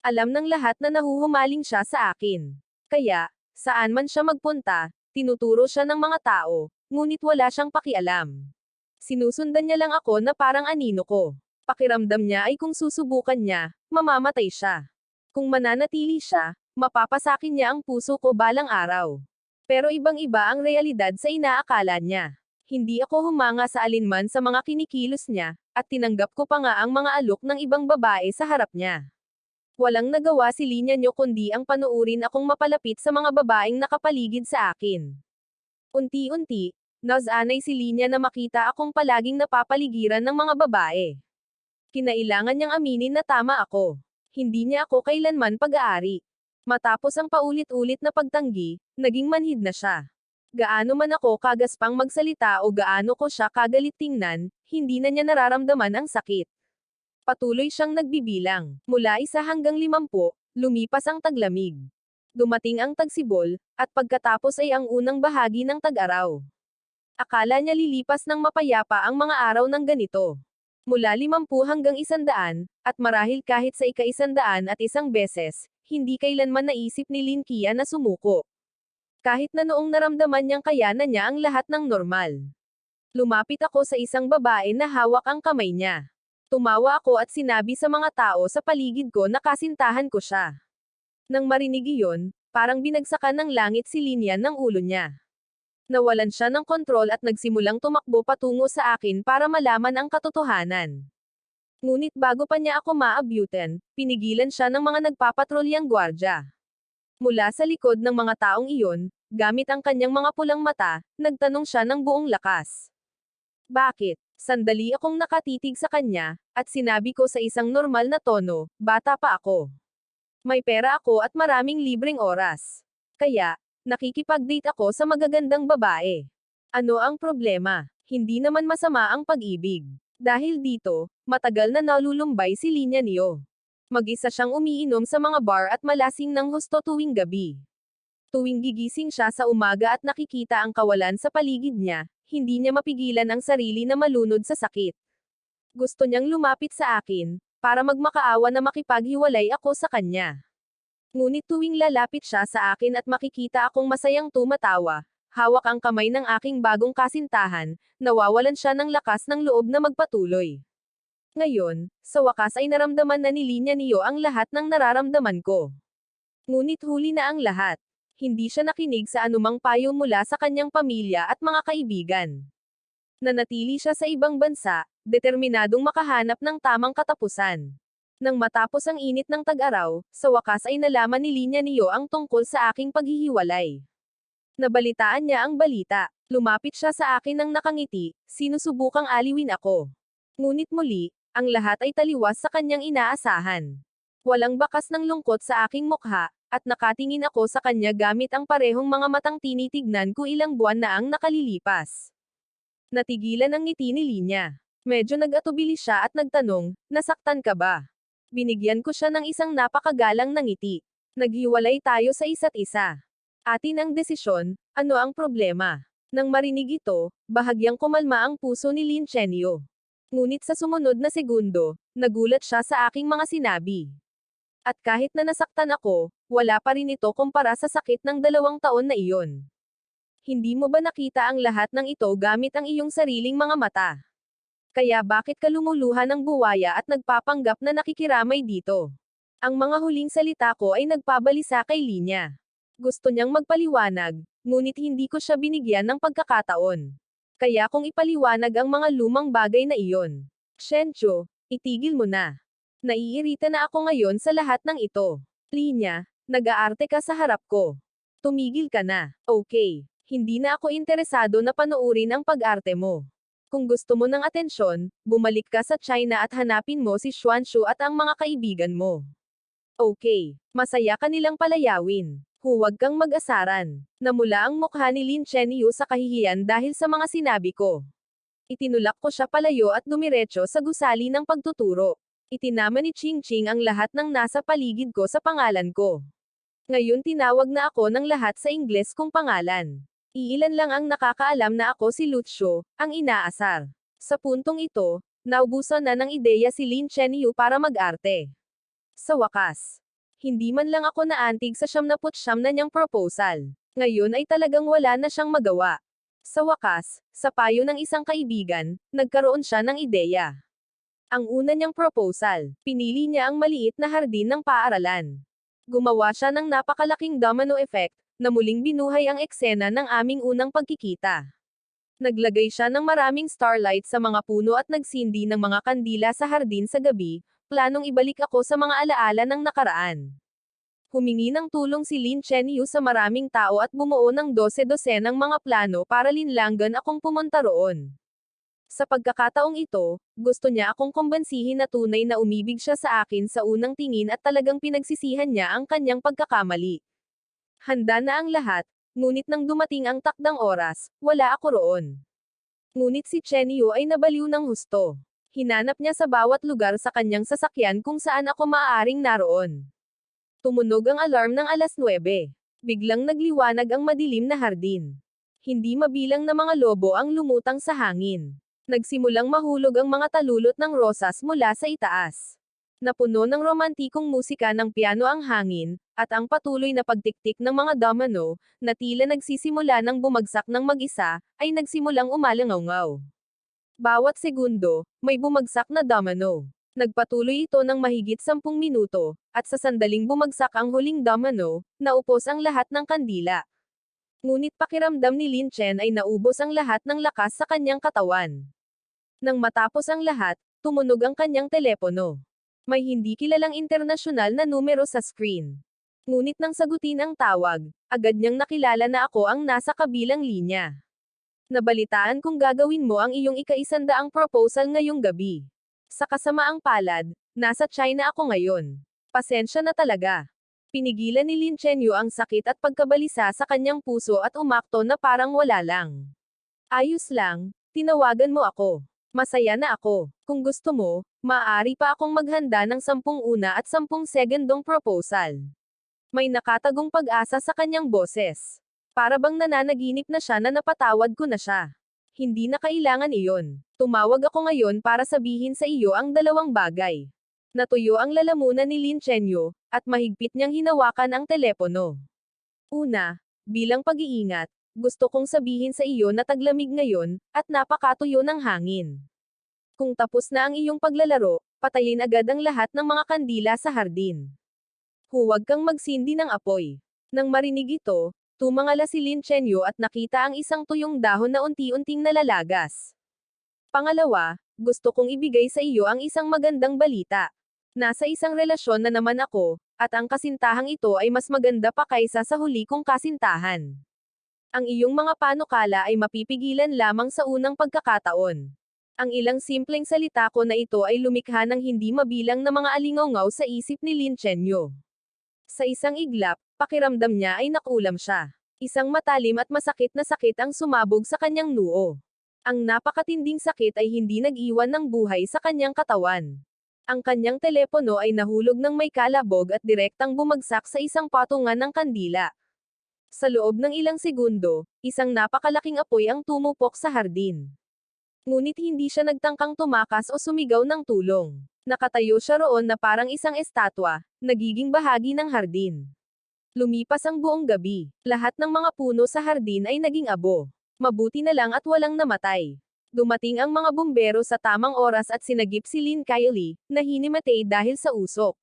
Alam ng lahat na nahuhumaling siya sa akin. Kaya, saan man siya magpunta, tinuturo siya ng mga tao, ngunit wala siyang pakialam. Sinusundan niya lang ako na parang anino ko. Pakiramdam niya ay kung susubukan niya, mamamatay siya. Kung mananatili siya, mapapasakin niya ang puso ko balang araw. Pero ibang-iba ang realidad sa inaakala niya. Hindi ako humanga sa alinman sa mga kinikilos niya, at tinanggap ko pa nga ang mga alok ng ibang babae sa harap niya. Walang nagawa si Linya Nyo kundi ang panuurin akong mapalapit sa mga babaeng nakapaligid sa akin. Unti-unti, nasanay si Linya na makita akong palaging napapaligiran ng mga babae. Kinailangan niyang aminin na tama ako. Hindi niya ako kailanman pag-aari. Matapos ang paulit-ulit na pagtanggi, naging manhid na siya. Gaano man ako kagaspang magsalita o gaano ko siya kagalit tingnan, hindi na niya nararamdaman ang sakit. Patuloy siyang nagbibilang. Mula 1 hanggang 50, lumipas ang taglamig. Dumating ang tagsibol, at pagkatapos ay ang unang bahagi ng tag-araw. Akala niya lilipas ng mapayapa ang mga araw ng ganito. Mula 50 hanggang 100, at marahil kahit sa ika-101 beses, hindi kailanman naisip ni Lin Kia na sumuko. Kahit na noong naramdaman niyang kayanan niya ang lahat ng normal. Lumapit ako sa isang babae na hawak ang kamay niya. Tumawa ako at sinabi sa mga tao sa paligid ko na kasintahan ko siya. Nang marinig iyon, parang binagsakan ng langit si Linian ng ulo niya. Nawalan siya ng kontrol at nagsimulang tumakbo patungo sa akin para malaman ang katotohanan. Ngunit bago pa niya ako maabutan, pinigilan siya ng mga nagpapatrolyang gwardya. Mula sa likod ng mga taong iyon, gamit ang kanyang mga pulang mata, nagtanong siya ng buong lakas. Bakit? Sandali akong nakatitig sa kanya, at sinabi ko sa isang normal na tono, bata pa ako. May pera ako at maraming libreng oras. Kaya, nakikipag-date ako sa magagandang babae. Ano ang problema? Hindi naman masama ang pag-ibig. Dahil dito, matagal na nalulumbay si Linya Nyo. Mag-isa siyang umiinom sa mga bar at malasing ng husto tuwing gabi. Tuwing gigising siya sa umaga at nakikita ang kawalan sa paligid niya, hindi niya mapigilan ang sarili na malunod sa sakit. Gusto niyang lumapit sa akin, para magmakaawa na makipaghiwalay ako sa kanya. Ngunit tuwing lalapit siya sa akin at makikita akong masayang tumatawa, hawak ang kamay ng aking bagong kasintahan, nawawalan siya ng lakas ng loob na magpatuloy. Ngayon, sa wakas ay naramdaman na ni Linya Nyo ang lahat ng nararamdaman ko. Ngunit huli na ang lahat. Hindi siya nakinig sa anumang payo mula sa kanyang pamilya at mga kaibigan. Nanatili siya sa ibang bansa, determinadong makahanap ng tamang katapusan. Nang matapos ang init ng tag-araw, sa wakas ay nalaman ni Linya Niyo ang tungkol sa aking paghihiwalay. Nabalitaan niya ang balita. Lumapit siya sa akin ng nakangiti, sinusubukang aliwin ako. Ngunit muli, ang lahat ay taliwas sa kanyang inaasahan. Walang bakas ng lungkot sa aking mukha, at nakatingin ako sa kanya gamit ang parehong mga matang tinitignan ko ilang buwan na ang nakalilipas. Natigilan ang ngiti ni Linya. Medyo nag-atubili siya at nagtanong, nasaktan ka ba? Binigyan ko siya ng isang napakagalang na ngiti. Naghiwalay tayo sa isa't isa. Atin ang desisyon, ano ang problema? Nang marinig ito, bahagyang kumalma ang puso ni Lin Chenyo. Ngunit sa sumunod na segundo, nagulat siya sa aking mga sinabi. At kahit na nasaktan ako, wala pa rin ito kumpara sa sakit ng 2 taon na iyon. Hindi mo ba nakita ang lahat ng ito gamit ang iyong sariling mga mata? Kaya bakit ka lumuluha ng buwaya at nagpapanggap na nakikiramay dito? Ang mga huling salita ko ay nagpabalisa kay Linya. Gusto niyang magpaliwanag, ngunit hindi ko siya binigyan ng pagkakataon. Kaya kung ipaliwanag ang mga lumang bagay na iyon. Shencho, itigil mo na. Naiirita na ako ngayon sa lahat ng ito. Linya, nag-aarte ka sa harap ko. Tumigil ka na. Okay, hindi na ako interesado na panoorin ang pag-arte mo. Kung gusto mo ng atensyon, bumalik ka sa China at hanapin mo si Xuanshu at ang mga kaibigan mo. Okay, masaya ka nilang palayawin. Huwag kang mag-asaran. Namula ang mukha ni Lin Chenyu sa kahihiyan dahil sa mga sinabi ko. Itinulak ko siya palayo at dumiretso sa gusali ng pagtuturo. Itinama ni Ching Ching ang lahat ng nasa paligid ko sa pangalan ko. Ngayon tinawag na ako ng lahat sa Ingles kong pangalan. Iilan lang ang nakakaalam na ako si Lucio, ang inaasar. Sa puntong ito, naubusan na ng ideya si Lin Chenyu para mag-arte. Sa wakas, hindi man lang ako naantig sa 79 na niyang proposal. Ngayon ay talagang wala na siyang magawa. Sa wakas, sa payo ng isang kaibigan, nagkaroon siya ng ideya. Ang una niyang proposal, pinili niya ang maliit na hardin ng paaralan. Gumawa siya ng napakalaking domino effect, na muling binuhay ang eksena ng aming unang pagkikita. Naglagay siya ng maraming starlight sa mga puno at nagsindi ng mga kandila sa hardin sa gabi, planong ibalik ako sa mga alaala ng nakaraan. Humingi ng tulong si Lin Chenyu sa maraming tao at bumuo ng 12-dosenang mga plano para linlangan akong pumunta roon. Sa pagkakataong ito, gusto niya akong kumbansihin na tunay na umibig siya sa akin sa unang tingin at talagang pinagsisihan niya ang kanyang pagkakamali. Handa na ang lahat, ngunit nang dumating ang takdang oras, wala ako roon. Ngunit si Chenyu ay nabaliw ng husto. Hinanap niya sa bawat lugar sa kanyang sasakyan kung saan ako maaaring naroon. Tumunog ang alarm ng 9:00. Biglang nagliwanag ang madilim na hardin. Hindi mabilang na mga lobo ang lumutang sa hangin. Nagsimulang mahulog ang mga talulot ng rosas mula sa itaas. Napuno ng romantikong musika ng piano ang hangin, at ang patuloy na pagtiktik ng mga domino, na tila nagsisimula ng bumagsak ng mag-isa, ay nagsimulang umalangaw-ngaw. Bawat segundo, may bumagsak na domino. Nagpatuloy ito ng mahigit 10 minuto, at sa sandaling bumagsak ang huling domino, naupos ang lahat ng kandila. Ngunit pakiramdam ni Lin Chen ay naubos ang lahat ng lakas sa kanyang katawan. Nang matapos ang lahat, tumunog ang kanyang telepono. May hindi kilalang internasyonal na numero sa screen. Ngunit nang sagutin ang tawag, agad niyang nakilala na ako ang nasa kabilang linya. Nabalitaan kung gagawin mo ang iyong ika-100 proposal ngayong gabi. Sa kasamaang palad, nasa China ako ngayon. Pasensya na talaga. Pinigilan ni Lin Chenyu ang sakit at pagkabalisa sa kanyang puso at umakto na parang wala lang. Ayos lang, tinawagan mo ako. Masaya na ako. Kung gusto mo, maaari pa akong maghanda ng 10 una at 10 segundong proposal. May nakatagong pag-asa sa kanyang boses. Para bang nananaginip na siya na napatawad ko na siya. Hindi na kailangan iyon. Tumawag ako ngayon para sabihin sa iyo ang 2 bagay. Natuyo ang lalamunan ni Lin Chenyu, at mahigpit niyang hinawakan ang telepono. Una, bilang pag-iingat, gusto kong sabihin sa iyo na taglamig ngayon, at napakatuyo ng hangin. Kung tapos na ang iyong paglalaro, patayin agad ang lahat ng mga kandila sa hardin. Huwag kang magsindi ng apoy. Nang marinig ito, tumangala si Lin Chenyu at nakita ang isang tuyong dahon na unti-unting nalalagas. Pangalawa, gusto kong ibigay sa iyo ang isang magandang balita. Nasa isang relasyon na naman ako, at ang kasintahang ito ay mas maganda pa kaysa sa huli kong kasintahan. Ang iyong mga panukala ay mapipigilan lamang sa unang pagkakataon. Ang ilang simpleng salita ko na ito ay lumikha ng hindi mabilang na mga alingawngaw sa isip ni Lin Chenyo. Sa isang iglap, pakiramdam niya ay nakulam siya. Isang matalim at masakit na sakit ang sumabog sa kanyang noo. Ang napakatinding sakit ay hindi nag-iwan ng buhay sa kanyang katawan. Ang kanyang telepono ay nahulog ng may kalabog at direktang bumagsak sa isang patungan ng kandila. Sa loob ng ilang segundo, isang napakalaking apoy ang tumupok sa hardin. Ngunit hindi siya nagtangkang tumakas o sumigaw ng tulong. Nakatayo siya roon na parang isang estatwa, nagiging bahagi ng hardin. Lumipas ang buong gabi. Lahat ng mga puno sa hardin ay naging abo. Mabuti na lang at walang namatay. Dumating ang mga bumbero sa tamang oras at sinagip si Lin Kylie, na hinimatay dahil sa usok.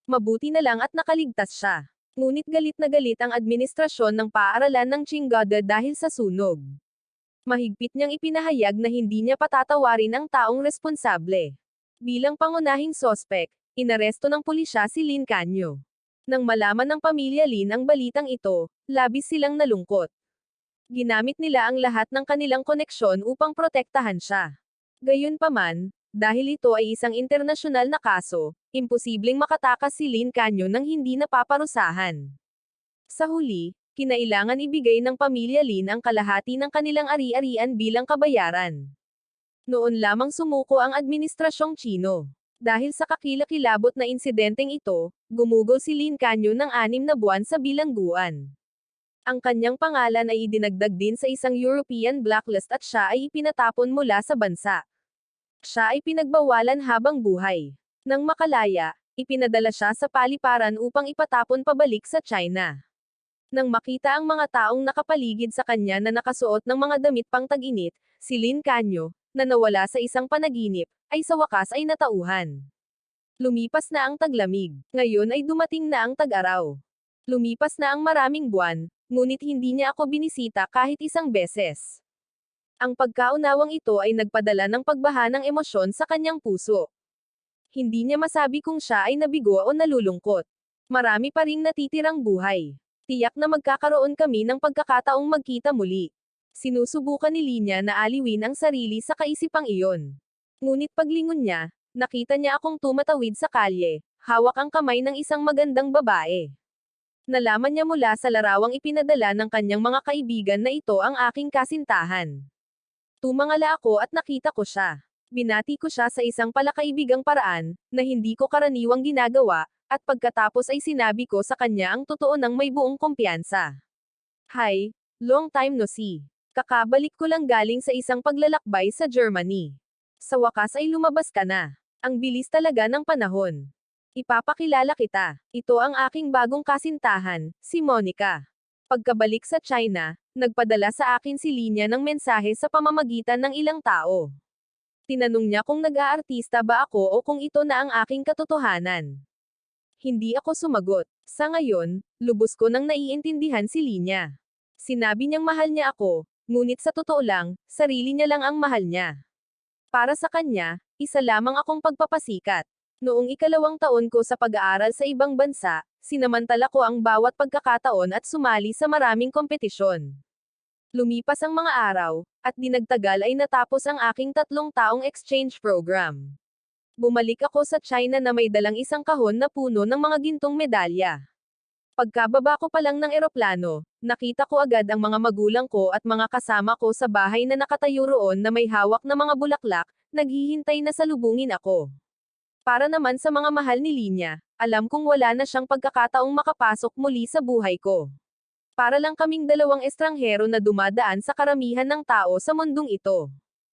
Mabuti na lang at nakaligtas siya. Ngunit galit na galit ang administrasyon ng paaralan ng Tsinghua dahil sa sunog. Mahigpit niyang ipinahayag na hindi niya patatawarin ang taong responsable. Bilang pangunahing sospek, inaresto ng pulisya si Lin Canyo. Nang malaman ng pamilya Lin ang balitang ito, labis silang nalungkot. Ginamit nila ang lahat ng kanilang koneksyon upang protektahan siya. Gayunpaman, dahil ito ay isang internasyonal na kaso, imposibleng makatakas si Lin Canyo nang hindi napaparusahan. Sa huli, kinailangan ibigay ng pamilya Lin ang kalahati ng kanilang ari-arian bilang kabayaran. Noon lamang sumuko ang administrasyong Chino. Dahil sa kakilakilabot na insidenteng ito, gumugol si Lin Canyo ng 6 na buwan sa bilangguan. Ang kanyang pangalan ay idinagdag din sa isang European blacklist at siya ay ipinatapon mula sa bansa. Siya ay pinagbawalan habang buhay. Nang makalaya, ipinadala siya sa paliparan upang ipatapon pabalik sa China. Nang makita ang mga taong nakapaligid sa kanya na nakasuot ng mga damit pang tag-init, si Lin Canyo, na nawala sa isang panaginip, ay sa wakas ay natauhan. Lumipas na ang taglamig. Ngayon ay dumating na ang tag-araw. Lumipas na ang maraming buwan, ngunit hindi niya ako binisita kahit isang beses. Ang pagkaunawang ito ay nagpadala ng pagbaha ng emosyon sa kanyang puso. Hindi niya masabi kung siya ay nabigo o nalulungkot. Marami pa ring natitirang buhay. Tiyak na magkakaroon kami ng pagkakataong magkita muli. Sinusubukan ni Linya na aliwin ang sarili sa kaisipang iyon. Ngunit paglingon niya, nakita niya akong tumatawid sa kalye, hawak ang kamay ng isang magandang babae. Nalaman niya mula sa larawang ipinadala ng kanyang mga kaibigan na ito ang aking kasintahan. Tumangala ako at nakita ko siya. Binati ko siya sa isang palakaibigang paraan, na hindi ko karaniwang ginagawa, at pagkatapos ay sinabi ko sa kanya ang totoo ng may buong kumpiyansa. Hi, long time no see. Kakabalik ko lang galing sa isang paglalakbay sa Germany. Sa wakas ay lumabas ka na. Ang bilis talaga ng panahon. Ipapakilala kita. Ito ang aking bagong kasintahan, si Monica. Pagkabalik sa China, nagpadala sa akin si Linya ng mensahe sa pamamagitan ng ilang tao. Tinanong niya kung nag-aartista ba ako o kung ito na ang aking katotohanan. Hindi ako sumagot. Sa ngayon, lubos ko nang naiintindihan si Linya. Sinabi niyang mahal niya ako, ngunit sa totoo lang, sarili niya lang ang mahal niya. Para sa kanya, isa lamang akong pagpapasikat. Noong 2nd taon ko sa pag-aaral sa ibang bansa, sinamantala ko ang bawat pagkakataon at sumali sa maraming kompetisyon. Lumipas ang mga araw, at dinagtagal ay natapos ang aking 3 taong exchange program. Bumalik ako sa China na may dalang isang kahon na puno ng mga gintong medalya. Pagkababa ko pa lang ng eroplano, nakita ko agad ang mga magulang ko at mga kasama ko sa bahay na nakatayo roon na may hawak na mga bulaklak, naghihintay na salubungin ako. Para naman sa mga mahal ni Linya, alam kong wala na siyang pagkakataong makapasok muli sa buhay ko. Para lang kaming 2 estranghero na dumadaan sa karamihan ng tao sa mundong ito.